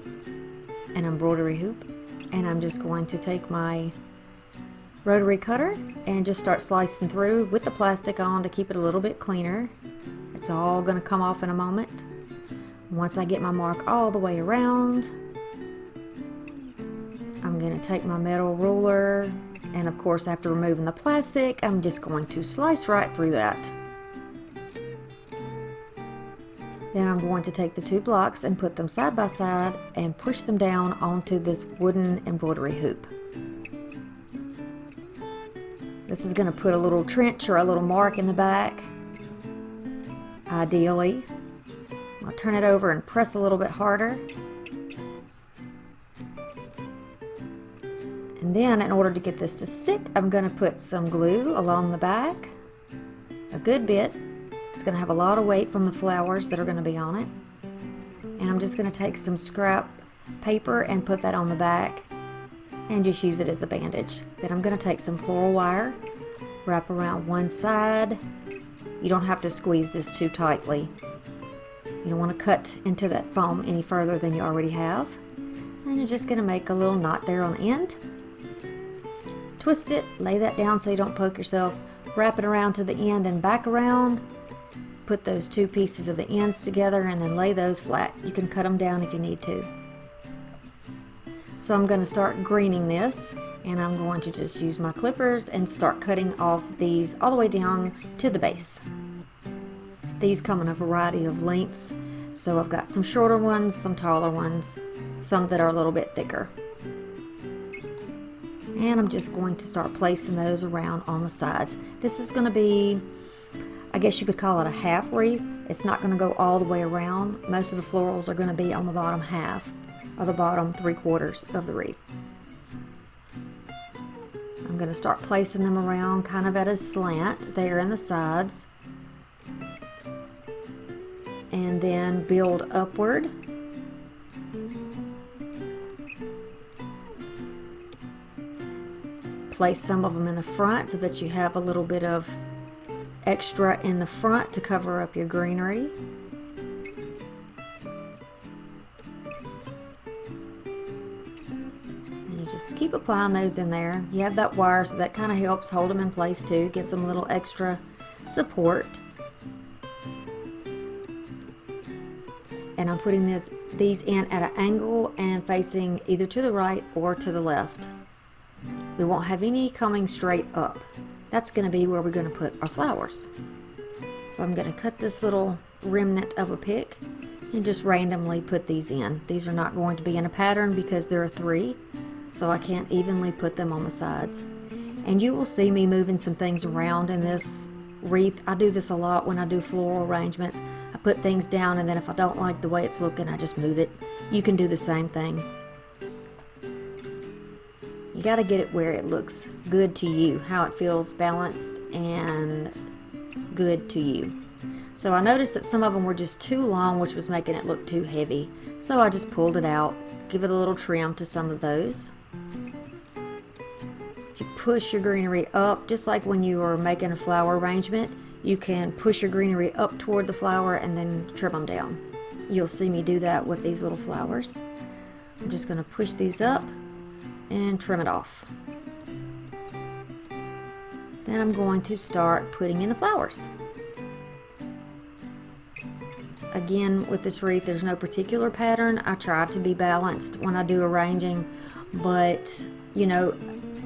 Speaker 2: an embroidery hoop. And I'm just going to take my rotary cutter and just start slicing through with the plastic on to keep it a little bit cleaner. It's all going to come off in a moment. Once I get my mark all the way around, I'm going to take my metal ruler, and of course after removing the plastic, I'm just going to slice right through that. Then I'm going to take the two blocks and put them side by side and push them down onto this wooden embroidery hoop. This is going to put a little trench or a little mark in the back. Ideally, I'll turn it over and press a little bit harder. And then in order to get this to stick, I'm going to put some glue along the back, a good bit. It's going to have a lot of weight from the flowers that are going to be on it. And I'm just going to take some scrap paper and put that on the back and just use it as a bandage. Then I'm going to take some floral wire, wrap around one side. You don't have to squeeze this too tightly. You don't want to cut into that foam any further than you already have. And you're just going to make a little knot there on the end. Twist it, lay that down so you don't poke yourself. Wrap it around to the end and back around. Put those two pieces of the ends together and then lay those flat. You can cut them down if you need to. So I'm going to start greening this, and I'm going to just use my clippers and start cutting off these all the way down to the base. These come in a variety of lengths, so I've got some shorter ones, some taller ones, some that are a little bit thicker. And I'm just going to start placing those around on the sides. This is going to be, I guess you could call it a half wreath. It's not going to go all the way around. Most of the florals are going to be on the bottom half, or the bottom 3/4 of the wreath. I'm going to start placing them around kind of at a slant there in the sides, and then build upward. Place some of them in the front so that you have a little bit of extra in the front to cover up your greenery. And you just keep applying those in there. You have that wire, so that kind of helps hold them in place too, gives them a little extra support. And I'm putting these in at an angle and facing either to the right or to the left. We won't have any coming straight up. That's going to be where we're going to put our flowers. So I'm going to cut this little remnant of a pick and just randomly put these in. These are not going to be in a pattern because there are 3, so I can't evenly put them on the sides. And you will see me moving some things around in this wreath. I do this a lot when I do floral arrangements. I put things down, and then if I don't like the way it's looking, I just move it. You can do the same thing. You got to get it where it looks good to you, how it feels balanced and good to you. So I noticed that some of them were just too long, which was making it look too heavy. So I just pulled it out, give it a little trim to some of those. You push your greenery up, just like when you are making a flower arrangement. You can push your greenery up toward the flower and then trim them down. You'll see me do that with these little flowers. I'm just going to push these up and trim it off. Then I'm going to start putting in the flowers. Again, with this wreath, there's no particular pattern. I try to be balanced when I do arranging, but you know,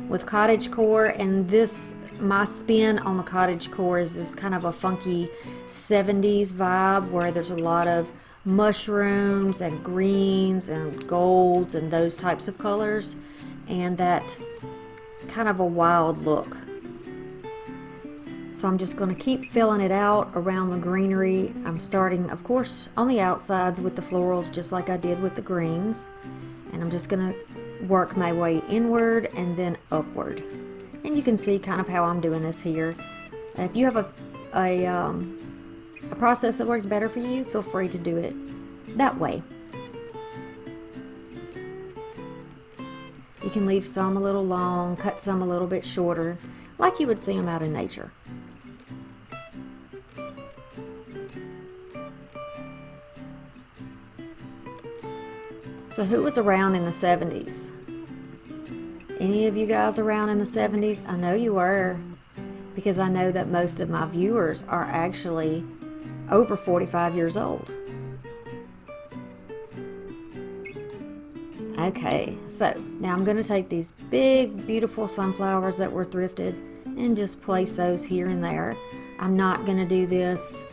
Speaker 2: with cottagecore, and this, my spin on the cottagecore is this kind of a funky 70s vibe where there's a lot of mushrooms and greens and golds and those types of colors, and that kind of a wild look. So I'm just going to keep filling it out around the greenery. I'm starting, of course, on the outsides with the florals, just like I did with the greens. And I'm just going to work my way inward and then upward. And you can see kind of how I'm doing this here. If you have a process that works better for you, feel free to do it that way. You can leave some a little long, cut some a little bit shorter, like you would see them out in nature. So who was around in the 70s? Any of you guys around in the 70s? I know you were, because I know that most of my viewers are actually over 45 years old. Okay, so now I'm going to take these big, beautiful sunflowers that were thrifted and just place those here and there. I'm not going to do this,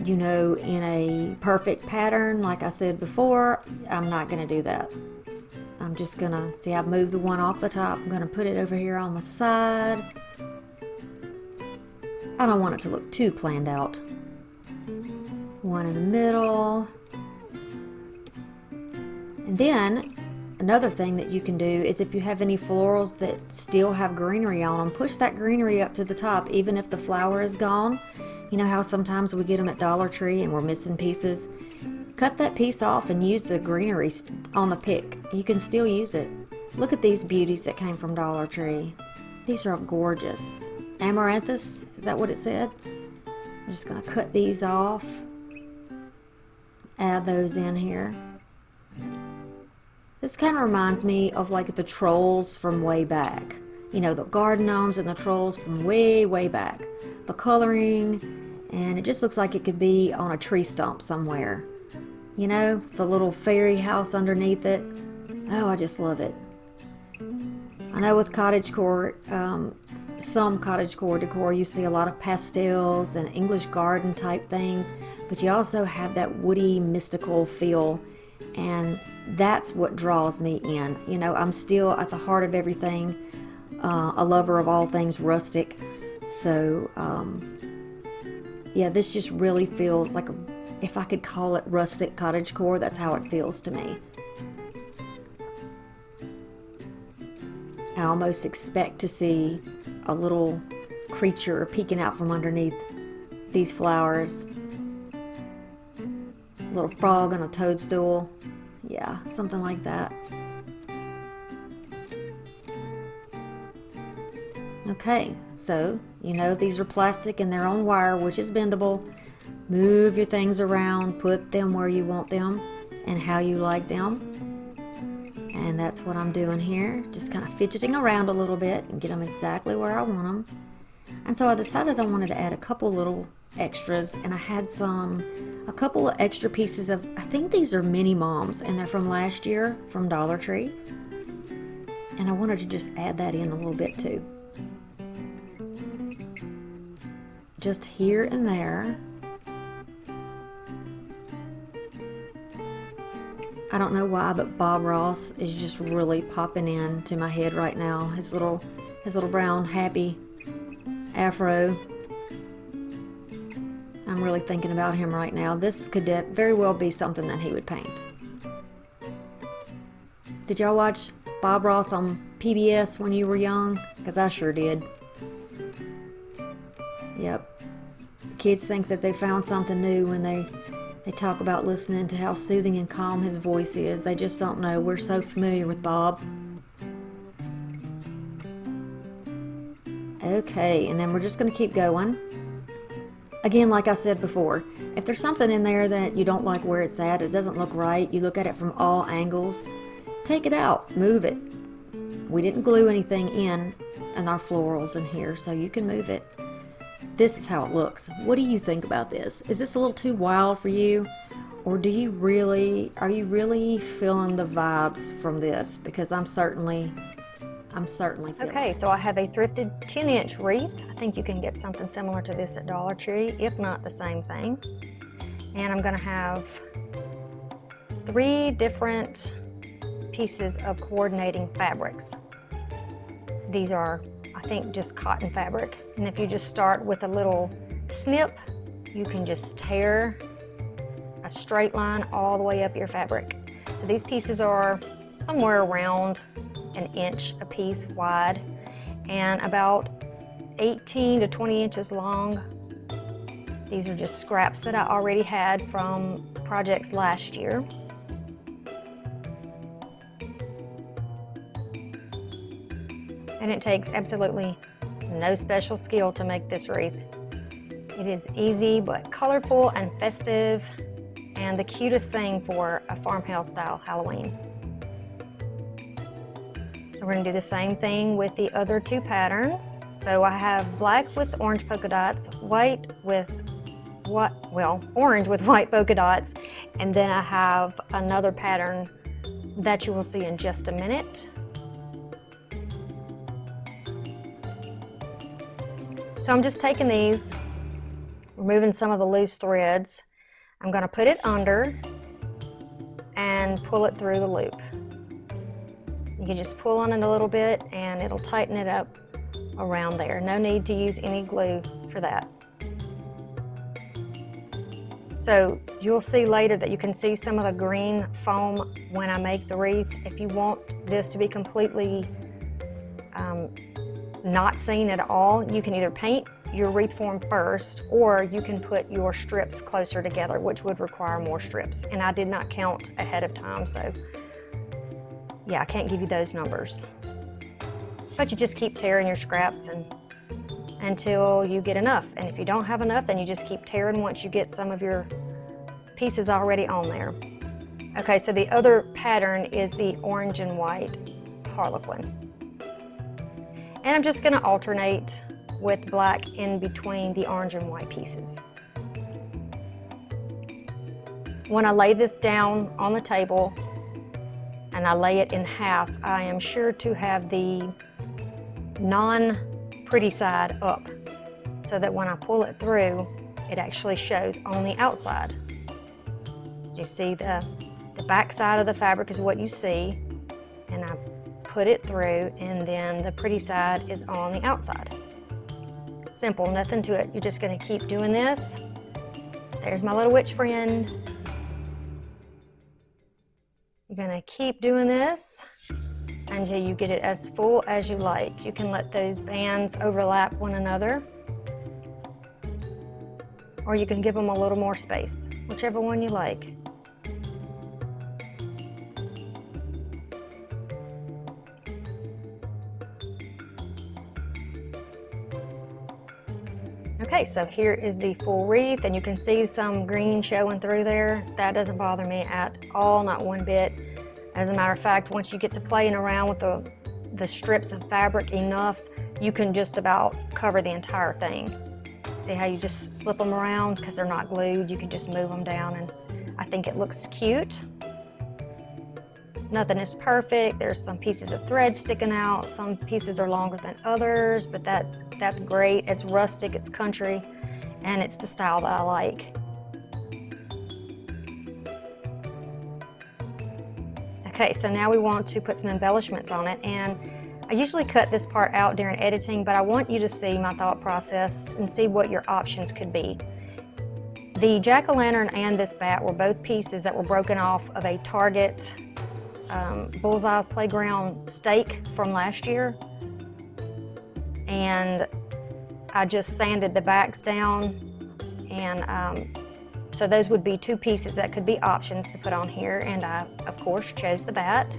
Speaker 2: you know, in a perfect pattern. Like I said before, I'm not going to do that. I'm just going to, see, I've moved the one off the top. I'm going to put it over here on the side. I don't want it to look too planned out. One in the middle. And then another thing that you can do is, if you have any florals that still have greenery on them, push that greenery up to the top even if the flower is gone. You know how sometimes we get them at Dollar Tree and we're missing pieces? Cut that piece off and use the greenery on the pick. You can still use it. Look at these beauties that came from Dollar Tree. These are gorgeous. Amaranthus, is that what it said? I'm just going to cut these off add those in here. This kind of reminds me of like the trolls from way back. You know, the garden gnomes and the trolls from way, way back. The coloring, and it just looks like it could be on a tree stump somewhere. You know, the little fairy house underneath it. Oh, I just love it. I know with cottagecore, some cottagecore decor, you see a lot of pastels and English garden type things, but you also have that woody, mystical feel, and that's what draws me in. You know, I'm still at the heart of everything, a lover of all things rustic. So, yeah, this just really feels like, if I could call it rustic cottagecore, that's how it feels to me. I almost expect to see a little creature peeking out from underneath these flowers. A little frog on a toadstool. Yeah, something like that. Okay, so you know these are plastic and they're on wire, which is bendable. Move your things around, put them where you want them and how you like them. And that's what I'm doing here, just kind of fidgeting around a little bit and get them exactly where I want them. And so I decided I wanted to add a couple little extras, and I had a couple of extra pieces of, I think these are mini moms, and they're from last year from Dollar Tree. And I wanted to just add that in a little bit too. Just here and there. I don't know why, but Bob Ross is just really popping into my head right now. His little brown happy afro. I'm really thinking about him right now. This could very well be something that he would paint. Did y'all watch Bob Ross on PBS when you were young? Because I sure did. Yep. Kids think that they found something new when they talk about listening to how soothing and calm his voice is. They just don't know. We're so familiar with Bob. Okay, and then we're just going to keep going. Again, like I said before, if there's something in there that you don't like where it's at, it doesn't look right, you look at it from all angles, take it out, move it. We didn't glue anything in our florals in here, so you can move it. This is how it looks. What do you think about this? Is this a little too wild for you? Or are you really feeling the vibes from this? Because I'm certainly feeling it. Okay, so I have a thrifted 10-inch wreath. I think you can get something similar to this at Dollar Tree, if not the same thing. And I'm gonna have 3 different pieces of coordinating fabrics. These are, I think, just cotton fabric. And if you just start with a little snip, you can just tear a straight line all the way up your fabric. So these pieces are somewhere around an inch a piece wide and about 18 to 20 inches long. These are just scraps that I already had from projects last year. And it takes absolutely no special skill to make this wreath. It is easy but colorful and festive, and the cutest thing for a farmhouse style Halloween. So we're gonna do the same thing with the other 2 patterns. So I have black with orange polka dots, orange with white polka dots, and then I have another pattern that you will see in just a minute. So I'm just taking these, removing some of the loose threads. I'm gonna put it under and pull it through the loop. You can just pull on it a little bit and it'll tighten it up around there. No need to use any glue for that. So you'll see later that you can see some of the green foam when I make the wreath. If you want this to be completely not seen at all, you can either paint your wreath form first, or you can put your strips closer together, which would require more strips. And I did not count ahead of time, so yeah, I can't give you those numbers. But you just keep tearing your scraps until you get enough. And if you don't have enough, then you just keep tearing once you get some of your pieces already on there. Okay, so the other pattern is the orange and white harlequin. And I'm just going to alternate with black in between the orange and white pieces. When I lay this down on the table and I lay it in half, I am sure to have the non-pretty side up so that when I pull it through, it actually shows on the outside. You see the back side of the fabric is what you see, and I put it through, and then the pretty side is on the outside. Simple, nothing to it. You're just going to keep doing this. There's my little witch friend. You're going to keep doing this until you get it as full as you like. You can let those bands overlap one another, or you can give them a little more space, whichever one you like. Okay, so here is the full wreath, and you can see some green showing through there. That doesn't bother me at all, not one bit. As a matter of fact, once you get to playing around with the strips of fabric enough, you can just about cover the entire thing. See how you just slip them around because they're not glued? You can just move them down, and I think it looks cute. Nothing is perfect. There's some pieces of thread sticking out. Some pieces are longer than others, but that's great. It's rustic, it's country, and it's the style that I like. Okay, so now we want to put some embellishments on it, and I usually cut this part out during editing, but I want you to see my thought process and see what your options could be. The jack-o'-lantern and this bat were both pieces that were broken off of a Target Bullseye Playground stake from last year, and I just sanded the backs down, and so those would be two pieces that could be options to put on here, and I of course chose the bat.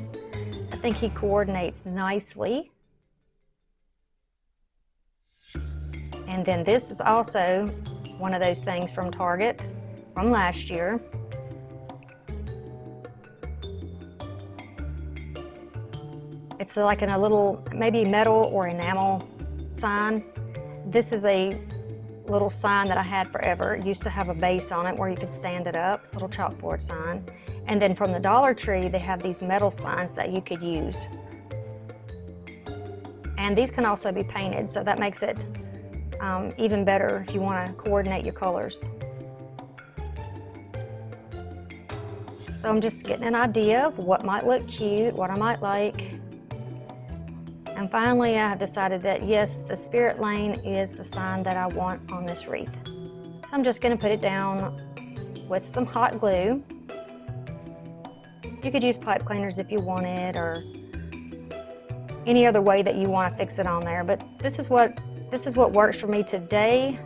Speaker 2: I think he coordinates nicely. And then this is also one of those things from Target from last year. It's like in a little, maybe metal or enamel sign. This is a little sign that I had forever. It used to have a base on it where you could stand it up. It's a little chalkboard sign. And then from the Dollar Tree, they have these metal signs that you could use. And these can also be painted, so that makes it even better if you want to coordinate your colors. So I'm just getting an idea of what might look cute, what I might like. And finally, I have decided that yes, the Spirit Lane is the sign that I want on this wreath. So I'm just going to put it down with some hot glue. You could use pipe cleaners if you wanted, or any other way that you want to fix it on there. But this is what works for me today.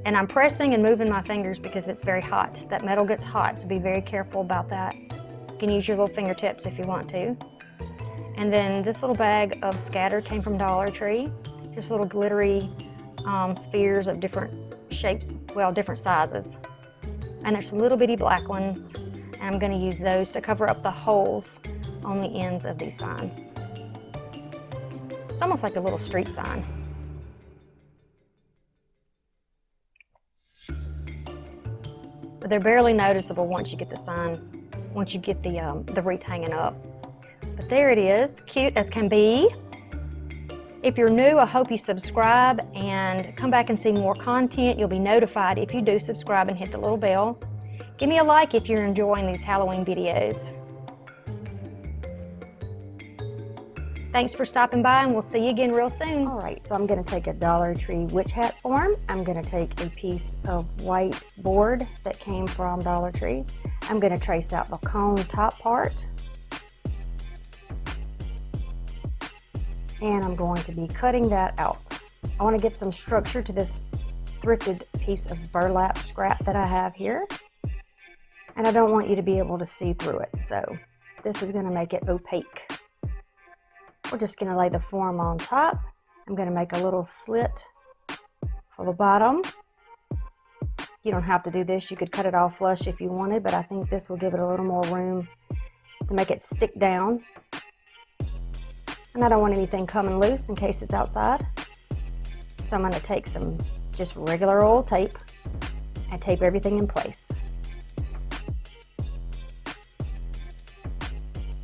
Speaker 2: And I'm pressing and moving my fingers because it's very hot. That metal gets hot, so be very careful about that. You can use your little fingertips if you want to. And then this little bag of scatter came from Dollar Tree. Just little glittery spheres of different shapes, well, different sizes. And there's some little bitty black ones, and I'm going to use those to cover up the holes on the ends of these signs. It's almost like a little street sign. But they're barely noticeable once you get the sign, once you get the wreath hanging up. But there it is, cute as can be. If you're new, I hope you subscribe and come back and see more content. You'll be notified if you do subscribe and hit the little bell. Give me a like if you're enjoying these Halloween videos. Thanks for stopping by, and we'll see you again real soon.
Speaker 3: All right, so I'm going to take a Dollar Tree witch hat form. I'm going to take a piece of white board that came from Dollar Tree. I'm going to trace out the cone top part. And I'm going to be cutting that out. I want to give some structure to this thrifted piece of burlap scrap that I have here. And I don't want you to be able to see through it, so this is going to make it opaque. We're just going to lay the form on top. I'm going to make a little slit for the bottom. You don't have to do this. You could cut it off flush if you wanted, but I think this will give it a little more room to make it stick down. And I don't want anything coming loose in case it's outside. So I'm going to take some just regular old tape and tape everything in place.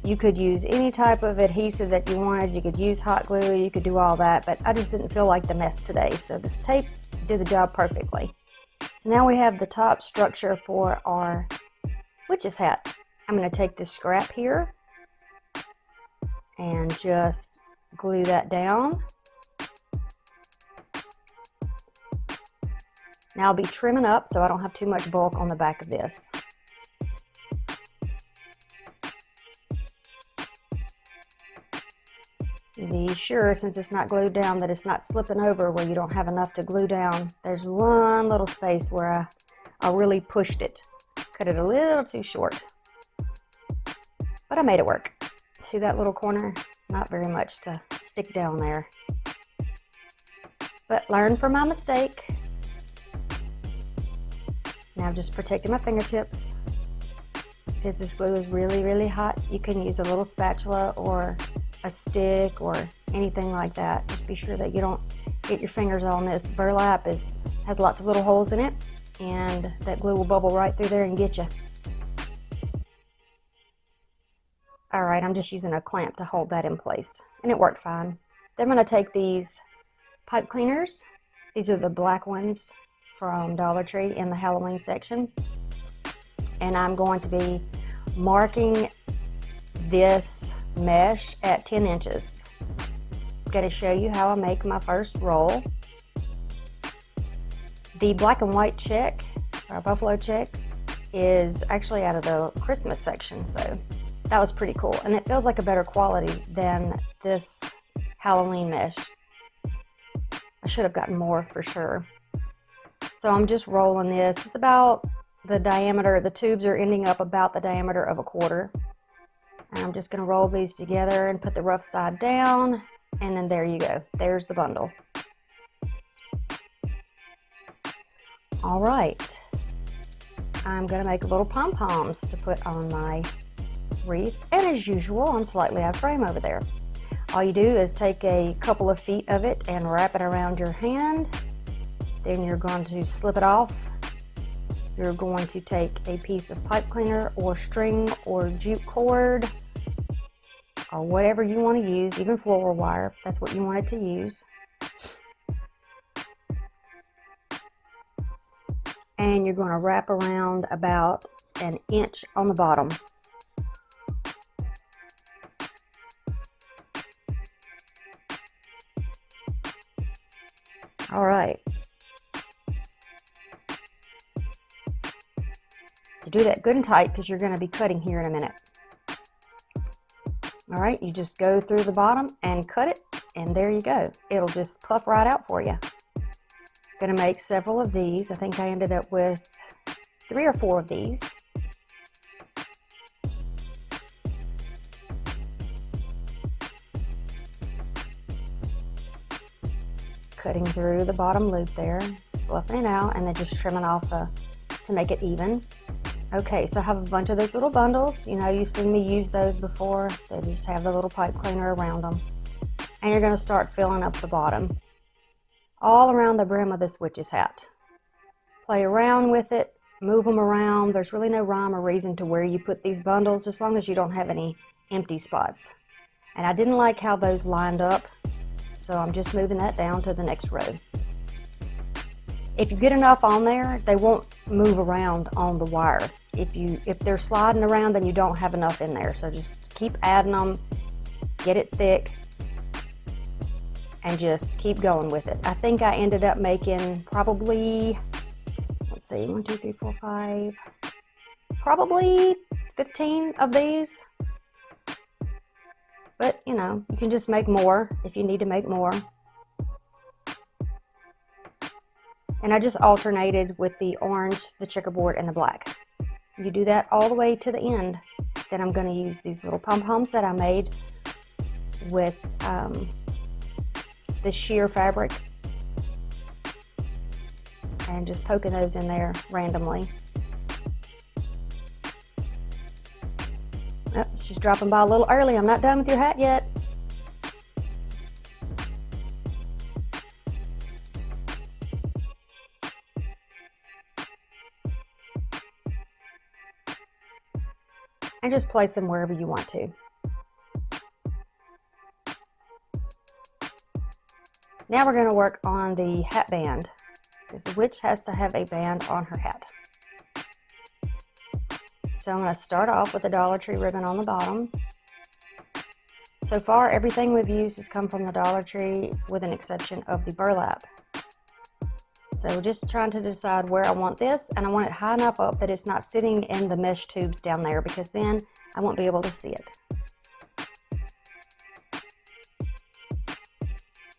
Speaker 3: You could use any type of adhesive that you wanted. You could use hot glue, you could do all that, but I just didn't feel like the mess today. So this tape did the job perfectly. So now we have the top structure for our witch's hat. I'm going to take this scrap here and just glue that down. Now I'll be trimming up so I don't have too much bulk on the back of this. Be sure, since it's not glued down, that it's not slipping over where you don't have enough to glue down. There's one little space where I really pushed it. Cut it a little too short. But I made it work. See that little corner? Not very much to stick down there. But learn from my mistake. Now I'm just protecting my fingertips. Because this glue is really, really hot, you can use a little spatula or a stick or anything like that. Just be sure that you don't get your fingers on this. The burlap has lots of little holes in it, and that glue will bubble right through there and get you. All right, I'm just using a clamp to hold that in place, and it worked fine. Then I'm going to take these pipe cleaners. These are the black ones from Dollar Tree in the Halloween section, and I'm going to be marking this mesh at 10 inches. I'm going to show you how I make my first roll. The black and white check, or buffalo check, is actually out of the Christmas section, so that was pretty cool, and it feels like a better quality than this Halloween mesh. I should have gotten more for sure. So I'm just rolling this. It's about the diameter, the tubes are ending up about the diameter of a quarter. And I'm just going to roll these together and put the rough side down, and then there you go. There's the bundle. All right. I'm going to make little pom-poms to put on my wreath, and as usual, I'm slightly out of frame over there. All you do is take a couple of feet of it and wrap it around your hand. Then you're going to slip it off. You're going to take a piece of pipe cleaner or string or jute cord or whatever you want to use, even floral wire if that's what you wanted to use. And you're going to wrap around about an inch on the bottom. All right. So do that good and tight because you're going to be cutting here in a minute. All right, you just go through the bottom and cut it, and there you go. It'll just puff right out for you. Going to make several of these. I think I ended up with 3 or 4 of these. Cutting through the bottom loop there, fluffing it out, and then just trimming off to make it even. Okay, so I have a bunch of those little bundles. You know, you've seen me use those before. They just have the little pipe cleaner around them. And you're going to start filling up the bottom, all around the brim of this witch's hat. Play around with it, move them around. There's really no rhyme or reason to where you put these bundles, as long as you don't have any empty spots. And I didn't like how those lined up, so I'm just moving that down to the next row. If you get enough on there, they won't move around on the wire. If they're sliding around, then you don't have enough in there. So just keep adding them, get it thick, and just keep going with it. I think I ended up making probably, let's see, 1, 2, 3, 4, 5, probably 15 of these. But, you know, you can just make more if you need to make more. And I just alternated with the orange, the checkerboard, and the black. You do that all the way to the end. Then I'm going to use these little pom-poms that I made with this sheer fabric. and just poking those in there randomly. Oh, she's dropping by a little early. I'm not done with your hat yet. And just place them wherever you want to. Now we're going to work on the hat band, because the witch has to have a band on her hat. So I'm going to start off with the Dollar Tree ribbon on the bottom. So far, everything we've used has come from the Dollar Tree, with an exception of the burlap. So we're just trying to decide where I want this, and I want it high enough up that it's not sitting in the mesh tubes down there, because then I won't be able to see it.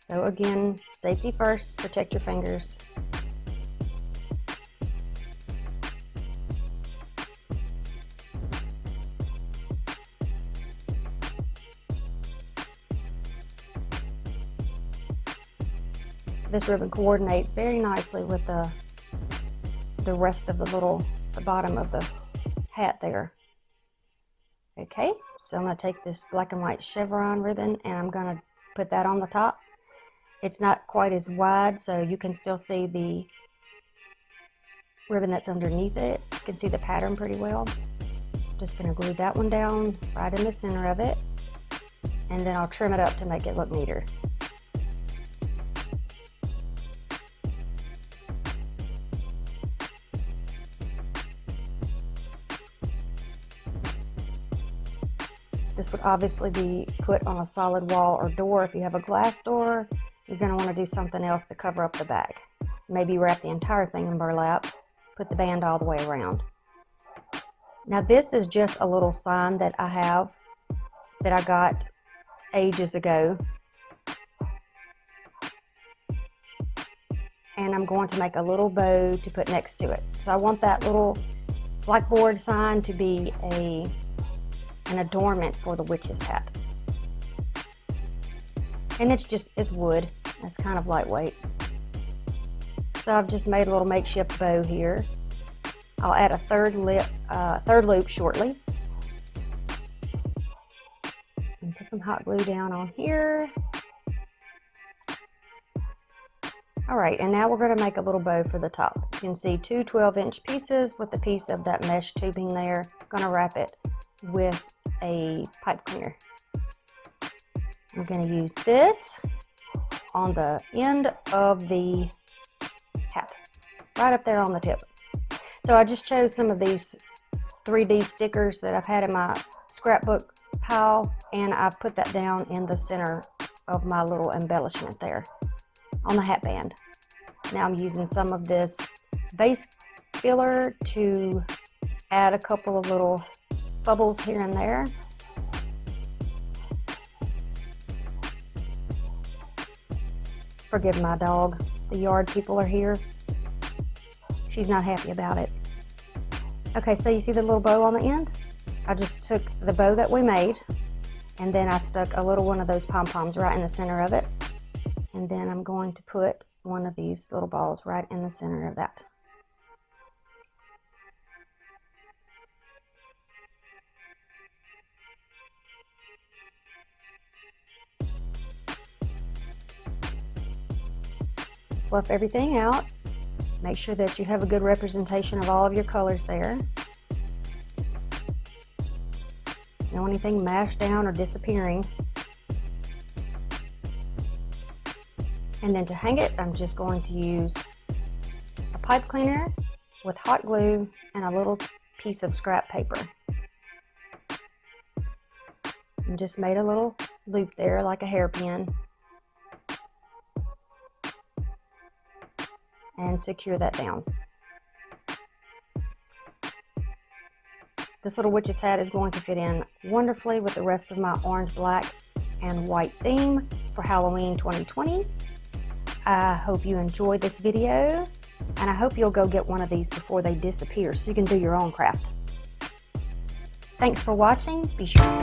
Speaker 3: So again, safety first, protect your fingers. This ribbon coordinates very nicely with the rest of the bottom of the hat there. Okay, so I'm going to take this black and white chevron ribbon and I'm going to put that on the top. It's not quite as wide, so you can still see the ribbon that's underneath it. You can see the pattern pretty well. Just going to glue that one down right in the center of it, and then I'll trim it up to make it look neater. This would obviously be put on a solid wall or door. If you have a glass door, you're going to want to do something else to cover up the back. Maybe wrap the entire thing in burlap, put the band all the way around. Now this is just a little sign that I have that I got ages ago. And I'm going to make a little bow to put next to it. So I want that little blackboard sign to be an adornment for the witch's hat. And it's wood. It's kind of lightweight. So I've just made a little makeshift bow here. I'll add a third loop shortly. And put some hot glue down on here. All right, and now we're going to make a little bow for the top. You can see two 12-inch pieces with a piece of that mesh tubing there. I'm going to wrap it with a pipe cleaner. I'm going to use this on the end of the hat, right up there on the tip. So I just chose some of these 3D stickers that I've had in my scrapbook pile, and I put that down in the center of my little embellishment there on the hat band. Now I'm using some of this base filler to add a couple of little bubbles here and there. Forgive my dog. The yard people are here. She's not happy about it. Okay, so you see the little bow on the end? I just took the bow that we made, and then I stuck a little one of those pom-poms right in the center of it. And then I'm going to put one of these little balls right in the center of that. Fluff everything out. Make sure that you have a good representation of all of your colors there. Don't want anything mashed down or disappearing. And then to hang it, I'm just going to use a pipe cleaner with hot glue and a little piece of scrap paper. And just made a little loop there like a hairpin. And secure that down. This little witch's hat is going to fit in wonderfully with the rest of my orange, black, and white theme for Halloween 2020. I hope you enjoyed this video, and I hope you'll go get one of these before they disappear so you can do your own craft. Thanks for watching. Be sure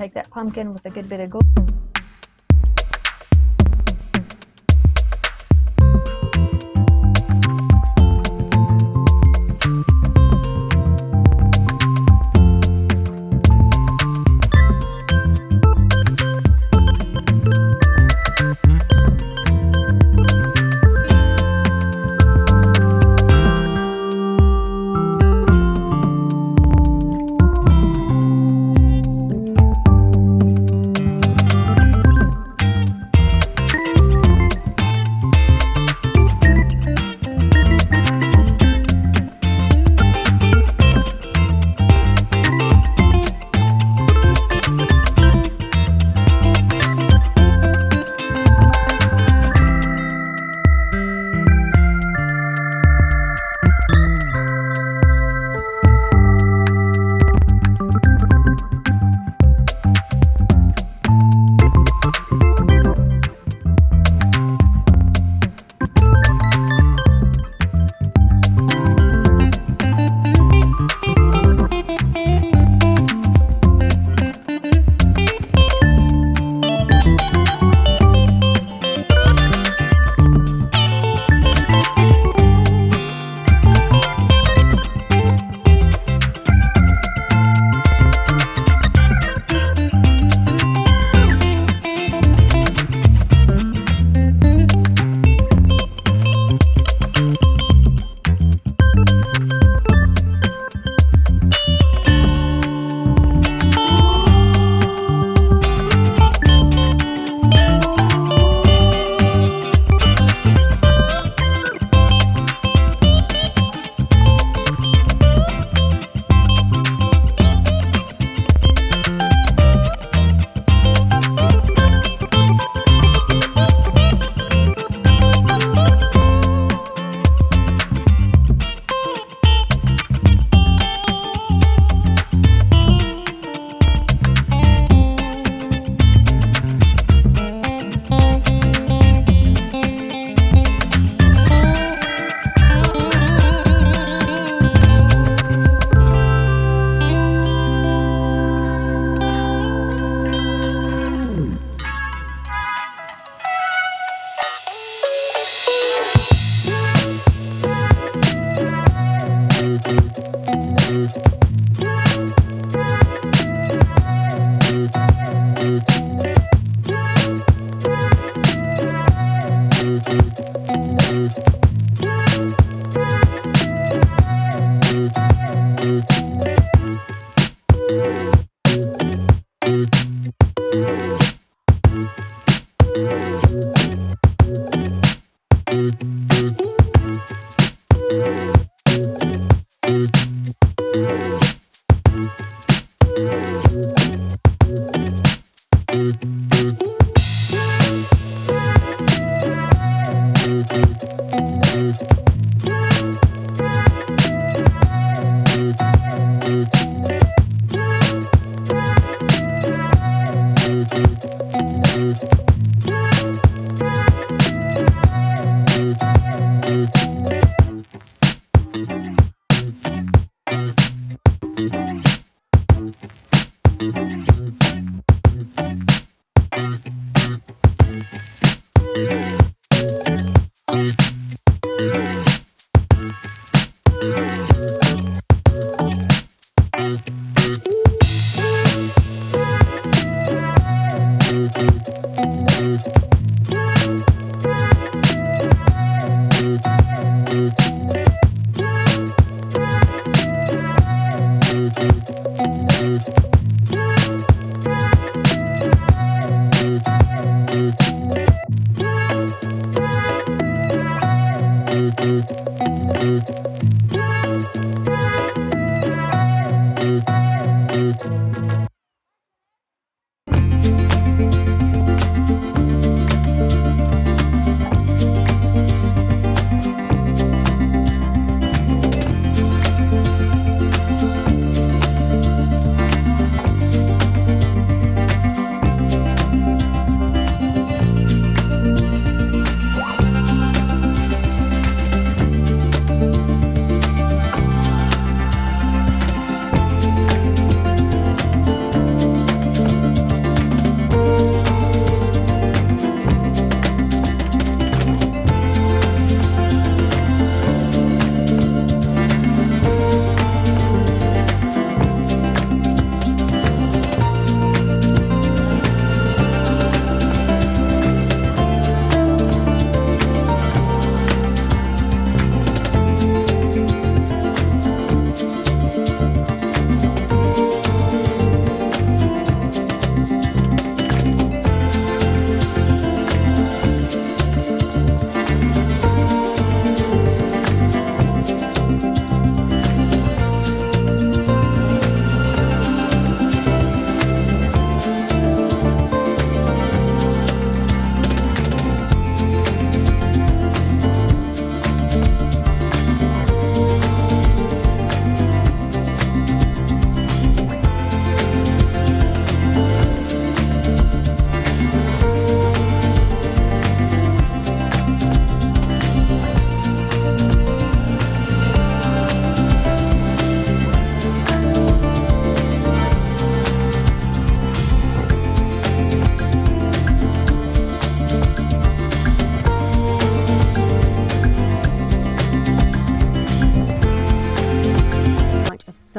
Speaker 2: take that pumpkin with a good bit of glue.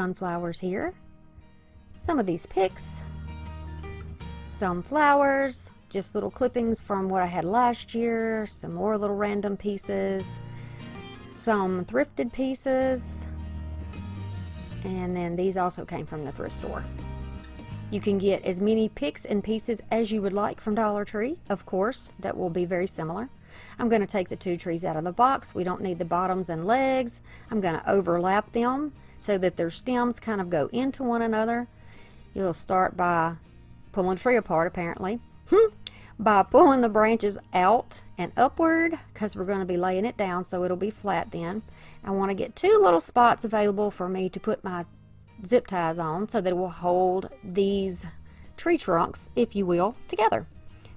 Speaker 2: sunflowers here, some of these picks, some flowers, just little clippings from what I had last year, some more little random pieces, some thrifted pieces, and then these also came from the thrift store. You can get as many picks and pieces as you would like from Dollar Tree. Of course, that will be very similar. I'm going to take the 2 trees out of the box. We don't need the bottoms and legs. I'm going to overlap them so that their stems kind of go into one another. You'll start by pulling the tree apart, apparently, by pulling the branches out and upward, because we're going to be laying it down so it'll be flat then. I want to get 2 little spots available for me to put my zip ties on so that it will hold these tree trunks, if you will, together.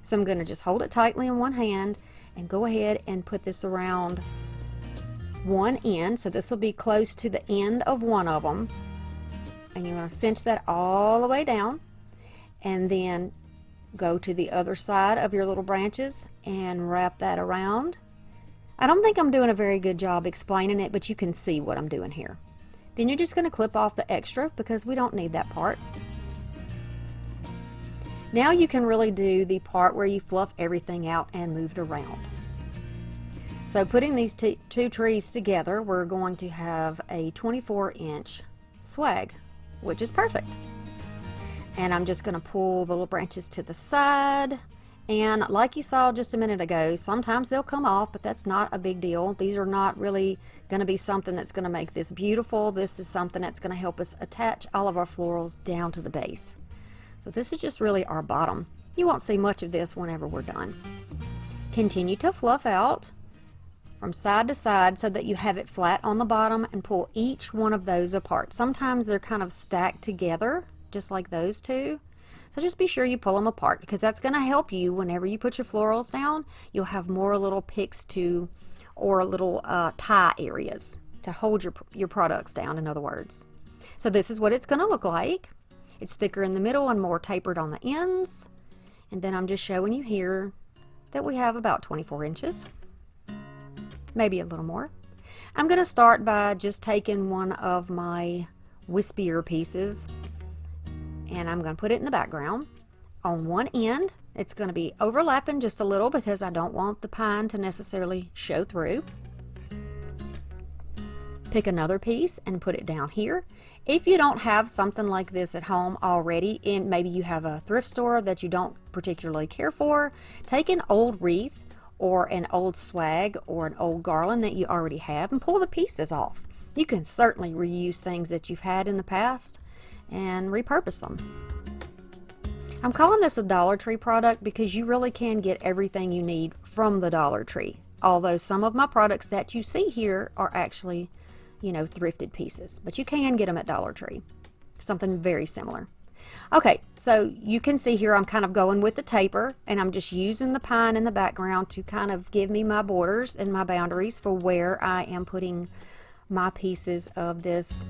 Speaker 2: So I'm going to just hold it tightly in one hand and go ahead and put this around one end. So this will be close to the end of one of them. And you're going to cinch that all the way down, and then go to the other side of your little branches and wrap that around. I don't think I'm doing a very good job explaining it, but you can see what I'm doing here. Then you're just going to clip off the extra because we don't need that part. Now you can really do the part where you fluff everything out and move it around. So putting these 2 trees together, we're going to have a 24-inch swag, which is perfect. And I'm just going to pull the little branches to the side, and like you saw just a minute ago, sometimes they'll come off, but that's not a big deal. These are not really going to be something that's going to make this beautiful. This is something that's going to help us attach all of our florals down to the base. So this is just really our bottom. You won't see much of this whenever we're done. Continue to fluff out from side to side so that you have it flat on the bottom, and pull each one of those apart. Sometimes they're kind of stacked together, just like those 2. So just be sure you pull them apart, because that's going to help you whenever you put your florals down. You'll have more little picks to, or little tie areas to hold your products down, in other words. So this is what it's going to look like. It's thicker in the middle and more tapered on the ends. And then I'm just showing you here that we have about 24 inches, maybe a little more. I'm going to start by just taking one of my wispier pieces, and I'm going to put it in the background. On one end, it's going to be overlapping just a little because I don't want the pine to necessarily show through. Pick another piece and put it down here. If you don't have something like this at home already, and maybe you have a thrift store that you don't particularly care for, take an old wreath or an old swag or an old garland that you already have and pull the pieces off. You can certainly reuse things that you've had in the past and repurpose them. I'm calling this a Dollar Tree product because you really can get everything you need from the Dollar Tree. Although some of my products that you see here are actually, thrifted pieces, but you can get them at Dollar Tree. Something very similar. Okay, so you can see here I'm kind of going with the taper, and I'm just using the pine in the background to kind of give me my borders and my boundaries for where I am putting my pieces of this.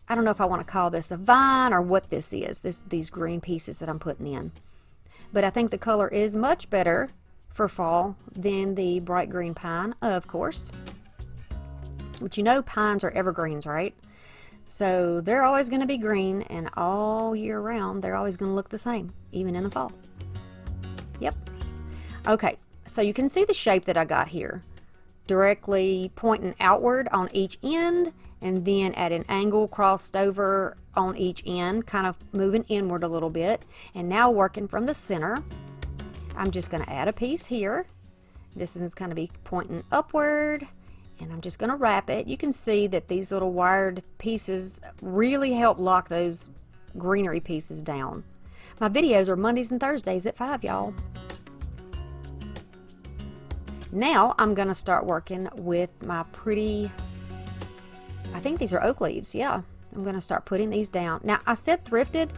Speaker 2: I don't know if I want to call this a vine or what this is, these green pieces that I'm putting in. But I think the color is much better for fall than the bright green pine, of course. But pines are evergreens, right? So they're always going to be green, and all year round they're always going to look the same, even in the fall. Yep. Okay, so you can see the shape that I got here. Directly pointing outward on each end, and then at an angle crossed over on each end, kind of moving inward a little bit. And now working from the center, I'm just going to add a piece here. This is going to be pointing upward, and I'm just going to wrap it. You can see that these little wired pieces really help lock those greenery pieces down. My videos are Mondays and Thursdays at 5, y'all. Now I'm going to start working with my pretty, I think these are oak leaves, yeah. I'm going to start putting these down. Now I said thrifted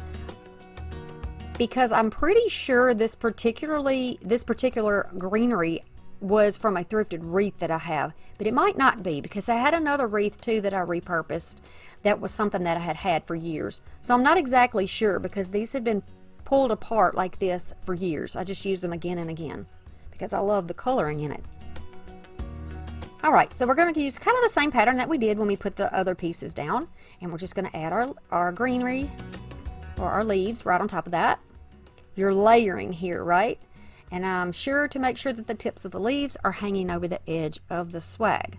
Speaker 2: because I'm pretty sure this particular greenery was from a thrifted wreath that I have, but it might not be, because I had another wreath too that I repurposed that was something that I had had for years. So I'm not exactly sure, because these have been pulled apart like this for years. I just use them again and again because I love the coloring in it. All right, so we're going to use kind of the same pattern that we did when we put the other pieces down, and we're just going to add our greenery or our leaves right on top of that. You're layering here, right? And I'm sure to make sure that the tips of the leaves are hanging over the edge of the swag.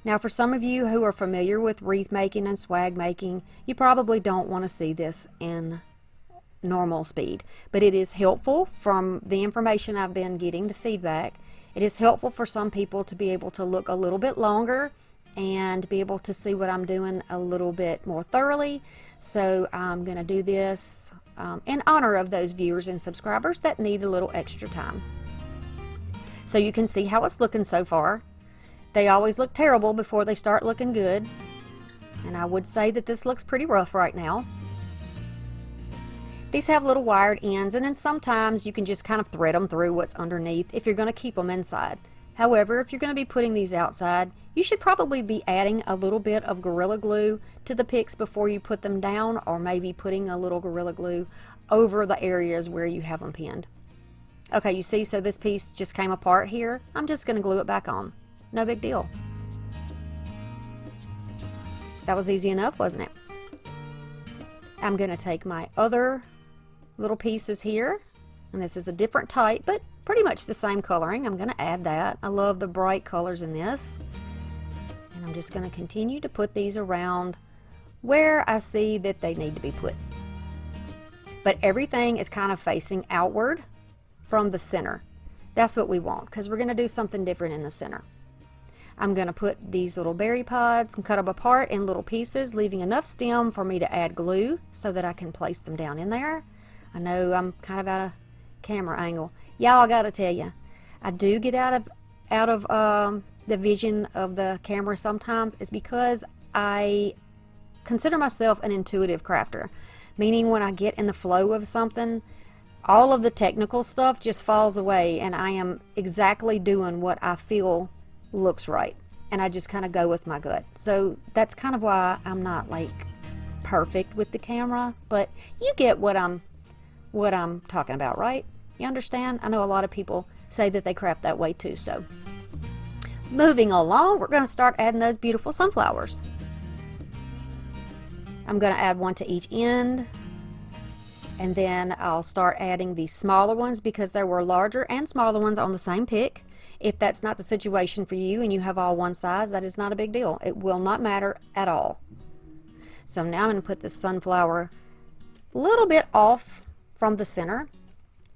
Speaker 2: Now, for some of you who are familiar with wreath making and swag making, you probably don't want to see this in normal speed, but it is helpful from the information I've been getting, the feedback. It is helpful for some people to be able to look a little bit longer and be able to see what I'm doing a little bit more thoroughly. So I'm going to do this in honor of those viewers and subscribers that need a little extra time. So you can see how it's looking so far. They always look terrible before they start looking good. And I would say that this looks pretty rough right now. These have little wired ends, and then sometimes you can just kind of thread them through what's underneath if you're going to keep them inside. However, if you're going to be putting these outside, you should probably be adding a little bit of Gorilla Glue to the picks before you put them down, or maybe putting a little Gorilla Glue over the areas where you have them pinned. Okay, you see, so this piece just came apart here. I'm just going to glue it back on. No big deal. That was easy enough, wasn't it? I'm going to take my other little pieces here, and this is a different type, but pretty much the same coloring. I'm going to add that. I love the bright colors in this. And I'm just going to continue to put these around where I see that they need to be put. But everything is kind of facing outward from the center. That's what we want, because we're going to do something different in the center. I'm going to put these little berry pods and cut them apart in little pieces, leaving enough stem for me to add glue so that I can place them down in there. I know I'm kind of out of camera angle. Y'all, I got to tell you, I do get out of the vision of the camera sometimes. It's because I consider myself an intuitive crafter, meaning when I get in the flow of something, all of the technical stuff just falls away, and I am exactly doing what I feel looks right, and I just kind of go with my gut. So that's kind of why I'm not like perfect with the camera, but you get what I'm talking about, right? You understand? I know a lot of people say that they craft that way too. So moving along, we're going to start adding those beautiful sunflowers. I'm going to add one to each end, and then I'll start adding the smaller ones because there were larger and smaller ones on the same pick. If that's not the situation for you and you have all one size, that is not a big deal. It will not matter at all. So now I'm going to put this sunflower a little bit off from the center,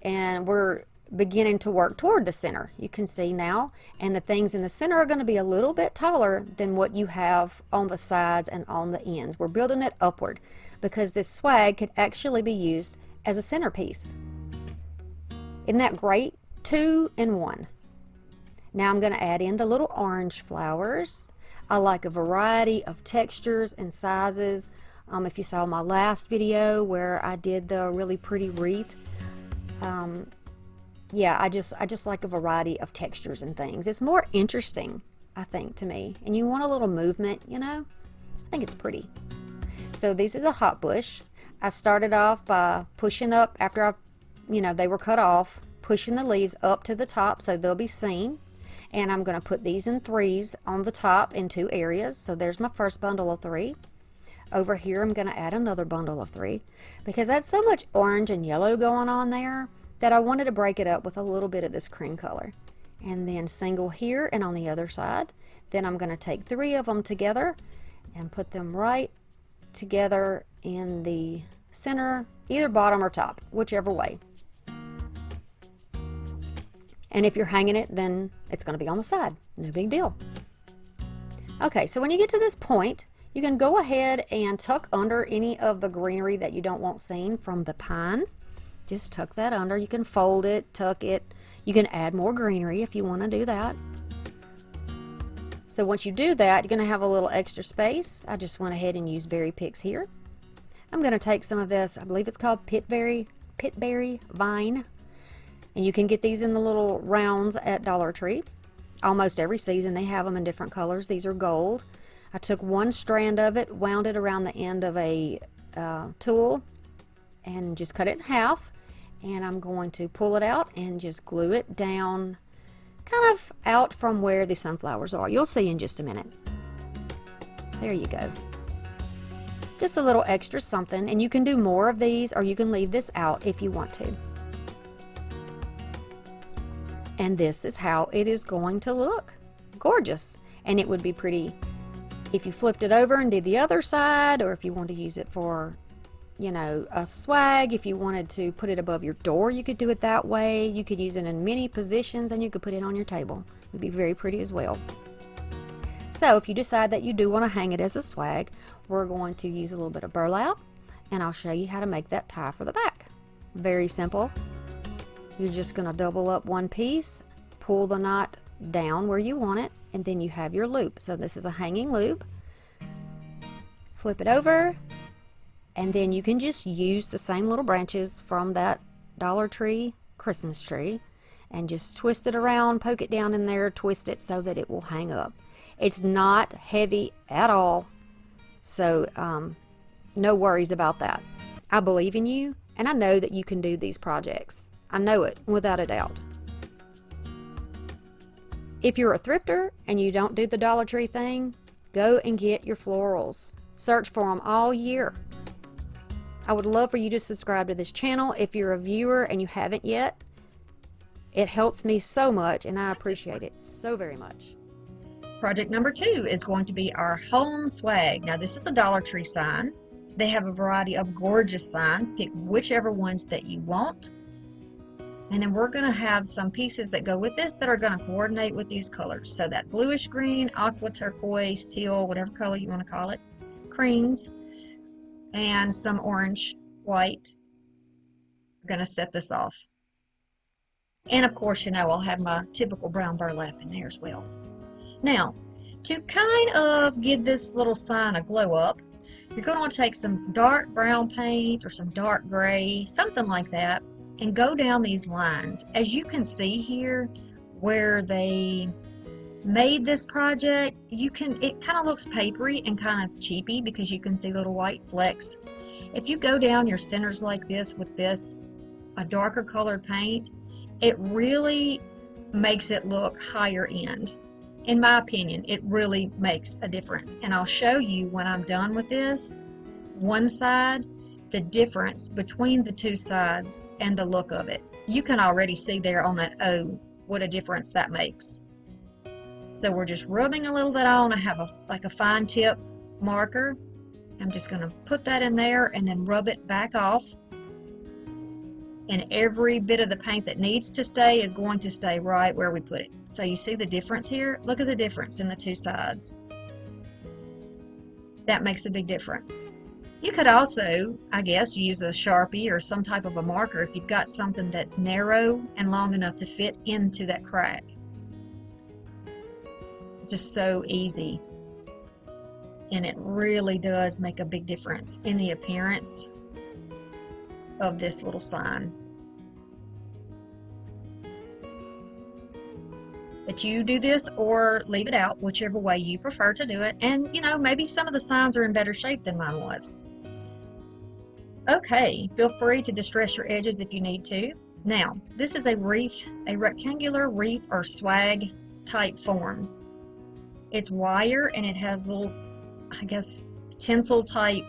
Speaker 2: and we're beginning to work toward the center. You can see now, and the things in the center are going to be a little bit taller than what you have on the sides and on the ends. We're building it upward because this swag could actually be used as a centerpiece. Isn't that great? 2 in 1. Now I'm going to add in the little orange flowers. I like a variety of textures and sizes. If you saw my last video where I did the really pretty wreath, yeah, I just like a variety of textures and things. It's more interesting, I think, to me. And you want a little movement, you know? I think it's pretty. So this is a hot bush. I started off by pushing up after they were cut off, pushing the leaves up to the top so they'll be seen. And I'm going to put these in 3s on the top in 2 areas. So there's my first bundle of 3. Over here I'm going to add another bundle of 3 because that's so much orange and yellow going on there that I wanted to break it up with a little bit of this cream color. And then single here and on the other side. Then I'm going to take 3 of them together and put them right together in the center, either bottom or top, whichever way. And if you're hanging it, then it's going to be on the side. No big deal. Okay, so when you get to this point, you can go ahead and tuck under any of the greenery that you don't want seen from the pine. Just tuck that under. You can fold it, tuck it. You can add more greenery if you want to do that. So once you do that, you're going to have a little extra space. I just went ahead and used berry picks here. I'm going to take some of this, I believe it's called pitberry vine. And you can get these in the little rounds at Dollar Tree. Almost every season they have them in different colors. These are gold. I took one strand of it, wound it around the end of a tool, and just cut it in half. And I'm going to pull it out and just glue it down kind of out from where the sunflowers are. You'll see in just a minute. There you go. Just a little extra something, and you can do more of these or you can leave this out if you want to. And this is how it is going to look. Gorgeous. And it would be pretty if you flipped it over and did the other side, or if you want to use it for, you know, a swag. If you wanted to put it above your door, you could do it that way. You could use it in many positions, and you could put it on your table. It would be very pretty as well. So if you decide that you do want to hang it as a swag, we're going to use a little bit of burlap, and I'll show you how to make that tie for the back. Very simple. You're just going to double up one piece, pull the knot down where you want it, and then you have your loop. So this is a hanging loop. Flip it over, and then you can just use the same little branches from that Dollar Tree Christmas tree and just twist it around, poke it down in there, twist it so that it will hang up. It's not heavy at all, so no worries about that. I believe in you, and I know that you can do these projects. I know it without a doubt. If you're a thrifter and you don't do the Dollar Tree thing, go and get your florals. Search for them all year. I would love for you to subscribe to this channel if you're a viewer and you haven't yet. It helps me so much, and I appreciate it so very much.
Speaker 1: Project number 2 is going to be our home swag. Now this is a Dollar Tree sign. They have a variety of gorgeous signs. Pick whichever ones that you want. And then we're going to have some pieces that go with this that are going to coordinate with these colors. So that bluish green, aqua turquoise, teal, whatever color you want to call it, creams, and some orange, white. We're going to set this off. And of course, you know, I'll have my typical brown burlap in there as well. Now, to kind of give this little sign a glow up, you're going to take some dark brown paint or some dark gray, something like that, and go down these lines. As you can see here where they made this project, it kind of looks papery and kind of cheapy because you can see little white flecks. If you go down your centers like this with a darker colored paint, it really makes it look higher end. In my opinion, it really makes a difference. And I'll show you when I'm done with this, one side, the difference between the two sides and the look of it. You can already see there on that O what a difference that makes. So we're just rubbing a little bit on. I have like a fine tip marker. I'm just going to put that in there and then rub it back off. And every bit of the paint that needs to stay is going to stay right where we put it. So you see the difference here? Look at the difference in the two sides. That makes a big difference. You could also, I guess, use a Sharpie or some type of a marker if you've got something that's narrow and long enough to fit into that crack. Just so easy. And it really does make a big difference in the appearance of this little sign. But you do this or leave it out, whichever way you prefer to do it. And you know, maybe some of the signs are in better shape than mine was. Okay, feel free to distress your edges if you need to. Now, this is a wreath, a rectangular wreath or swag type form. It's wire and it has little, I guess, tinsel type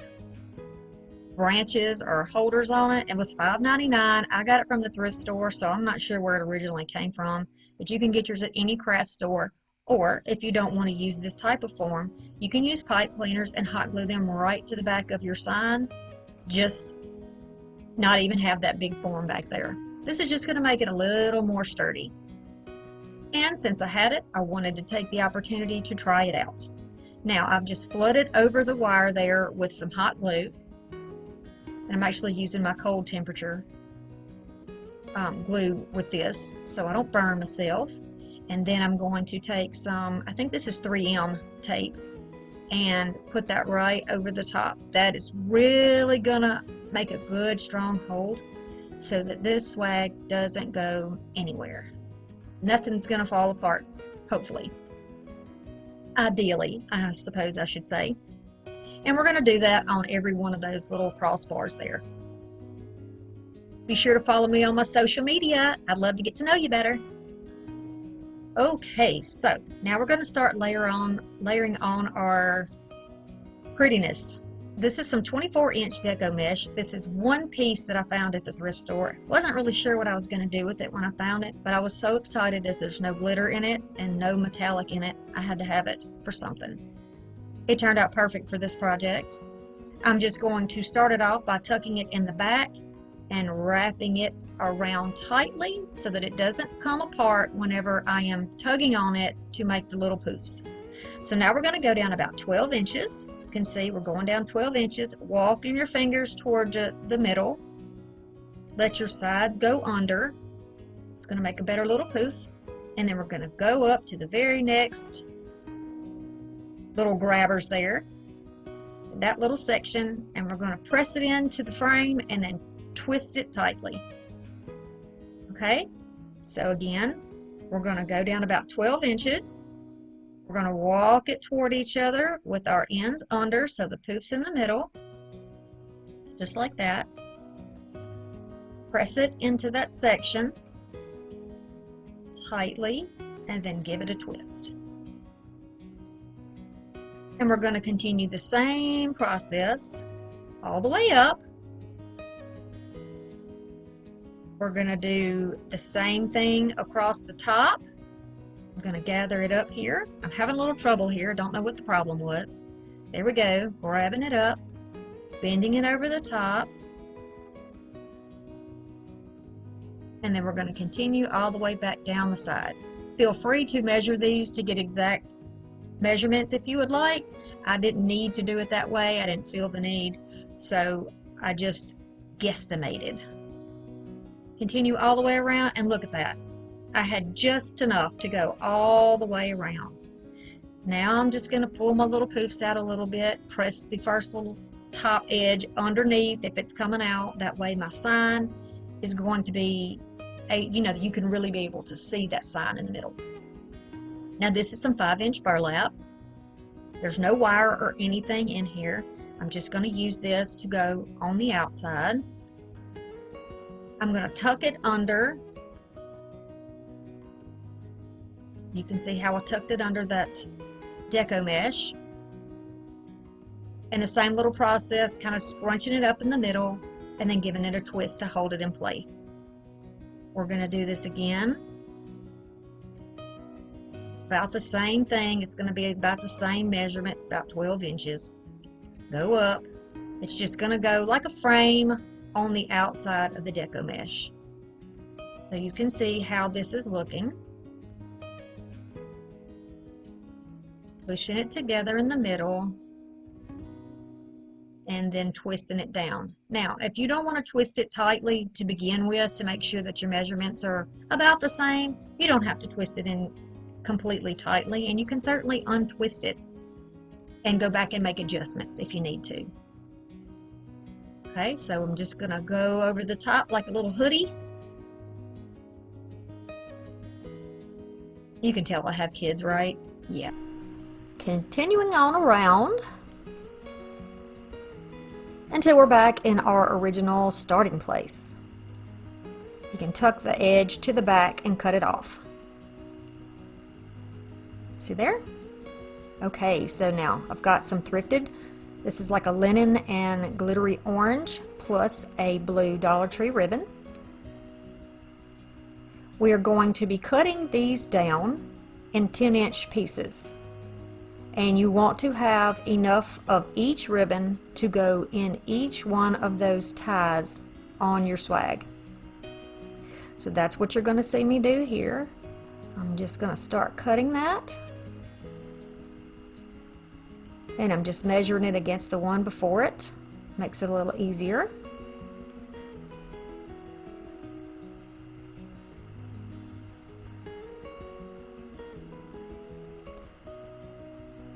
Speaker 1: branches or holders on it. It was $5.99. I got it from the thrift store, so I'm not sure where it originally came from, but you can get yours at any craft store. Or if you don't want to use this type of form, you can use pipe cleaners and hot glue them right to the back of your sign. Just not even have that big form back there. This is just going to make it a little more sturdy. And since I had it, I wanted to take the opportunity to try it out. Now I've just flooded over the wire there with some hot glue. And I'm actually using my cold temperature glue with this so I don't burn myself. And then I'm going to take some, I think this is 3M tape, and put that right over the top. That is really gonna make a good strong hold so that this swag doesn't go anywhere. Nothing's gonna fall apart, hopefully. Ideally, I suppose I should say. And we're going to do that on every one of those little crossbars there. Be sure to follow me on my social media. I'd love to get to know you better. Okay, so now we're going to start layering on our prettiness. This is some 24-inch deco mesh. This is one piece that I found at the thrift store. Wasn't really sure what I was going to do with it when I found it, but I was so excited that there's no glitter in it and no metallic in it. I had to have it for something. It turned out perfect for this project. I'm just going to start it off by tucking it in the back and wrapping it around tightly so that it doesn't come apart whenever I am tugging on it to make the little poofs. So now we're going to go down about 12 inches. You can see we're going down 12 inches. Walking your fingers toward the middle. Let your sides go under. It's going to make a better little poof. And then we're going to go up to the very next little grabbers there, that little section, and we're going to press it into the frame and then twist it tightly. Okay, so again, we're going to go down about 12 inches. We're going to walk it toward each other with our ends under, so the poof's in the middle, just like that. Press it into that section tightly and then give it a twist. And we're going to continue the same process all the way up. We're going to do the same thing across the top. I'm going to gather it up here. I'm having a little trouble here. Don't know what the problem was. There we go. Grabbing it up, bending it over the top. And then we're going to continue all the way back down the side. Feel free to measure these to get exact measurements if you would like. I didn't need to do it that way. I didn't feel the need, so I just guesstimated. Continue all the way around, and look at that. I had just enough to go all the way around. Now I'm just going to pull my little poofs out a little bit, press the first little top edge underneath if it's coming out. That way my sign is going to be, you can really be able to see that sign in the middle. Now this is some 5-inch burlap. There's no wire or anything in here. I'm just going to use this to go on the outside. I'm going to tuck it under. You can see how I tucked it under that deco mesh. And the same little process, kind of scrunching it up in the middle and then giving it a twist to hold it in place. We're going to do this again. About the same thing. It's going to be about the same measurement, about 12 inches. Go up. It's just going to go like a frame on the outside of the deco mesh. So you can see how this is looking. Pushing it together in the middle and then twisting it down. Now, if you don't want to twist it tightly to begin with to make sure that your measurements are about the same, you don't have to twist it in completely tightly, and you can certainly untwist it and go back and make adjustments if you need to. Okay, so I'm just gonna go over the top like a little hoodie. You can tell I have kids, right? Yeah.
Speaker 2: Continuing on around until we're back in our original starting place. You can tuck the edge to the back and cut it off. See there? Okay, so now I've got some thrifted. This is like a linen and glittery orange plus a blue Dollar Tree ribbon. We are going to be cutting these down in 10-inch pieces. And you want to have enough of each ribbon to go in each one of those ties on your swag. So that's what you're going to see me do here. I'm just going to start cutting that. And I'm just measuring it against the one before it. Makes it a little easier.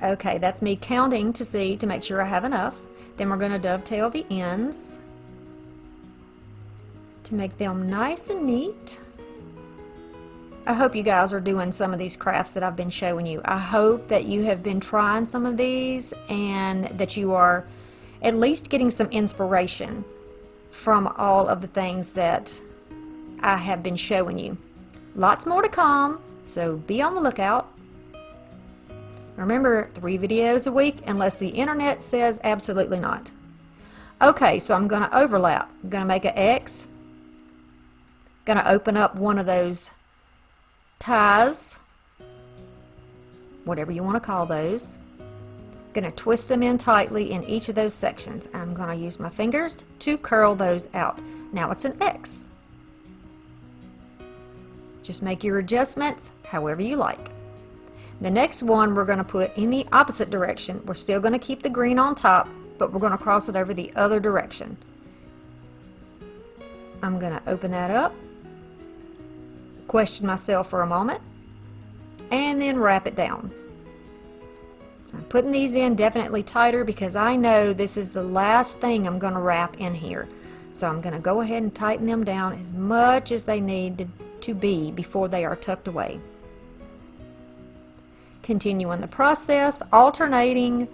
Speaker 2: Okay, that's me counting to see to make sure I have enough. Then we're going to dovetail the ends to make them nice and neat. I hope you guys are doing some of these crafts that I've been showing you. I hope that you have been trying some of these and that you are at least getting some inspiration from all of the things that I have been showing you. Lots more to come. So be on the lookout. Remember, 3 videos a week unless the internet says absolutely not. Okay, so I'm going to overlap. I'm going to make an X. Going to open up one of those ties, whatever you want to call those. Going to twist them in tightly in each of those sections. I'm going to use my fingers to curl those out. Now it's an X. Just make your adjustments however you like. The next one we're going to put in the opposite direction. We're still going to keep the green on top, but we're going to cross it over the other direction. I'm going to open that up, question myself for a moment, and then wrap it down. I'm putting these in definitely tighter because I know this is the last thing I'm going to wrap in here. So I'm going to go ahead and tighten them down as much as they need to be before they are tucked away. Continuing the process, alternating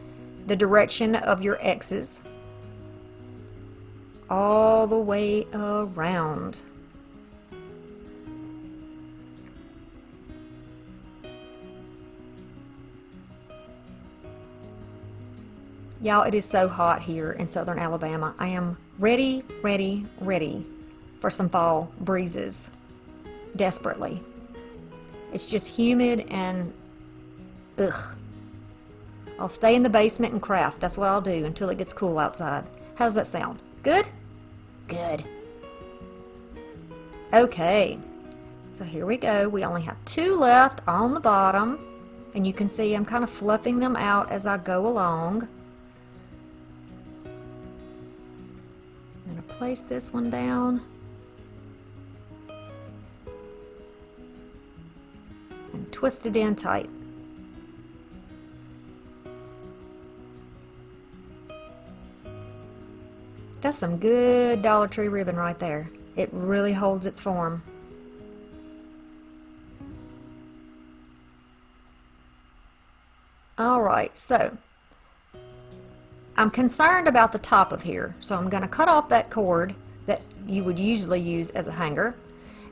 Speaker 2: the direction of your X's all the way around. Y'all, it is so hot here in southern Alabama. I am ready for some fall breezes. Desperately. It's just humid and ugh. I'll stay in the basement and craft. That's what I'll do until it gets cool outside. How does that sound? Good? Good. Okay. So here we go. We only have 2 left on the bottom. And you can see I'm kind of fluffing them out as I go along. I'm going to place this one down. And twist it in tight. That's some good Dollar Tree ribbon right there. It really holds its form. Alright, so I'm concerned about the top of here, so I'm going to cut off that cord that you would usually use as a hanger,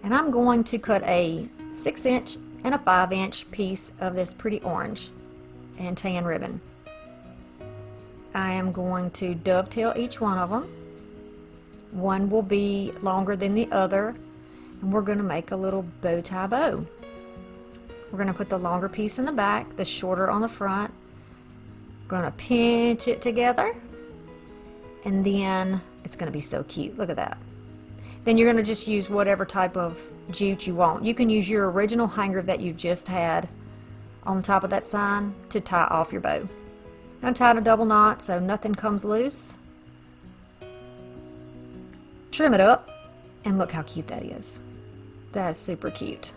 Speaker 2: and I'm going to cut a 6-inch and a 5-inch piece of this pretty orange and tan ribbon. I am going to dovetail each one of them. One will be longer than the other, and we're going to make a little bow tie bow. We're going to put the longer piece in the back, the shorter on the front. We're going to pinch it together, and then it's going to be so cute. Look at that. Then you're going to just use whatever type of jute you want. You can use your original hanger that you just had on the top of that sign to tie off your bow. I'm going to tie in a double knot so nothing comes loose. Trim it up, and look how cute that is. That is super cute.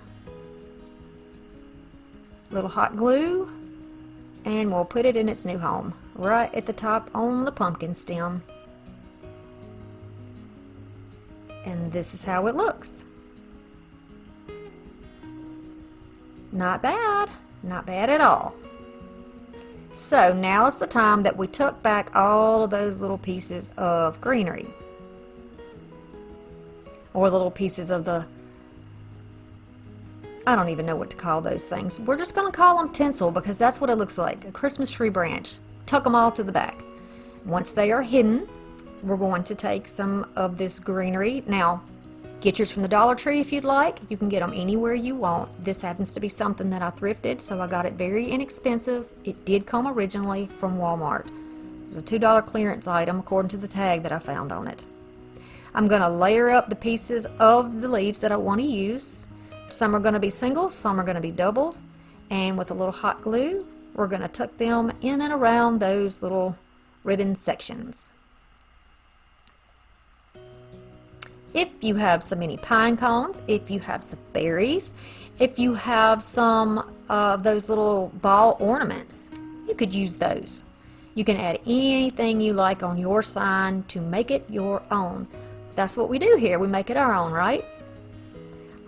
Speaker 2: Little hot glue, and we'll put it in its new home, right at the top on the pumpkin stem. And this is how it looks. Not bad. Not bad at all. So now is the time that we tuck back all of those little pieces of greenery. Or the little pieces of the, I don't even know what to call those things. We're just going to call them tinsel because that's what it looks like, a Christmas tree branch. Tuck them all to the back. Once they are hidden, we're going to take some of this greenery. Now, get yours from the Dollar Tree if you'd like. You can get them anywhere you want. This happens to be something that I thrifted, so I got it very inexpensive. It did come originally from Walmart. It's a $2 clearance item according to the tag that I found on it. I'm going to layer up the pieces of the leaves that I want to use. Some are going to be single, some are going to be doubled. And with a little hot glue, we're going to tuck them in and around those little ribbon sections. If you have some mini pine cones, if you have some berries, if you have some of those little ball ornaments, you could use those. You can add anything you like on your sign to make it your own. That's what we do here. We make it our own, right?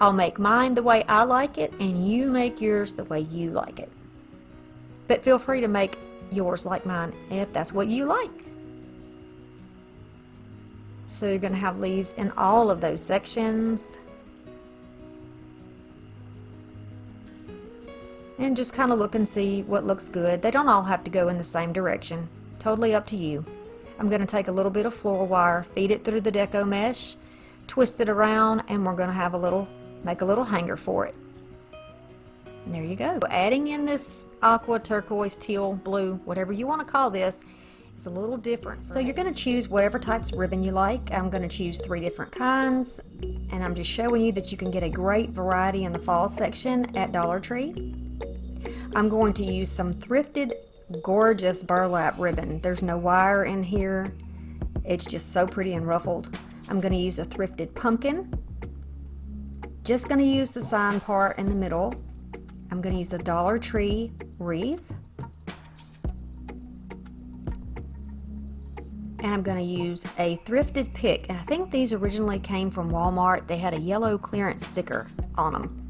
Speaker 2: I'll make mine the way I like it, and you make yours the way you like it. But feel free to make yours like mine if that's what you like. So you're going to have leaves in all of those sections. And just kind of look and see what looks good. They don't all have to go in the same direction. Totally up to you. I'm going to take a little bit of floral wire, feed it through the deco mesh, twist it around, and we're going to make a little hanger for it. And there you go. Adding in this aqua, turquoise, teal, blue, whatever you want to call this, is a little different. So you're going to choose whatever types of ribbon you like. I'm going to choose 3 different kinds, and I'm just showing you that you can get a great variety in the fall section at Dollar Tree. I'm going to use some thrifted, gorgeous burlap ribbon. There's no wire in here. It's just so pretty and ruffled. I'm going to use a thrifted pumpkin. Just going to use the sign part in the middle. I'm going to use a Dollar Tree wreath. And I'm going to use a thrifted pick. And I think these originally came from Walmart. They had a yellow clearance sticker on them.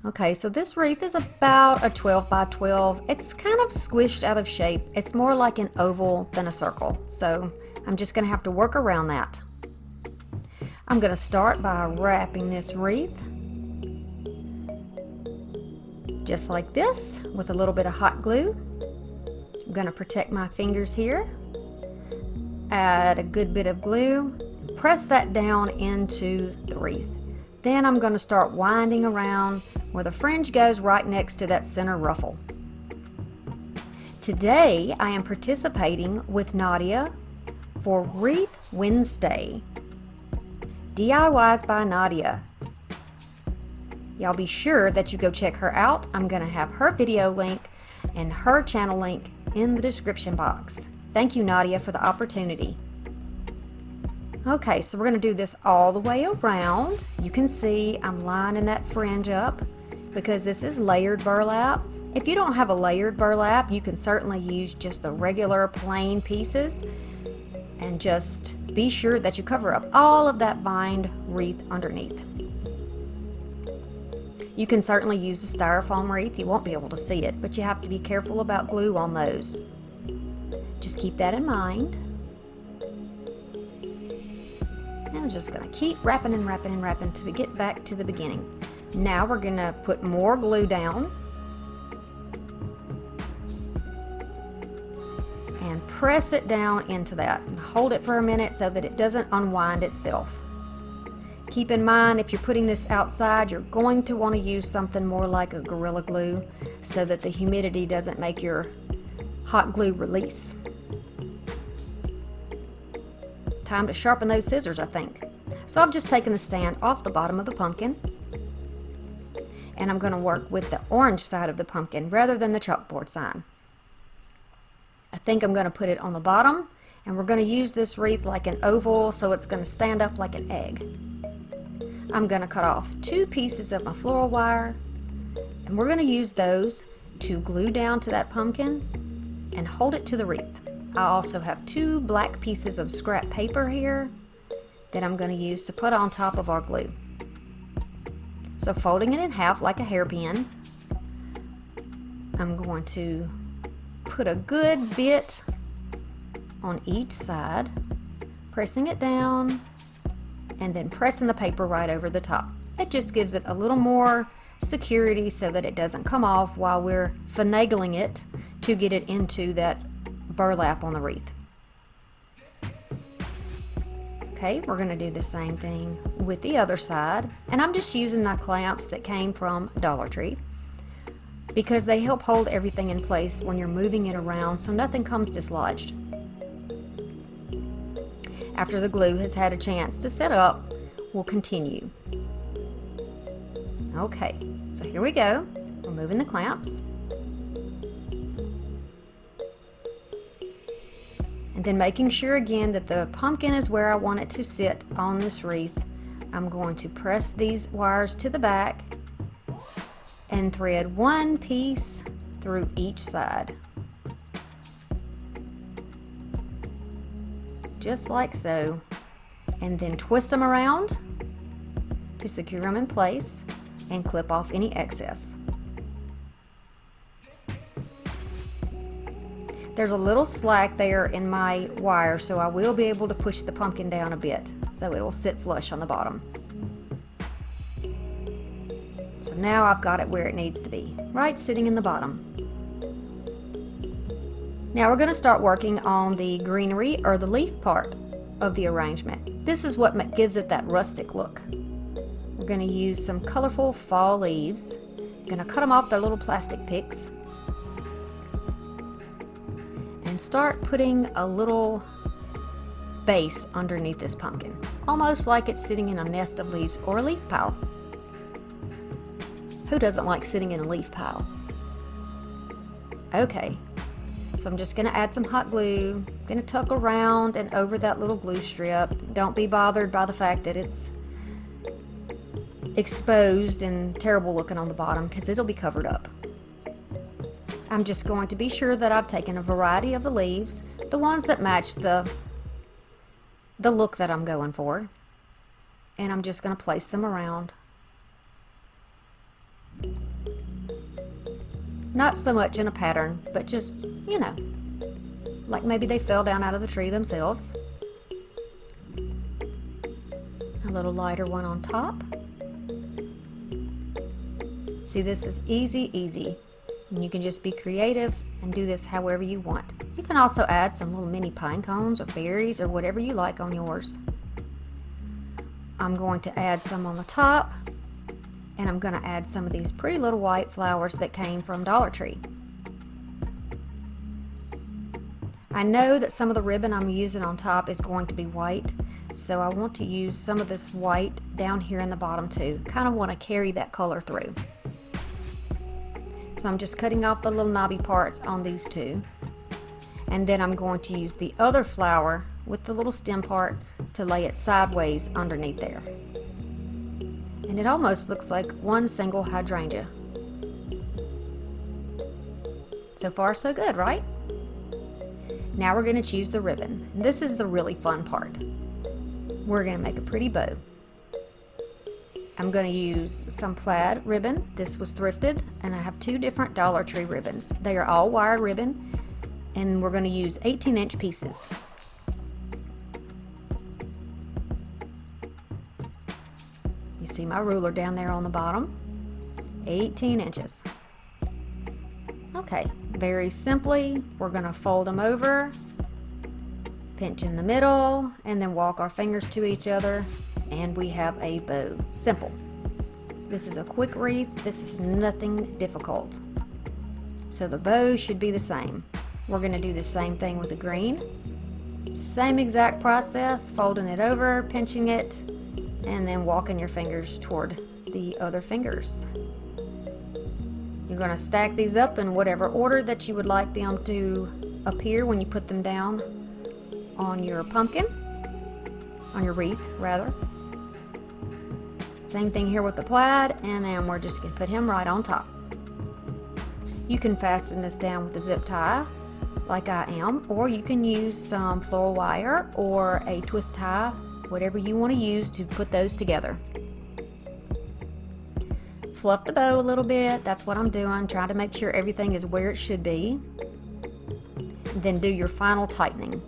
Speaker 2: Okay, so this wreath is about a 12 by 12. It's kind of squished out of shape. It's more like an oval than a circle. So I'm just going to have to work around that. I'm going to start by wrapping this wreath just like this with a little bit of hot glue. I'm going to protect my fingers here. Add a good bit of glue. Press that down into the wreath. Then I'm going to start winding around where the fringe goes right next to that center ruffle. Today I am participating with Nadia for Wreath Wednesday. DIYs by Nadia. Y'all be sure that you go check her out. I'm going to have her video link and her channel link in the description box. Thank you, Nadia, for the opportunity. Okay, so we're going to do this all the way around. You can see I'm lining that fringe up because this is layered burlap. If you don't have a layered burlap, you can certainly use just the regular plain pieces, and just be sure that you cover up all of that vined wreath underneath. You can certainly use a styrofoam wreath. You won't be able to see it, but you have to be careful about glue on those. Just keep that in mind. I'm just going to keep wrapping and wrapping and wrapping till we get back to the beginning. Now we're going to put more glue down and press it down into that and hold it for a minute so that it doesn't unwind itself. Keep in mind, if you're putting this outside, you're going to want to use something more like a Gorilla Glue so that the humidity doesn't make your hot glue release. Time to sharpen those scissors, I think. So I've just taken the stand off the bottom of the pumpkin, and I'm going to work with the orange side of the pumpkin rather than the chalkboard side. I think I'm going to put it on the bottom, and we're going to use this wreath like an oval, so it's going to stand up like an egg. I'm going to cut off 2 pieces of my floral wire, and we're going to use those to glue down to that pumpkin and hold it to the wreath. I also have 2 black pieces of scrap paper here that I'm going to use to put on top of our glue. So folding it in half like a hairpin, I'm going to put a good bit on each side, pressing it down and then pressing the paper right over the top. It just gives it a little more security so that it doesn't come off while we're finagling it to get it into that burlap on the wreath. Okay, we're going to do the same thing with the other side, and I'm just using the clamps that came from Dollar Tree because they help hold everything in place when you're moving it around so nothing comes dislodged. After the glue has had a chance to set up, we'll continue. Okay, so here we go. We're moving the clamps. And then making sure again that the pumpkin is where I want it to sit on this wreath, I'm going to press these wires to the back and thread 1 piece through each side. Just like so. And then twist them around to secure them in place and clip off any excess. There's a little slack there in my wire, so I will be able to push the pumpkin down a bit so it will sit flush on the bottom. So now I've got it where it needs to be, right sitting in the bottom. Now we're going to start working on the greenery or the leaf part of the arrangement. This is what gives it that rustic look. We're going to use some colorful fall leaves. I'm going to cut them off their little plastic picks and start putting a little base underneath this pumpkin, almost like it's sitting in a nest of leaves or a leaf pile. Who doesn't like sitting in a leaf pile? Okay, so I'm just going to add some hot glue. I'm going to tuck around and over that little glue strip. Don't be bothered by the fact that it's exposed and terrible looking on the bottom, because it'll be covered up. I'm just going to be sure that I've taken a variety of the leaves, the ones that match the look that I'm going for, and I'm just going to place them around. Not so much in a pattern, but just, you know, like maybe they fell down out of the tree themselves. A little lighter one on top. See, this is easy, and you can just be creative and do this however you want. You can also add some little mini pine cones or berries or whatever you like on yours. I'm going to add some on the top, and I'm going to add some of these pretty little white flowers that came from Dollar Tree. I know that some of the ribbon I'm using on top is going to be white, so I want to use some of this white down here in the bottom too. Kind of want to carry that color through. So I'm just cutting off the little knobby parts on these two. And then I'm going to use the other flower with the little stem part to lay it sideways underneath there. And it almost looks like one single hydrangea. So far so good, right? Now we're going to choose the ribbon. This is the really fun part. We're going to make a pretty bow. I'm going to use some plaid ribbon. This was thrifted, and I have two different Dollar Tree ribbons. They are all wire ribbon, and we're going to use 18-inch pieces. You see my ruler down there on the bottom? 18 inches. Okay, very simply, we're going to fold them over, pinch in the middle, and then walk our fingers to each other, and we have a bow. Simple. This is a quick wreath. This is nothing difficult. So the bow should be the same. We're going to do the same thing with the green. Same exact process, folding it over, pinching it, and then walking your fingers toward the other fingers. You're going to stack these up in whatever order that you would like them to appear when you put them down on your pumpkin, on your wreath rather. Same thing here with the plaid, and then we're just going to put him right on top. You can fasten this down with a zip tie like I am, or you can use some floral wire or a twist tie, whatever you want to use to put those together. Fluff the bow a little bit. That's what I'm doing, trying to make sure everything is where it should be. Then do your final tightening.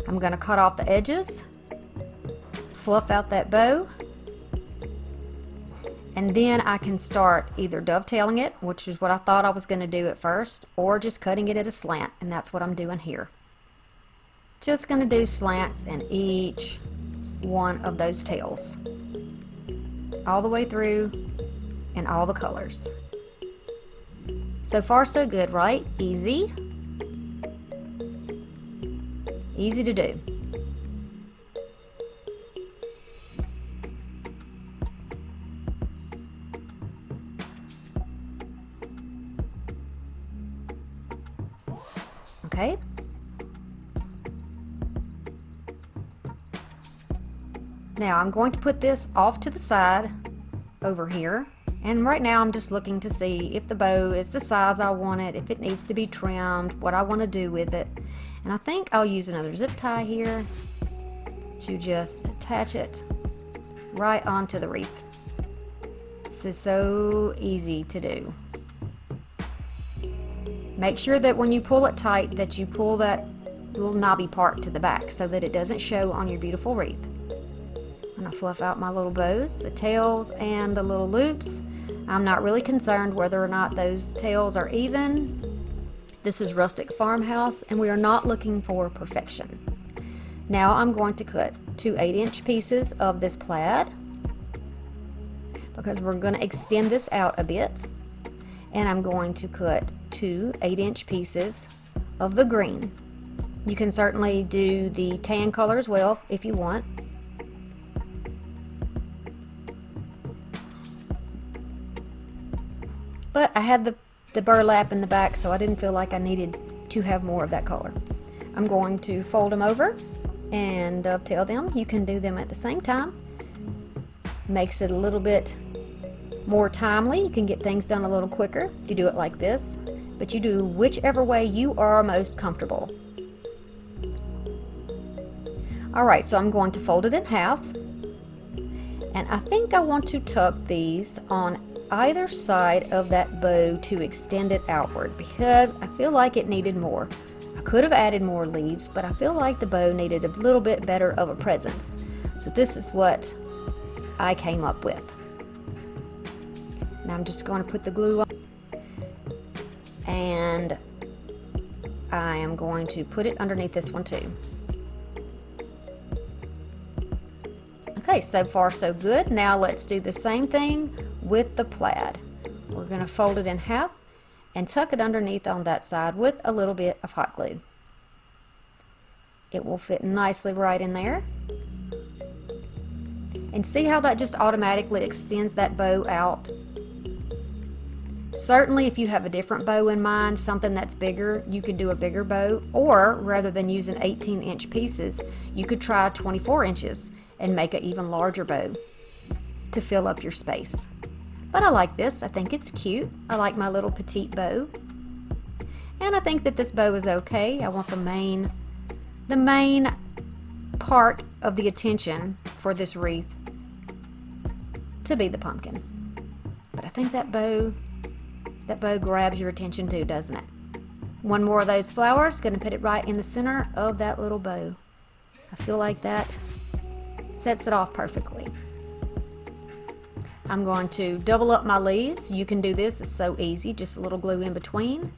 Speaker 2: I'm going to cut off the edges, fluff out that bow, and then I can start either dovetailing it, which is what I thought I was going to do at first, or just cutting it at a slant, and that's what I'm doing here. Just going to do slants in each one of those tails, all the way through, in all the colors. So far so good, right? Easy. Easy to do. Okay. Now I'm going to put this off to the side over here, and right now I'm just looking to see if the bow is the size I want it, if it needs to be trimmed, what I want to do with it. And I think I'll use another zip tie here to just attach it right onto the wreath. This is so easy to do. Make sure that when you pull it tight that you pull that little knobby part to the back so that it doesn't show on your beautiful wreath. I'm going to fluff out my little bows, the tails and the little loops. I'm not really concerned whether or not those tails are even. This is Rustic Farmhouse, and we are not looking for perfection. Now I'm going to cut 2 8-inch pieces of this plaid because we're going to extend this out a bit. And I'm going to cut 2 8-inch pieces of the green. You can certainly do the tan color as well if you want. But I had the burlap in the back, so I didn't feel like I needed to have more of that color. I'm going to fold them over and dovetail them. You can do them at the same time. Makes it a little bit more timely. You can get things done a little quicker if you do it like this, but you do whichever way you are most comfortable. Alright, so I'm going to fold it in half, and I think I want to tuck these on either side of that bow to extend it outward because I feel like it needed more. I could have added more leaves, but I feel like the bow needed a little bit better of a presence. So this is what I came up with. Now I'm just going to put the glue on, and I am going to put it underneath this one too. Okay, so far so good. Now let's do the same thing with the plaid. We're going to fold it in half and tuck it underneath on that side with a little bit of hot glue. It will fit nicely right in there. And see how that just automatically extends that bow out? Certainly if you have a different bow in mind, something that's bigger, you could do a bigger bow, or rather than using 18-inch pieces, you could try 24 inches and make an even larger bow to fill up your space. But I like this. I think it's cute. I like my little petite bow. And I think that this bow is okay. I want the main part of the attention for this wreath to be the pumpkin. But I think that bow grabs your attention too, doesn't it? One more of those flowers, gonna put it right in the center of that little bow. I feel like that sets it off perfectly. I'm going to double up my leaves. You can do this, it's so easy, just a little glue in between,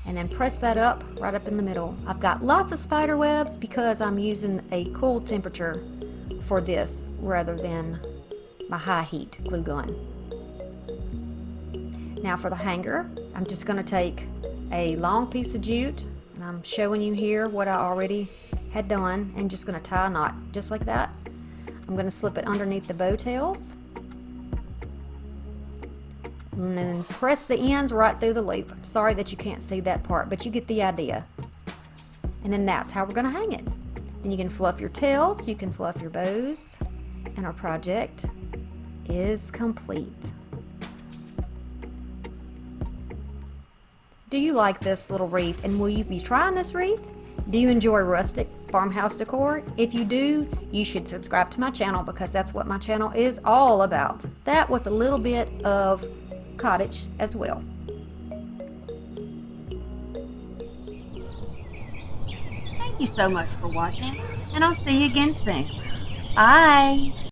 Speaker 2: and then press that up right up in the middle. I've got lots of spider webs because I'm using a cool temperature for this rather than my high heat glue gun. Now for the hanger, I'm just going to take a long piece of jute, and I'm showing you here what I already had done, and just going to tie a knot just like that. I'm going to slip it underneath the bow tails and then press the ends right through the loop. I'm sorry that you can't see that part, but you get the idea. And then that's how we're going to hang it. And you can fluff your tails, you can fluff your bows, and our project is complete. Do you like this little wreath, and will you be trying this wreath? Do you enjoy rustic farmhouse decor? If you do, you should subscribe to my channel because that's what my channel is all about. That with a little bit of cottage as well.
Speaker 4: Thank you so much for watching, and I'll see you again soon. Bye!